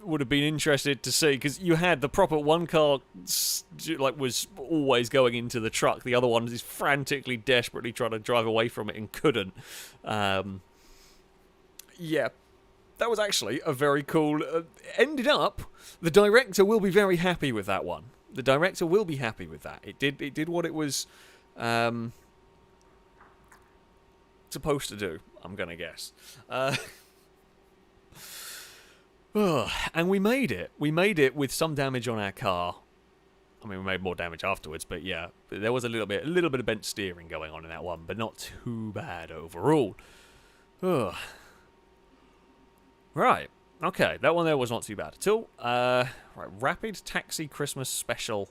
Would have been interested to see, because you had the proper one car was always going into the truck. The other one is frantically, desperately trying to drive away from it and couldn't. Yeah. That was actually a very cool... ended up, the director will be very happy with that one. The director will be happy with that. It did what it was supposed to do, I'm going to guess. And we made it. We made it with some damage on our car. I mean, we made more damage afterwards, but yeah. There was a little bit of bent steering going on in that one, but not too bad overall. Right, okay, that one there was not too bad at all. Right, Rapid Taxi Christmas Special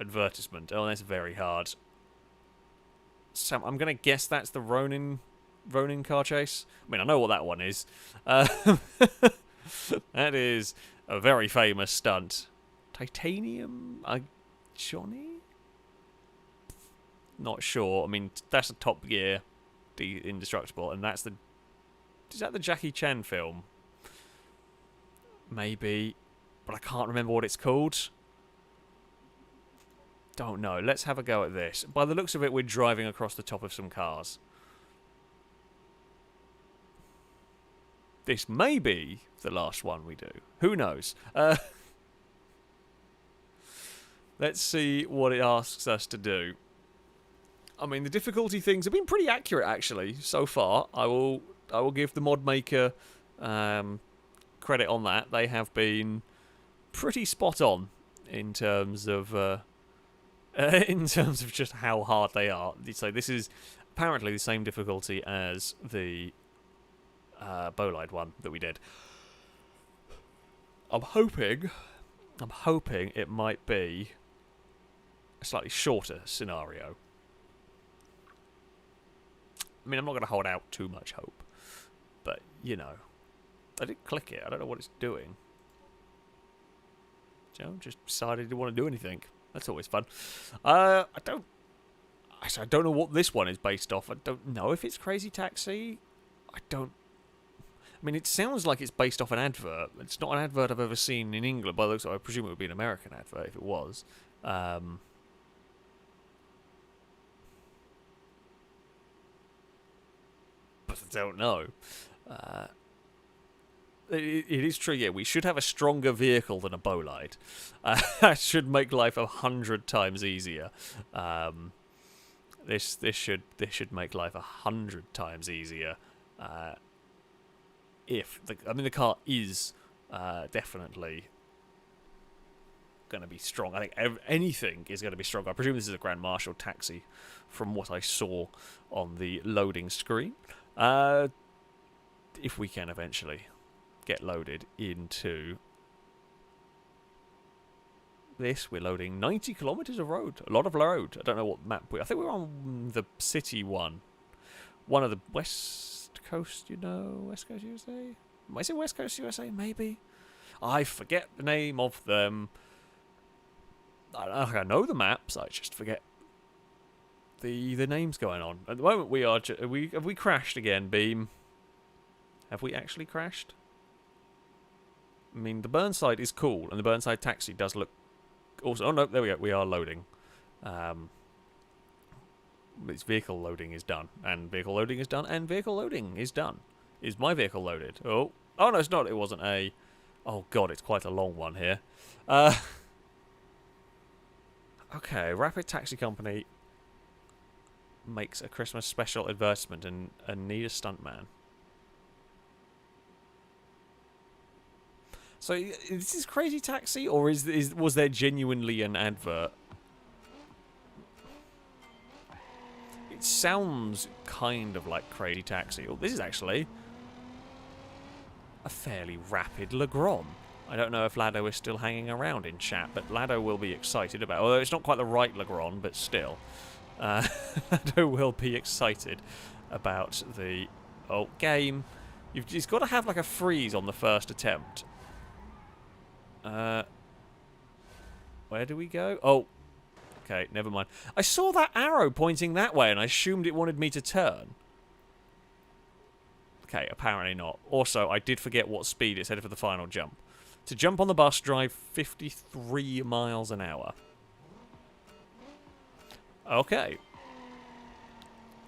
advertisement. Oh, that's very hard. So I'm going to guess that's the Ronin car chase. I mean, I know what that one is. That is a very famous stunt. Titanium? Johnny? Not sure. I mean, that's a Top Gear indestructible, and that's the... Is that the Jackie Chan film? Maybe, but I can't remember what it's called. Don't know. Let's have a go at this. By the looks of it, we're driving across the top of some cars. This may be the last one we do. Who knows? Let's see what it asks us to do. I mean, the difficulty things have been pretty accurate, actually, so far. I will give the mod maker credit on that. They have been pretty spot on in terms of just how hard they are. So this is apparently the same difficulty as the Bolide one that we did. I'm hoping it might be a slightly shorter scenario. I mean, I'm not going to hold out too much hope, but you know, I did click it. I don't know what it's doing. So just decided to want to do anything. That's always fun. I don't know what this one is based off. I don't know if it's Crazy Taxi. I mean, it sounds like it's based off an advert. It's not an advert I've ever seen in England. By the looks of it, I presume it would be an American advert if it was. But I don't know. It is true, yeah, we should have a stronger vehicle than a Bolide. That should make life 100 times easier. This should make life 100 times easier. The car is definitely going to be strong. I think anything is going to be strong. I presume this is a Grand Marshal taxi from what I saw on the loading screen. If we can eventually get loaded into this, we're loading 90 kilometers of road. A lot of road. I don't know what map I think we're on the city one. One of the West Coast, West Coast USA? Is it West Coast USA? Maybe. I forget the name of them. I know the maps, I just forget the names going on. At the moment we are... have we crashed again, Beam? Have we actually crashed? I mean, the Burnside is cool, and the Burnside taxi does look... Also, oh no, there we go, we are loading. Its vehicle loading is done, and vehicle loading is done, and vehicle loading is done. Is my vehicle loaded? Oh no, it's not. It wasn't a... Oh god, it's quite a long one here. Okay, Rapid Taxi Company makes a Christmas special advertisement and need a stuntman. So, is this Crazy Taxi, or was there genuinely an advert? It sounds kind of like Crazy Taxi. Oh, this is actually a fairly rapid Legrand. I don't know if Lado is still hanging around in chat, but Lado will be excited about it. Although it's not quite the right Legrand, but still. Lado will be excited about the... Oh, game. It's got to have like a freeze on the first attempt. Where do we go? Oh, okay, never mind. I saw that arrow pointing that way, and I assumed it wanted me to turn. Okay, apparently not. Also, I did forget what speed it's headed for the final jump. To jump on the bus, drive 53 miles an hour. Okay.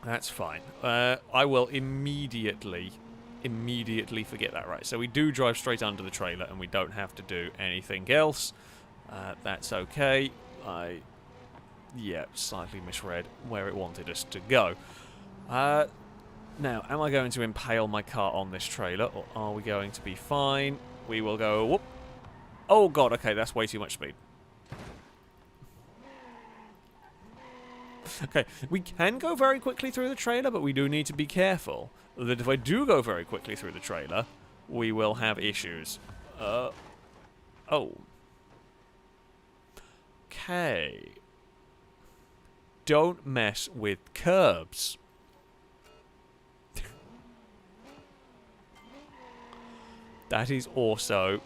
That's fine. I will immediately forget that. Right, so we do drive straight under the trailer, and we don't have to do anything else. That's okay. Yeah, slightly misread where it wanted us to go. Now, am I going to impale my car on this trailer, or are we going to be fine? We will go, whoop. Oh god, okay, that's way too much speed. Okay, we can go very quickly through the trailer, but we do need to be careful that if I do go very quickly through the trailer, we will have issues. Oh. Okay. Don't mess with curbs. That is also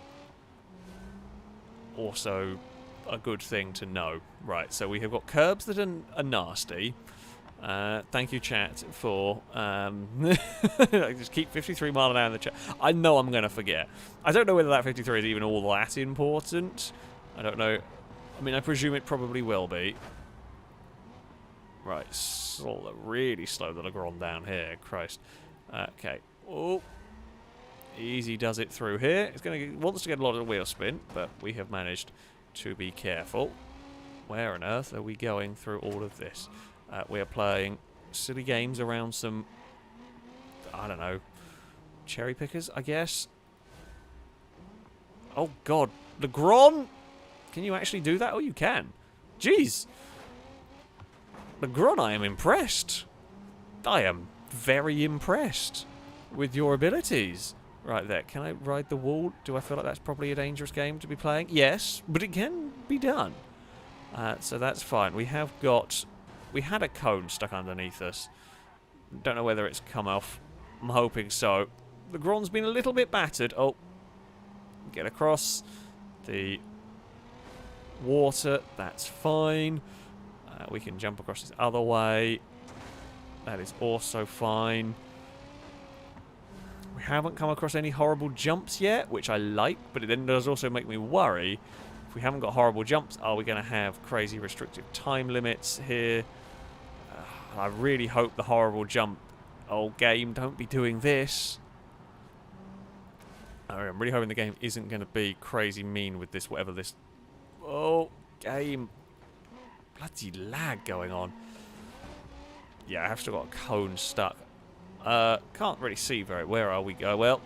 a good thing to know. Right, so we have got curbs that are nasty. Thank you, chat, for just keep 53 mile an hour in the chat. I know I'm going to forget. I don't know whether that 53 is even all that important. I don't know. I mean, I presume it probably will be. Right, really slow the Legrand down here. Christ. Okay. Oh. Easy does it through here. It's wants to get a lot of wheel spin, but we have managed to be careful. Where on earth are we going through all of this? We are playing silly games around some, I don't know, cherry pickers, I guess. Oh God, Legrand! Can you actually do that? Oh, you can. Jeez. Legrand, I am impressed. I am very impressed with your abilities. Right there. Can I ride the wall? Do I feel like that's probably a dangerous game to be playing? Yes, but it can be done. So that's fine. We have got... We had a cone stuck underneath us. Don't know whether it's come off. I'm hoping so. The Legrand's been a little bit battered. Oh. Get across the water. That's fine. We can jump across this other way. That is also fine. We haven't come across any horrible jumps yet, which I like, but it then does also make me worry. If we haven't got horrible jumps, are we going to have crazy restrictive time limits here? I really hope the horrible jump... Oh, game, don't be doing this. I'm really hoping the game isn't going to be crazy mean with this, whatever this... Oh, game. Bloody lag going on. Yeah, I have still got a cone stuck. Can't really see very... Where are we go? Well,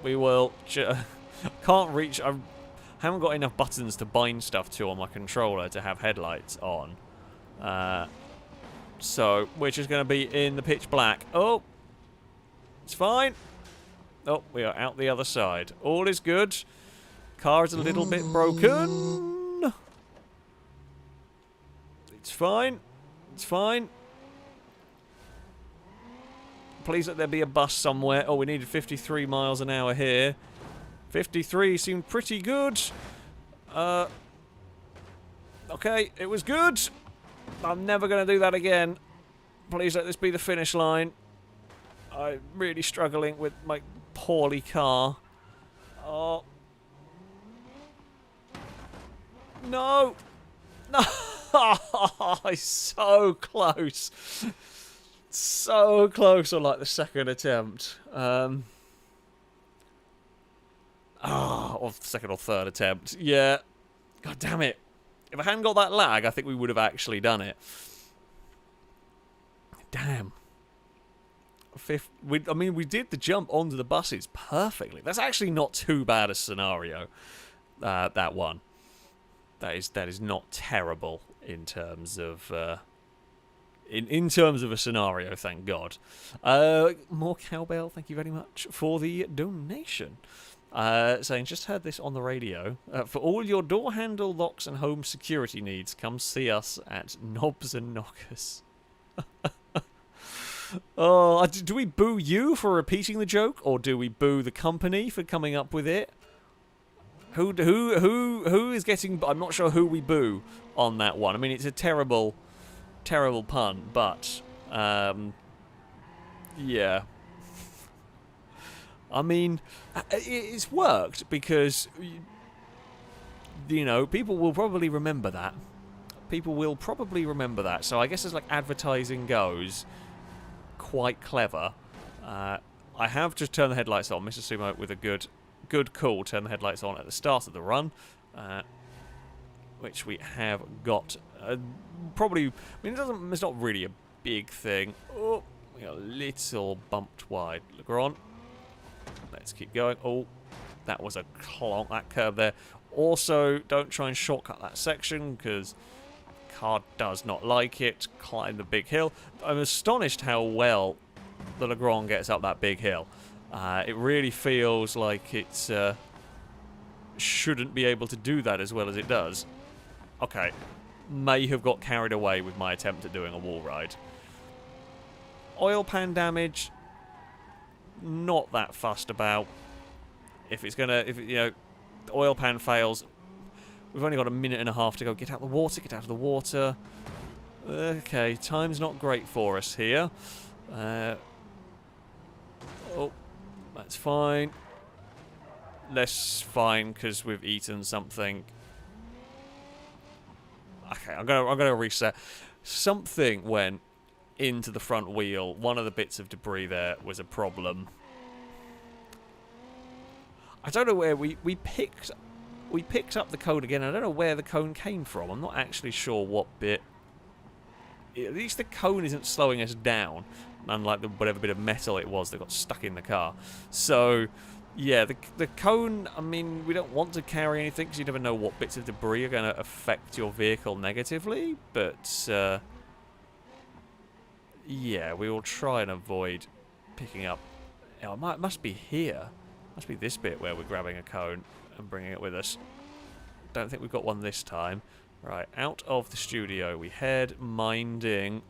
we will... Can't reach... I haven't got enough buttons to bind stuff to on my controller to have headlights on. So, we're just going to be in the pitch black. Oh! It's fine. Oh, we are out the other side. All is good. Car is a little bit broken. It's fine. It's fine. Please let there be a bus somewhere. Oh, we needed 53 miles an hour here. 53 seemed pretty good. Okay, it was good. I'm never going to do that again. Please let this be the finish line. I'm really struggling with my poorly car. Oh. No. No. It's so close. So close on like the second attempt. Or second or third attempt. Yeah. God damn it. If I hadn't got that lag, I think we would have actually done it. Damn. I mean, we did the jump onto the buses perfectly. That's actually not too bad a scenario. That one. That is not terrible in terms of in terms of a scenario. Thank God. More cowbell. Thank you very much for the donation. Saying, just heard this on the radio. For all your door handle locks and home security needs, come see us at Knobs and Knockers. Oh, do we boo you for repeating the joke, or do we boo the company for coming up with it? Who is getting? I'm not sure who we boo on that one. I mean, it's a terrible pun, but yeah. I mean, it's worked because, you know, people will probably remember that. People will probably remember that. So I guess as like advertising goes, quite clever. I have just turned the headlights on. Mr. Sumo with a good call. Turn the headlights on at the start of the run, which we have got. Probably, I mean, it's not really a big thing. Oh, we got a little bumped wide. Legrand. Let's keep going. Oh, that was a clonk, that curve there. Also, don't try and shortcut that section, because the car does not like it. Climb the big hill. I'm astonished how well the Legrand gets up that big hill. It really feels like it shouldn't be able to do that as well as it does. Okay. May have got carried away with my attempt at doing a wall ride. Oil pan damage... not that fussed about. If you know, the oil pan fails, we've only got a minute and a half to go. Get out of the water, get out of the water. Okay, time's not great for us here. Oh, that's fine. Less fine because we've eaten something. Okay, I'm gonna reset. Something went into the front wheel. One of the bits of debris there was a problem. I don't know where we picked up the cone again. I don't know where the cone came from. I'm not actually sure what bit. At least the cone isn't slowing us down, unlike whatever bit of metal it was that got stuck in the car. So, yeah, the cone, I mean, we don't want to carry anything because you never know what bits of debris are going to affect your vehicle negatively, but, yeah, we will try and avoid picking up. Oh, it must be here. Must be this bit where we're grabbing a cone and bringing it with us. Don't think we've got one this time. Right, out of the studio we head, minding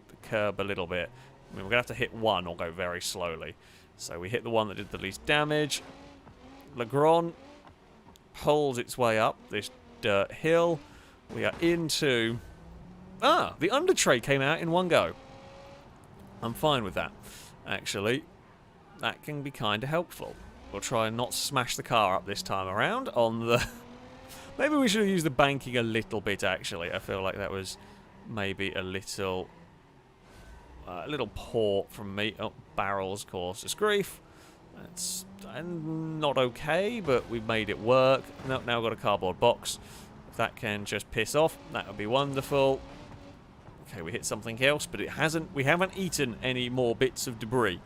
the curb a little bit. I mean, we're going to have to hit one or go very slowly. So we hit the one that did the least damage. Legrand pulls its way up this dirt hill. We are into... Ah, the under tray came out in one go. I'm fine with that, actually. That can be kind of helpful. We'll try and not smash the car up this time around on the... Maybe we should have used the banking a little bit, actually. I feel like that was maybe a little poor from me. Oh, barrels cause us grief. That's not okay, but we made it work. Nope, now we've got a cardboard box. If that can just piss off, that would be wonderful. Okay, we hit something else, but it hasn't. We haven't eaten any more bits of debris.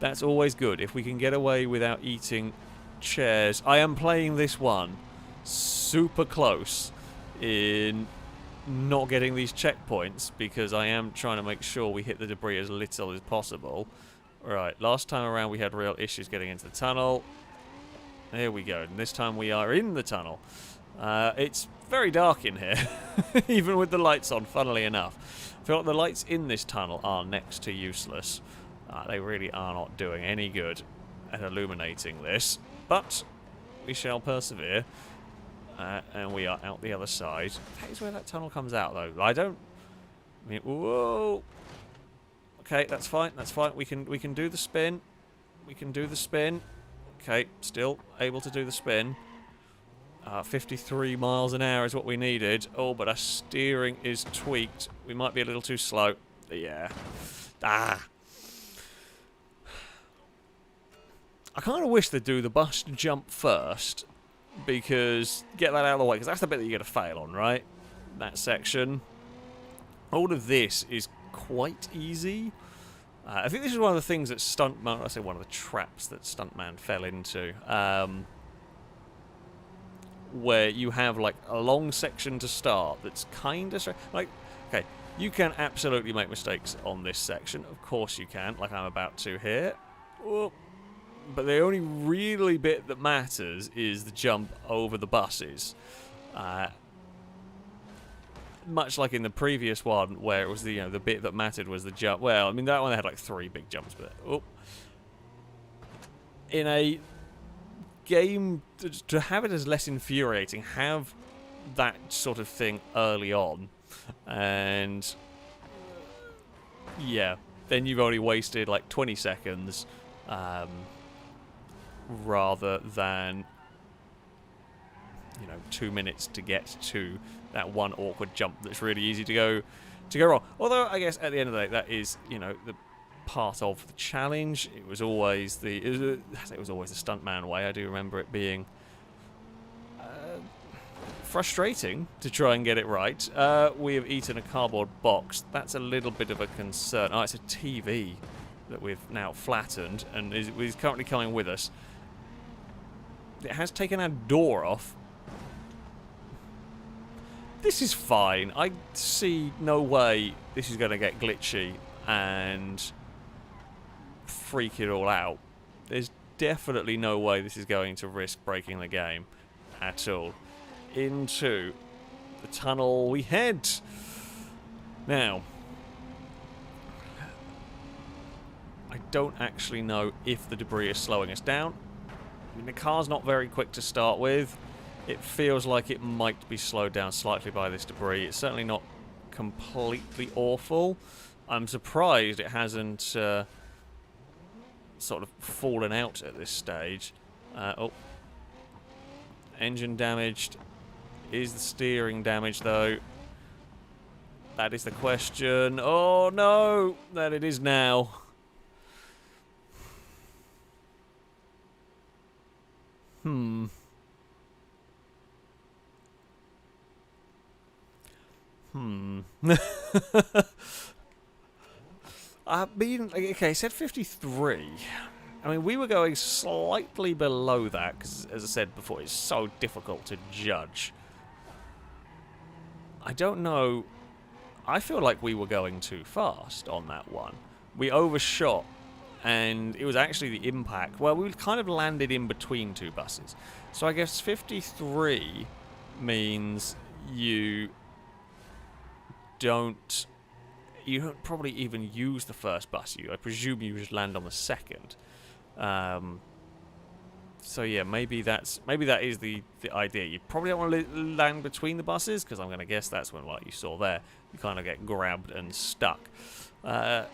That's always good. If we can get away without eating chairs. I am playing this one super close in not getting these checkpoints because I am trying to make sure we hit the debris as little as possible. Right, last time around we had real issues getting into the tunnel. There we go, and this time we are in the tunnel. It's very dark in here, even with the lights on, funnily enough. I feel like the lights in this tunnel are next to useless. They really are not doing any good at illuminating this, but we shall persevere. And we are out the other side. That is where that tunnel comes out, though. I mean, whoa. Okay, that's fine. That's fine. We can do the spin. We can do the spin. Okay, still able to do the spin. 53 miles an hour is what we needed. Oh, but our steering is tweaked. We might be a little too slow. Yeah. Ah. I kind of wish they'd do the bus jump first. Because get that out of the way, because that's the bit that you're going to fail on, right? That section. All of this is quite easy. I think this is one of the things that Stuntman, I say one of the traps that Stuntman fell into. Where you have like a long section to start that's kind of like, okay, you can absolutely make mistakes on this section. Of course you can, like I'm about to here. Whoop. But the only really bit that matters is the jump over the buses. Much like in the previous one, where it was the the bit that mattered was the jump. Well, I mean that one they had like 3 big jumps, but in a game to have it as less infuriating, have that sort of thing early on, and yeah, then you've only wasted like 20 seconds. Rather than 2 minutes to get to that one awkward jump that's really easy to go wrong. Although I guess at the end of the day that is the part of the challenge. It was always the Stuntman way. I do remember it being frustrating to try and get it right. We have eaten a cardboard box. That's a little bit of a concern. Oh, it's a TV that we've now flattened and is currently coming with us. It has taken our door off. This is fine. I see no way this is going to get glitchy and freak it all out. There's definitely no way this is going to risk breaking the game at all. Into the tunnel we head. Now, I don't actually know if the debris is slowing us down. I mean, the car's not very quick to start with. It feels like it might be slowed down slightly by this debris. It's certainly not completely awful. I'm surprised it hasn't sort of fallen out at this stage. Oh. Engine damaged. Is the steering damaged, though? That is the question. Oh, no! That it is now. Okay, it said 53. I mean, we were going slightly below that, because, as I said before, it's so difficult to judge. I don't know. I feel like we were going too fast on that one. We overshot, and it was actually the impact. Well, we kind of landed in between two buses. So I guess 53 means you don't probably even use the first bus. I presume you just land on the second. So yeah, maybe that is the idea. You probably don't want to land between the buses, because I'm going to guess that's when, like you saw there, you kind of get grabbed and stuck. I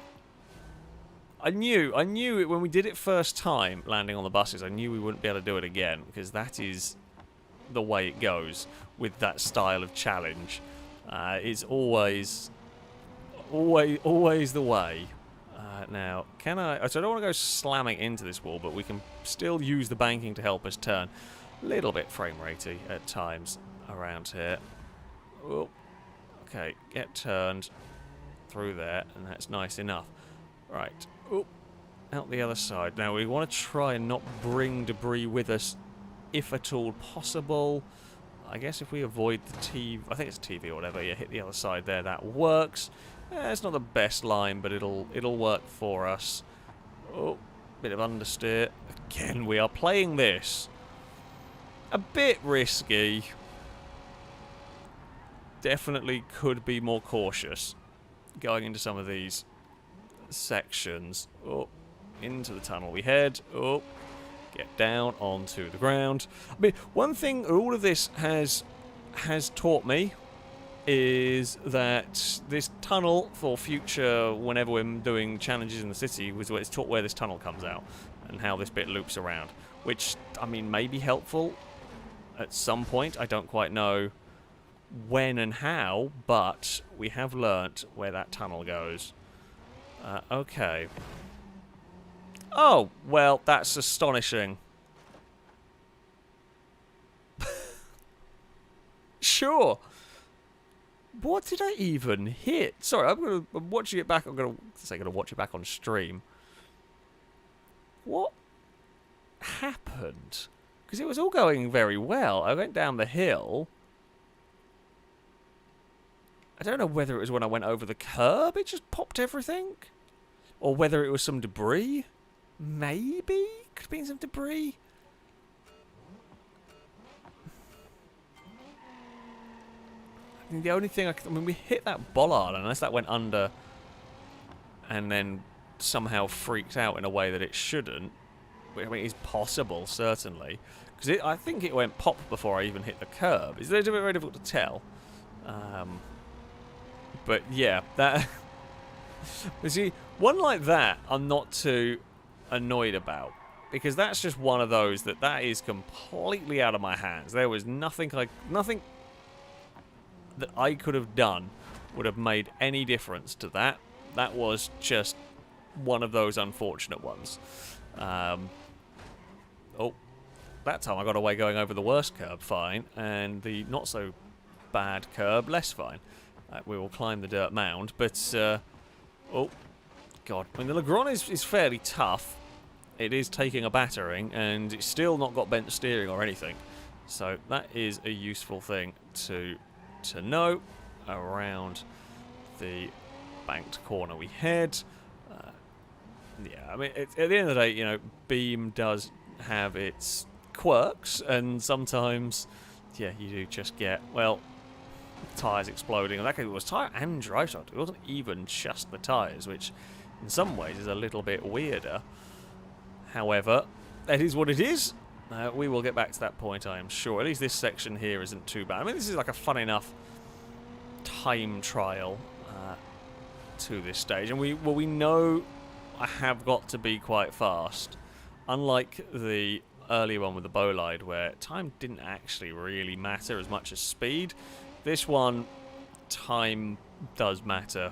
knew when we did it first time, landing on the buses, I knew we wouldn't be able to do it again, because that is the way it goes with that style of challenge. It's always the way. Now, can I... So I don't want to go slamming into this wall, but we can still use the banking to help us turn. A little bit frame ratey at times around here. Oh, okay, get turned through there, and that's nice enough. Right, oh, out the other side. Now, we want to try and not bring debris with us, if at all possible. I guess if we avoid the TV... I think it's TV or whatever. Yeah, hit the other side there. That works. It's not the best line, but it'll work for us. Oh, bit of understeer. Again, we are playing this a bit risky. Definitely could be more cautious going into some of these sections. Oh, into the tunnel we head. Oh, get down onto the ground. I mean, one thing all of this has taught me is that this tunnel, for future, whenever we're doing challenges in the city, it's taught where this tunnel comes out and how this bit loops around, which, I mean, may be helpful at some point. I don't quite know when and how, but we have learnt where that tunnel goes. Okay. Oh, well, that's astonishing. Sure. What did I even hit? Sorry, I'm watching it back. I'm gonna watch it back on stream. What happened? Because it was all going very well. I went down the hill. I don't know whether it was when I went over the curb, it just popped everything, or whether it was some debris. Maybe could have been some debris. The only thing I mean, we hit that bollard, unless that went under and then somehow freaked out in a way that it shouldn't. I mean, it's possible, certainly. Because I think it went pop before I even hit the curb. It's a bit very difficult to tell. But yeah, that... But see, one like that I'm not too annoyed about. Because that's just one of those that is completely out of my hands. There was nothing that I could have done would have made any difference to that. That was just one of those unfortunate ones. Oh, that time I got away going over the worst curb fine, and the not so bad curb less fine. We will climb the dirt mound, but oh god, I mean the Legrand is fairly tough. It is taking a battering, and it's still not got bent steering or anything. So that is a useful thing to know. Around the banked corner we head. Yeah, I mean, at the end of the day, you know, Beam does have its quirks, and sometimes, yeah, you do just get, well, tyres exploding. In that case, it was tyre and drive shaft. It wasn't even just the tyres, which in some ways is a little bit weirder. However, that is what it is. We will get back to that point, I am sure. At least this section here isn't too bad. I mean, this is like a fun enough time trial to this stage, and we know I have got to be quite fast, unlike the earlier one with the bolide where time didn't actually really matter as much as speed. This one, time does matter.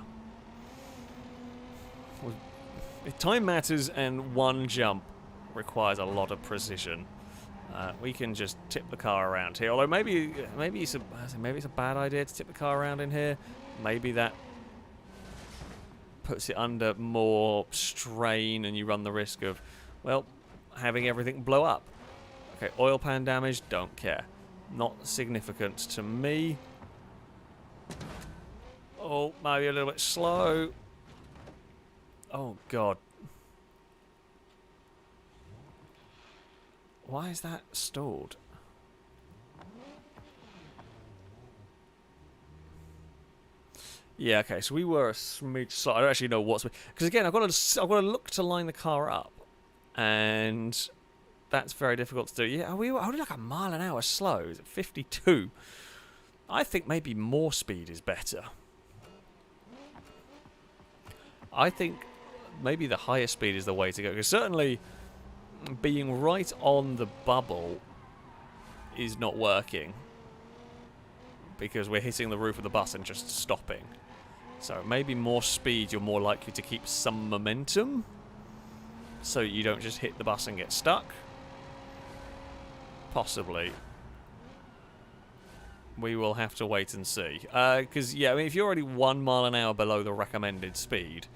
Time matters, and one jump requires a lot of precision. We can just tip the car around here. Although maybe it's a bad idea to tip the car around in here. Maybe that puts it under more strain, and you run the risk of, well, having everything blow up. Okay, oil pan damage, don't care. Not significant to me. Oh, maybe a little bit slow. Oh, God. Why is that stalled? Yeah, okay, so we were a smidge slow. I don't actually know what's... Because, again, I've got to look to line the car up. And that's very difficult to do. Yeah, we were only like a mile an hour slow. Is it 52? I think maybe more speed is better. I think maybe the higher speed is the way to go. Because certainly being right on the bubble is not working. Because we're hitting the roof of the bus and just stopping. So maybe more speed, you're more likely to keep some momentum. So you don't just hit the bus and get stuck. Possibly. We will have to wait and see. Because, yeah, I mean, if you're already 1 mile an hour below the recommended speed,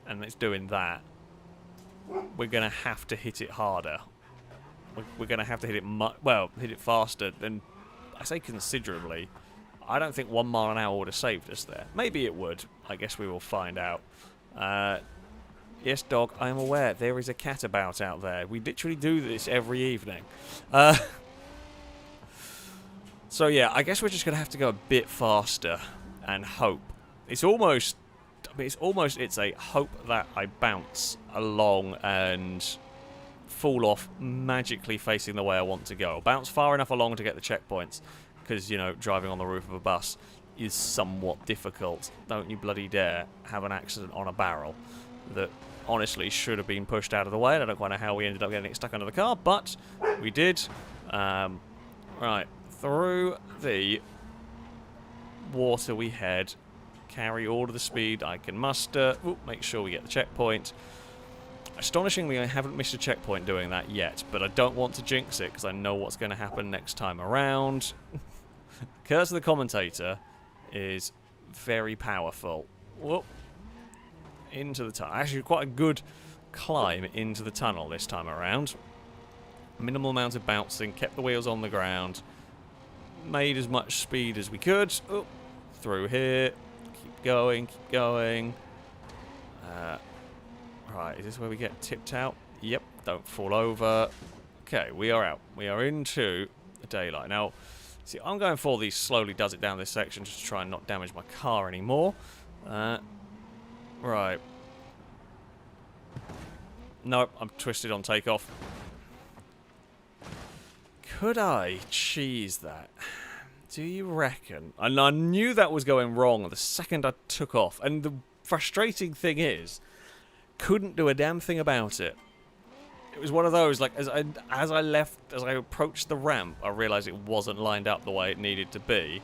and it's doing that, we're going to have to hit it harder. We're going to have to hit it hit it faster, and I say considerably. I don't think 1 mile an hour would have saved us there. Maybe it would. I guess we will find out. Yes, dog, I am aware. There is a cat about out there. We literally do this every evening. So, yeah, I guess we're just going to have to go a bit faster and hope. It's almost... I mean, it's a hope that I bounce along and fall off magically facing the way I want to go. Bounce far enough along to get the checkpoints. Because, you know, driving on the roof of a bus is somewhat difficult. Don't you bloody dare have an accident on a barrel that honestly should have been pushed out of the way. And I don't quite know how we ended up getting it stuck under the car, but we did. Right, through the water we head. Carry all of the speed I can muster. Ooh, make sure we get the checkpoint. Astonishingly, I haven't missed a checkpoint doing that yet, but I don't want to jinx it because I know what's going to happen next time around. Curse of the Commentator is very powerful. Whoop. Into the tunnel. Actually, quite a good climb into the tunnel this time around. Minimal amount of bouncing, kept the wheels on the ground, made as much speed as we could. Oh, through here. Keep going, keep going. Right, is this where we get tipped out? Yep, don't fall over. Okay, we are out. We are into the daylight. Now, see, I'm going for the slowly does it down this section just to try and not damage my car anymore. Right. Nope, I'm twisted on takeoff. Could I cheese that? Do you reckon? And I knew that was going wrong the second I took off. And the frustrating thing is, couldn't do a damn thing about it. It was one of those, like, as I approached the ramp, I realised it wasn't lined up the way it needed to be.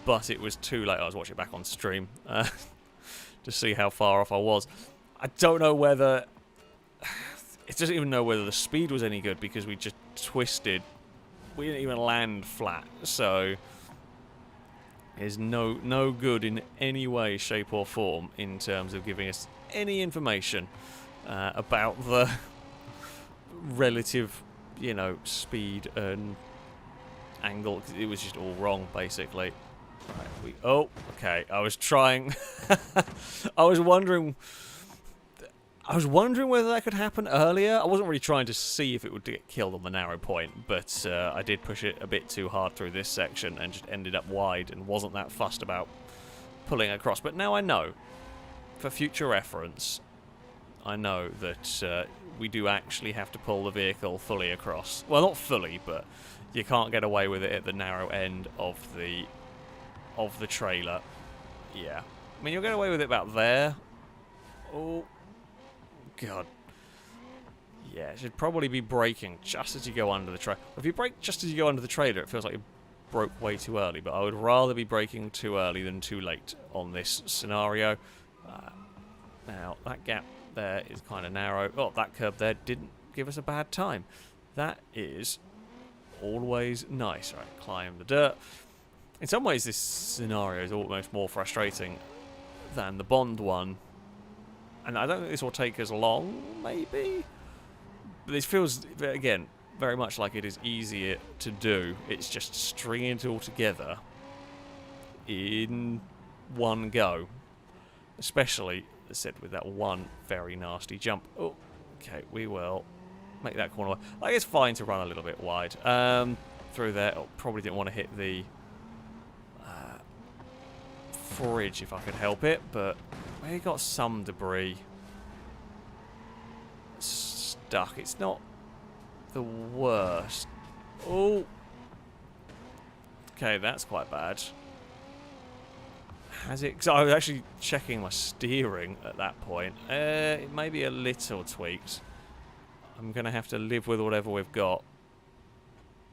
But it was too late. I was watching it back on stream to see how far off I was. I don't know whether... It doesn't even know whether the speed was any good because we just twisted. We didn't even land flat, so... It's no good in any way, shape or form in terms of giving us any information about the relative, you know, speed and angle. It was just all wrong, basically. Right, oh, okay. I was trying... I was wondering whether that could happen earlier. I wasn't really trying to see if it would get killed on the narrow point, but I did push it a bit too hard through this section and just ended up wide and wasn't that fussed about pulling across. But now I know, for future reference, I know that we do actually have to pull the vehicle fully across. Well, not fully, but you can't get away with it at the narrow end of the trailer. Yeah. I mean, you'll get away with it about there. Oh, God. Yeah, it should probably be braking just as you go under the trailer. If you brake just as you go under the trailer, it feels like you broke way too early, but I would rather be braking too early than too late on this scenario. Now, that gap there is kind of narrow. Oh, that curb there didn't give us a bad time. That is always nice. Right, climb the dirt. In some ways, this scenario is almost more frustrating than the Bond one. And I don't think this will take as long, maybe? But this feels, again, very much like it is easier to do. It's just stringing it all together in one go. Especially, as I said, with that one very nasty jump. Oh, okay, we will make that corner. I think it's fine to run a little bit wide. Through there, oh, probably didn't want to hit the fridge if I could help it, but we got some debris stuck. It's not the worst. Oh, okay, that's quite bad. Has it? Because I was actually checking my steering at that point. It may be a little tweaked. I'm gonna have to live with whatever we've got.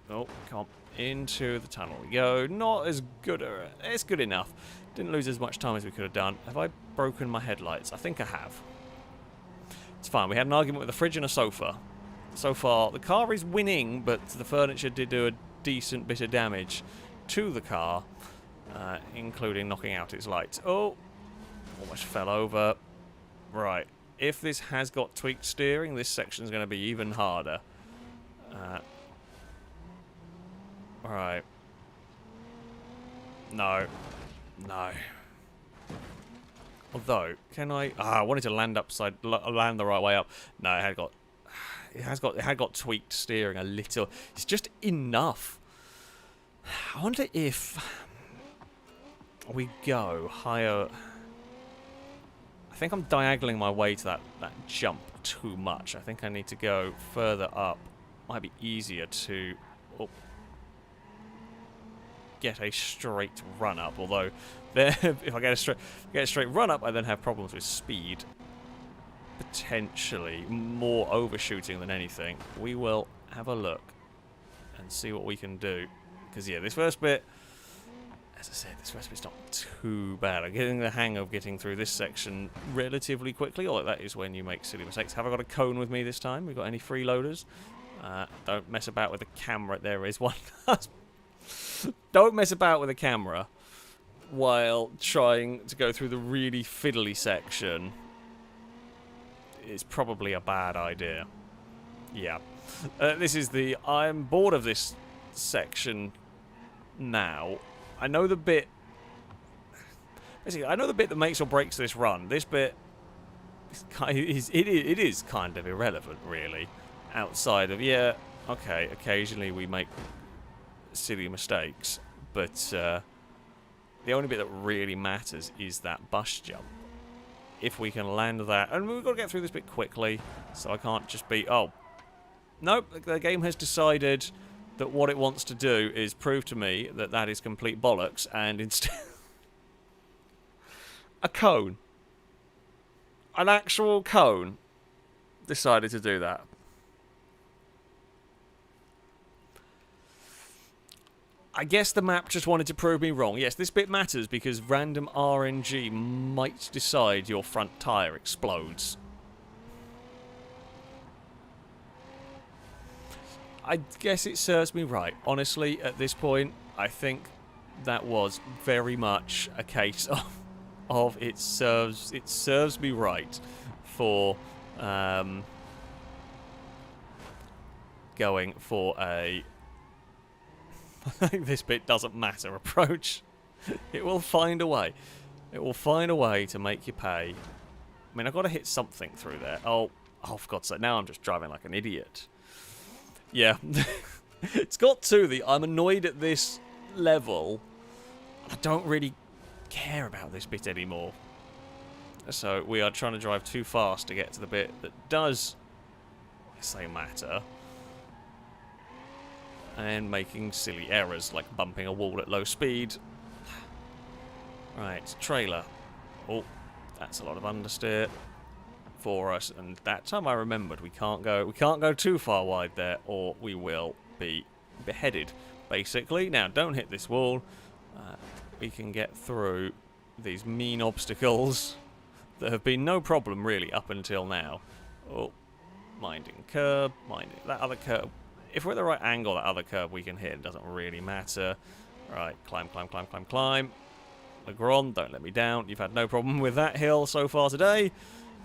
Oh, come on. Into the tunnel we go. Not as good. It's good enough. Didn't lose as much time as we could have done. Have I broken my headlights? I think I have. It's fine. We had an argument with a fridge and a sofa. So far, the car is winning, but the furniture did do a decent bit of damage to the car, including knocking out its lights. Oh, almost fell over. Right. If this has got tweaked steering, this section is going to be even harder. Right. No. No. Although, can I? I wanted to land land the right way up. No, it had got tweaked steering a little. It's just enough. I wonder if we go higher. I think I'm diagonaling my way to that jump too much. I think I need to go further up. Might be easier to get a straight run up. Although, if I get a straight run up, I then have problems with speed. Potentially more overshooting than anything. We will have a look and see what we can do. Because yeah, this first bit, as I said, this first bit's not too bad. I'm getting the hang of getting through this section relatively quickly. Although that is when you make silly mistakes. Have I got a cone with me this time? We got any freeloaders? Don't mess about with the camera. There is one. Don't mess about with the camera while trying to go through the really fiddly section. It's probably a bad idea. Yeah. This is the... I'm bored of this section now. I know the bit... Basically, I know the bit that makes or breaks this run. This bit... It is kind of irrelevant, really. Outside of... Yeah, okay, occasionally we make silly mistakes. But the only bit that really matters is that bus jump. If we can land that, and we've got to get through this bit quickly, so I can't just be, oh, nope, the game has decided that what it wants to do is prove to me that that is complete bollocks, and instead, a cone, an actual cone, decided to do that. I guess the map just wanted to prove me wrong. Yes, this bit matters because random RNG might decide your front tyre explodes. I guess it serves me right. Honestly, at this point, I think that was very much a case of it serves me right for going for a... I think this bit doesn't matter approach. It will find a way. It will find a way to make you pay. I mean, I've got to hit something through there. Oh, for God's sake, now I'm just driving like an idiot. Yeah. It's got to the... I'm annoyed at this level. I don't really care about this bit anymore. So we are trying to drive too fast to get to the bit that does say matter. And making silly errors like bumping a wall at low speed. Right, trailer. Oh, that's a lot of understeer for us. And that time I remembered we can't go too far wide there, or we will be beheaded, basically. Now, don't hit this wall. We can get through these mean obstacles that have been no problem really up until now. Oh, minding curb, minding that other curb. If we're at the right angle, that other curb we can hit. It doesn't really matter. Right, climb, climb, climb, climb, climb. Legrand, don't let me down. You've had no problem with that hill so far today.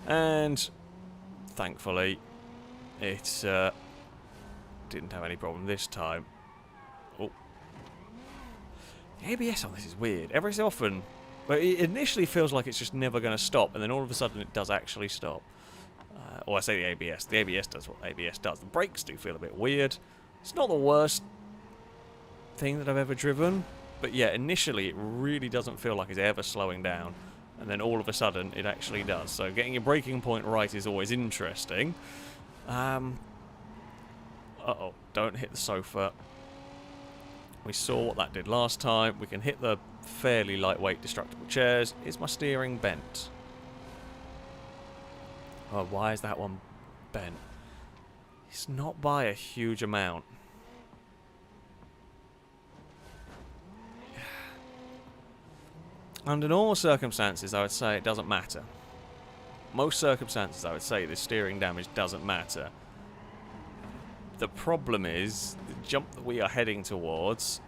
And thankfully, it didn't have any problem this time. Oh. The ABS on this is weird. Every so often, well, it initially feels like it's just never going to stop, and then all of a sudden it does actually stop. Or I say the ABS. The ABS does what ABS does. The brakes do feel a bit weird. It's not the worst thing that I've ever driven, but yeah, initially it really doesn't feel like it's ever slowing down, and then all of a sudden it actually does. So getting your braking point right is always interesting. Uh-oh, don't hit the sofa. We saw what that did last time. We can hit the fairly lightweight destructible chairs. Is my steering bent? Oh, why is that one bent? It's not by a huge amount. Under normal circumstances, I would say it doesn't matter. Most circumstances, I would say the steering damage doesn't matter. The problem is, the jump that we are heading towards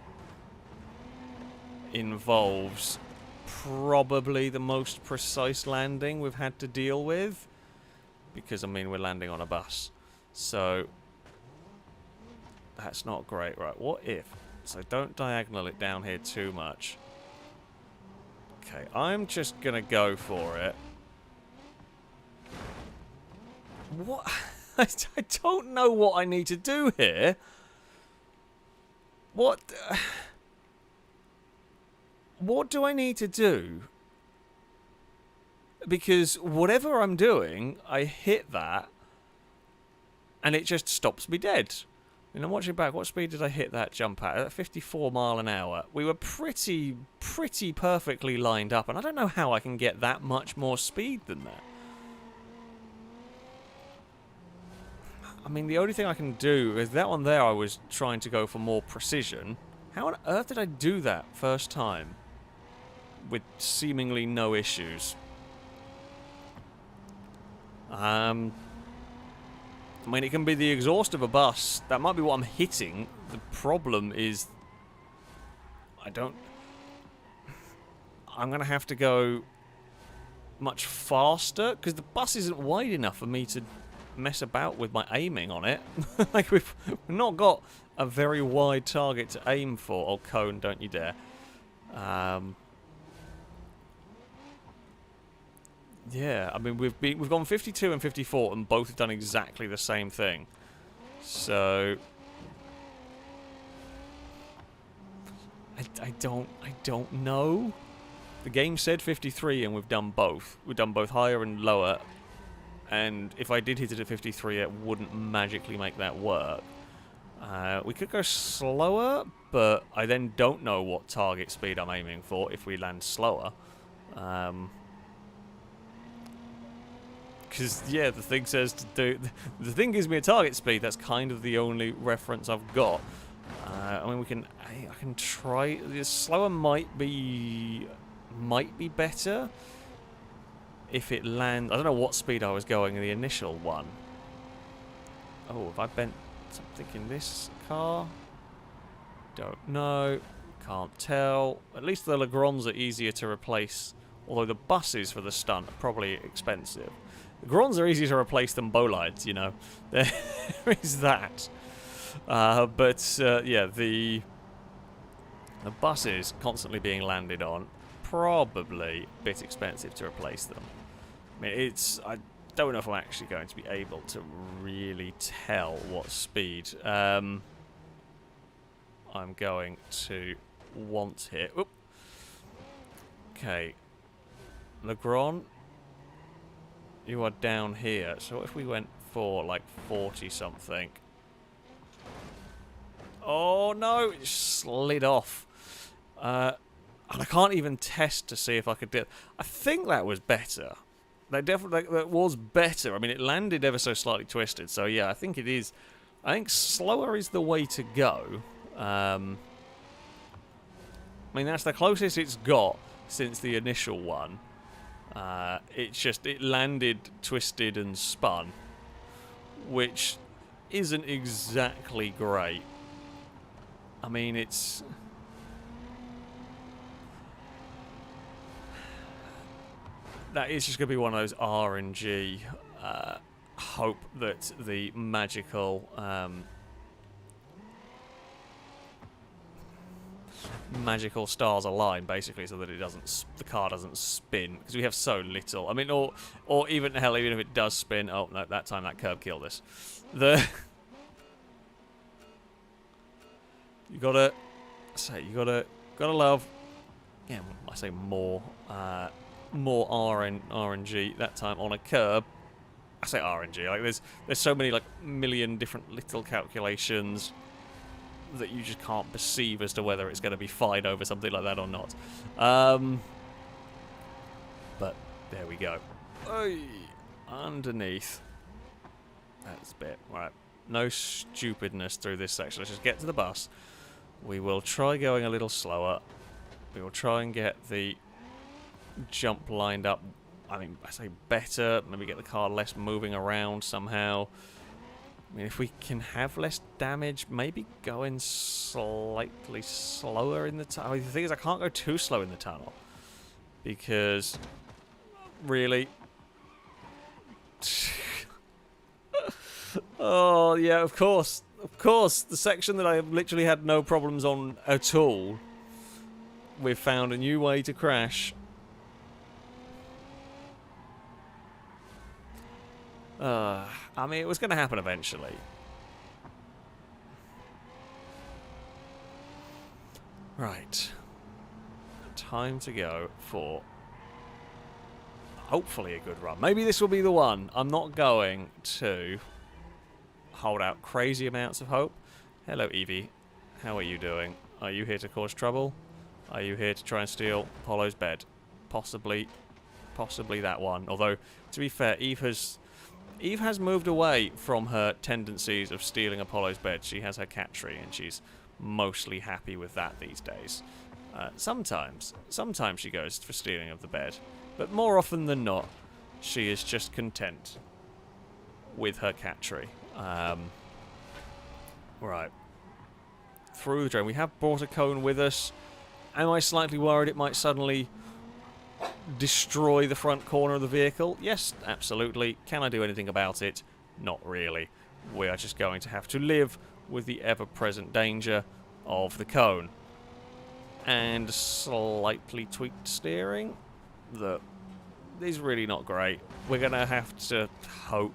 involves probably the most precise landing we've had to deal with. Because, I mean, we're landing on a bus. So, that's not great. Right, what if? So don't diagonal it down here too much. Okay, I'm just going to go for it. What? I don't know what I need to do here. What do I need to do? Because whatever I'm doing, I hit that, and it just stops me dead. And I'm watching back, what speed did I hit that jump at? 54 mile an hour. We were pretty perfectly lined up, and I don't know how I can get that much more speed than that. I mean, the only thing I can do is that one there I was trying to go for more precision. How on earth did I do that first time? With seemingly no issues. I mean, it can be the exhaust of a bus. That might be what I'm hitting. The problem is... I'm going to have to go much faster, because the bus isn't wide enough for me to mess about with my aiming on it. Like, we've not got a very wide target to aim for. Oh, cone, don't you dare. Yeah, I mean, we've gone 52 and 54, and both have done exactly the same thing. So I don't know. The game said 53, and we've done both. We've done both higher and lower. And if I did hit it at 53, it wouldn't magically make that work. We could go slower, but I then don't know what target speed I'm aiming for if we land slower. Because, yeah, the thing says to do... The thing gives me a target speed. That's kind of the only reference I've got. I mean, I can try... The slower might be better if it lands... I don't know what speed I was going in the initial one. Oh, have I bent something in this car? Don't know. Can't tell. At least the Legrands are easier to replace. Although the buses for the stunt are probably expensive. The Legrands are easier to replace than bolides, you know. There is that. Yeah, the buses constantly being landed on, probably a bit expensive to replace them. I mean, I don't know if I'm actually going to be able to really tell what speed I'm going to want here. Oop. Okay. Legrand, you are down here. So what if we went for like 40 something? Oh no, it slid off. And I can't even test to see if I could do it. I think that was better. That was better. I mean, it landed ever so slightly twisted. So, yeah, I think it is. I think slower is the way to go. I mean, that's the closest it's got since the initial one. It landed twisted and spun, which isn't exactly great. I mean, it's... That is just going to be one of those RNG. Hope that the magical stars align, basically, so that the car doesn't spin, because we have so little. I mean, or even hell, even if it does spin. Oh no, that time that curb killed us. You gotta love. Yeah, I say more RNG that time on a curb. I say RNG, like there's so many like million different little calculations that you just can't perceive as to whether it's going to be fine over something like that or not. But there we go. Oy, underneath. That's a bit. Right. No stupidness through this section. Let's just get to the bus. We will try going a little slower. We will try and get the jump lined up. I mean, I say better. Maybe get the car less moving around somehow. I mean, if we can have less damage, maybe going slightly slower in the tunnel. I mean, the thing is, I can't go too slow in the tunnel. Because, really... Oh, yeah, of course. Of course, the section that I literally had no problems on at all. We've found a new way to crash. I mean, it was going to happen eventually. Right. Time to go for hopefully a good run. Maybe this will be the one. I'm not going to hold out crazy amounts of hope. Hello, Evie. How are you doing? Are you here to cause trouble? Are you here to try and steal Apollo's bed? Possibly that one. Although, to be fair, Eve has moved away from her tendencies of stealing Apollo's bed. She has her cat tree, and she's mostly happy with that these days. Sometimes she goes for stealing of the bed, but more often than not, she is just content with her cat tree. Right. Through the drain. We have brought a cone with us. Am I slightly worried it might suddenly destroy the front corner of the vehicle? Yes, absolutely. Can I do anything about it? Not really. We are just going to have to live with the ever-present danger of the cone. And slightly tweaked steering. That is really not great. We're going to have to hope.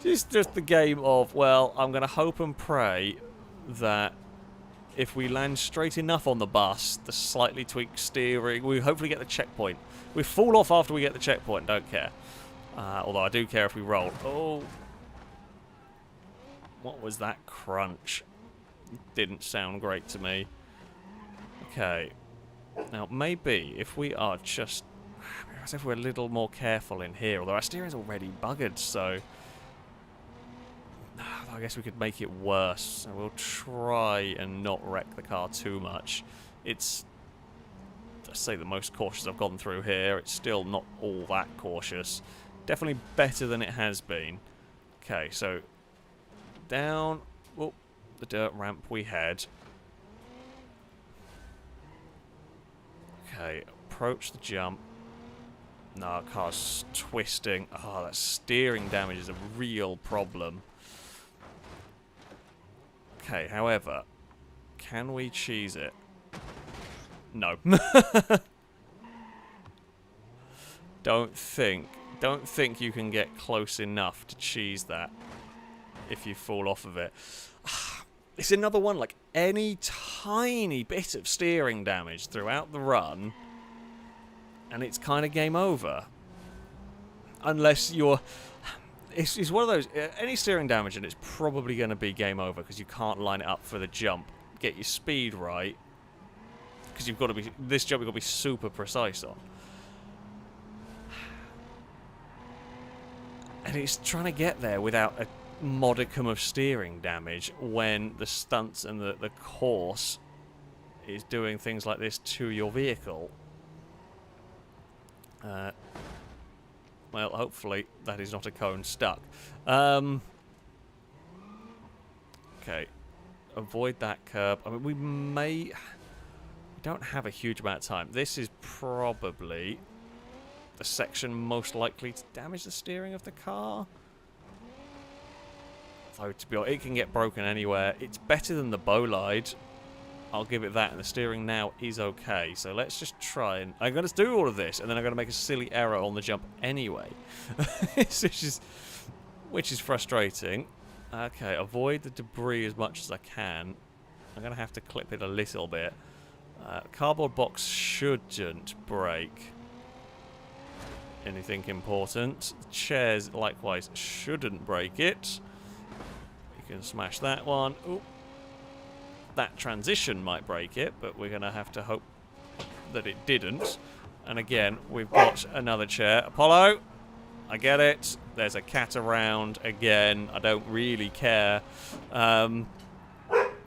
It's just the game of, well, I'm going to hope and pray that if we land straight enough on the bus, the slightly tweaked steering, we hopefully get the checkpoint. We fall off after we get the checkpoint, don't care. Although I do care if we roll. Oh. What was that crunch? Didn't sound great to me. Okay. Now, maybe if we are just... As if we're a little more careful in here, although our steering's already buggered, so... I guess we could make it worse. So we'll try and not wreck the car too much. It's, let's say, the most cautious I've gone through here. It's still not all that cautious. Definitely better than it has been. Okay, so down the dirt ramp we had. Okay, approach the jump. No, our car's twisting. Oh, that steering damage is a real problem. Okay, however, can we cheese it? No. Don't think you can get close enough to cheese that if you fall off of it. It's another one, like any tiny bit of steering damage throughout the run, and it's kind of game over. Unless you're... It's one of those, any steering damage and it's probably going to be game over because you can't line it up for the jump. Get your speed right. because you've got to be, this job you've got to be super precise on. And it's trying to get there without a modicum of steering damage when the stunts and the course is doing things like this to your vehicle. Well, hopefully that is not a cone stuck. Okay, avoid that curb. I mean, we don't have a huge amount of time. This is probably the section most likely to damage the steering of the car. Though, to be honest, it can get broken anywhere. It's better than the bolide. I'll give it that, and the steering now is okay. So let's just try and... I'm going to do all of this, and then I'm going to make a silly error on the jump anyway. which is frustrating. Okay, avoid the debris as much as I can. I'm going to have to clip it a little bit. Cardboard box shouldn't break anything important. The chairs, likewise, shouldn't break it. You can smash that one. Ooh. That transition might break it, but we're going to have to hope that it didn't. And again, we've got another chair. Apollo, I get it. There's a cat around again. I don't really care.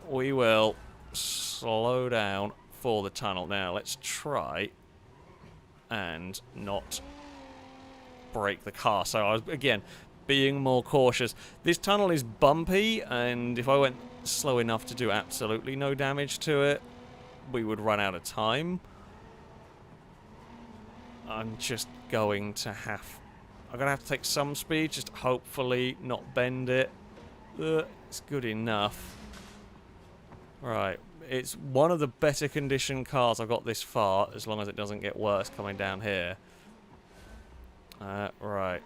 We will slow down for the tunnel. Now, let's try and not break the car. So I was, again, being more cautious. This tunnel is bumpy, and if I went slow enough to do absolutely no damage to it, we would run out of time. I'm just going to have... I'm going to have to take some speed, just hopefully not bend it. It's good enough. Right, it's one of the better conditioned cars I've got this far, as long as it doesn't get worse coming down here. Right.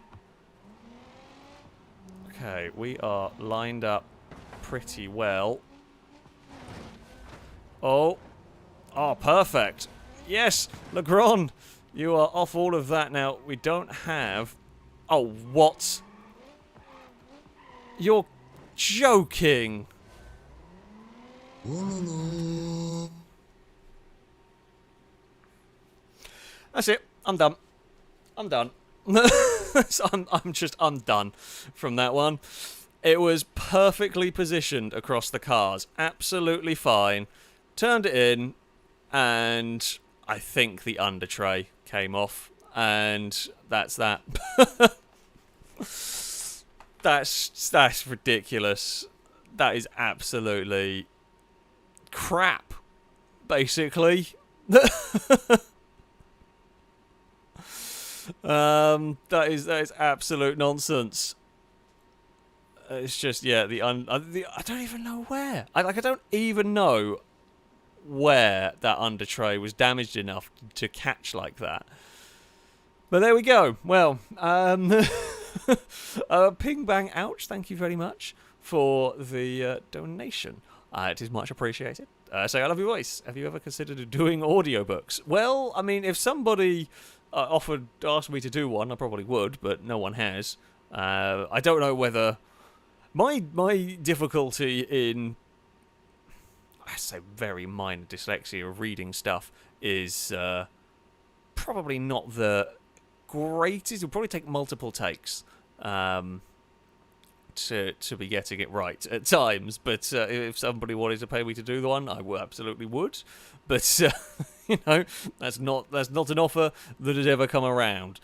Okay, we are lined up pretty well. Oh, perfect. Yes, Legrand, you are off all of that now. We don't have... Oh, what? You're joking. That's it. I'm done. I'm done. I'm done from that one. It was perfectly positioned across the cars. Absolutely fine. Turned it in, and I think the under tray came off. And that's that. That's ridiculous. That is absolutely crap, basically. That is absolute nonsense. It's just, yeah, I don't even know where. I don't even know where that under tray was damaged enough to catch like that. But there we go. Well, Ping Bang Ouch, thank you very much for the donation. It is much appreciated. Say I love your voice. Have you ever considered doing audiobooks? Well, I mean, if somebody asked me to do one, I probably would, but no one has. I don't know whether... My difficulty in, I say, very minor dyslexia of reading stuff is probably not the greatest. It'll probably take multiple takes to be getting it right at times. But if somebody wanted to pay me to do the one, I absolutely would. But you know, that's not an offer that has ever come around.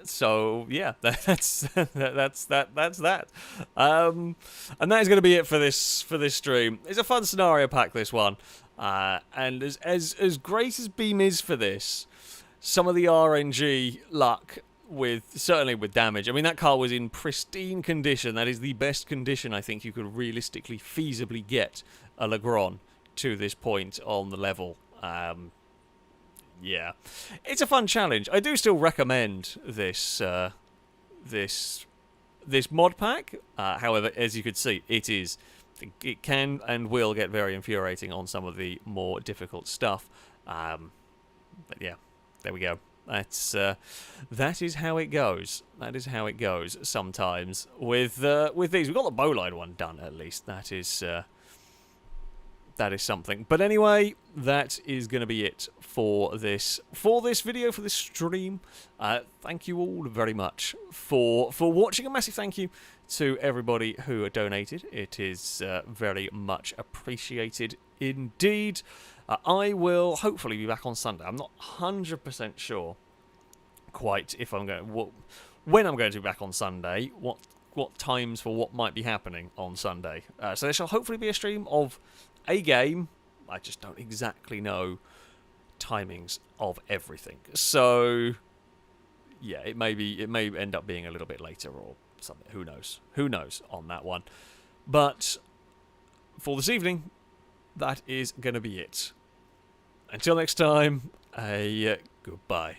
So yeah, that's that. And that is going to be it for this stream. It's a fun scenario pack, this one, and as great as Beam is for this, some of the RNG luck certainly with damage. I mean, that car was in pristine condition. That is the best condition I think you could realistically, feasibly get a Legrand to this point on the level. Yeah, it's a fun challenge. I do still recommend this mod pack. However, as you could see, it can and will get very infuriating on some of the more difficult stuff. But yeah, there we go. That is how it goes. That is how it goes sometimes with these. We've got the bowline one done at least. That is that is something. But anyway, that is going to be it for this video, for this stream. Thank you all very much for watching. A massive thank you to everybody who donated. It is very much appreciated indeed. I will hopefully be back on Sunday. I'm not 100% sure quite if I'm going when I'm going to be back on Sunday. What times for what might be happening on Sunday. So there shall hopefully be a stream of a game. I just don't exactly know timings of everything. So yeah, it may end up being a little bit later or something. Who knows? Who knows on that one? But for this evening, that is going to be it. Until next time, goodbye.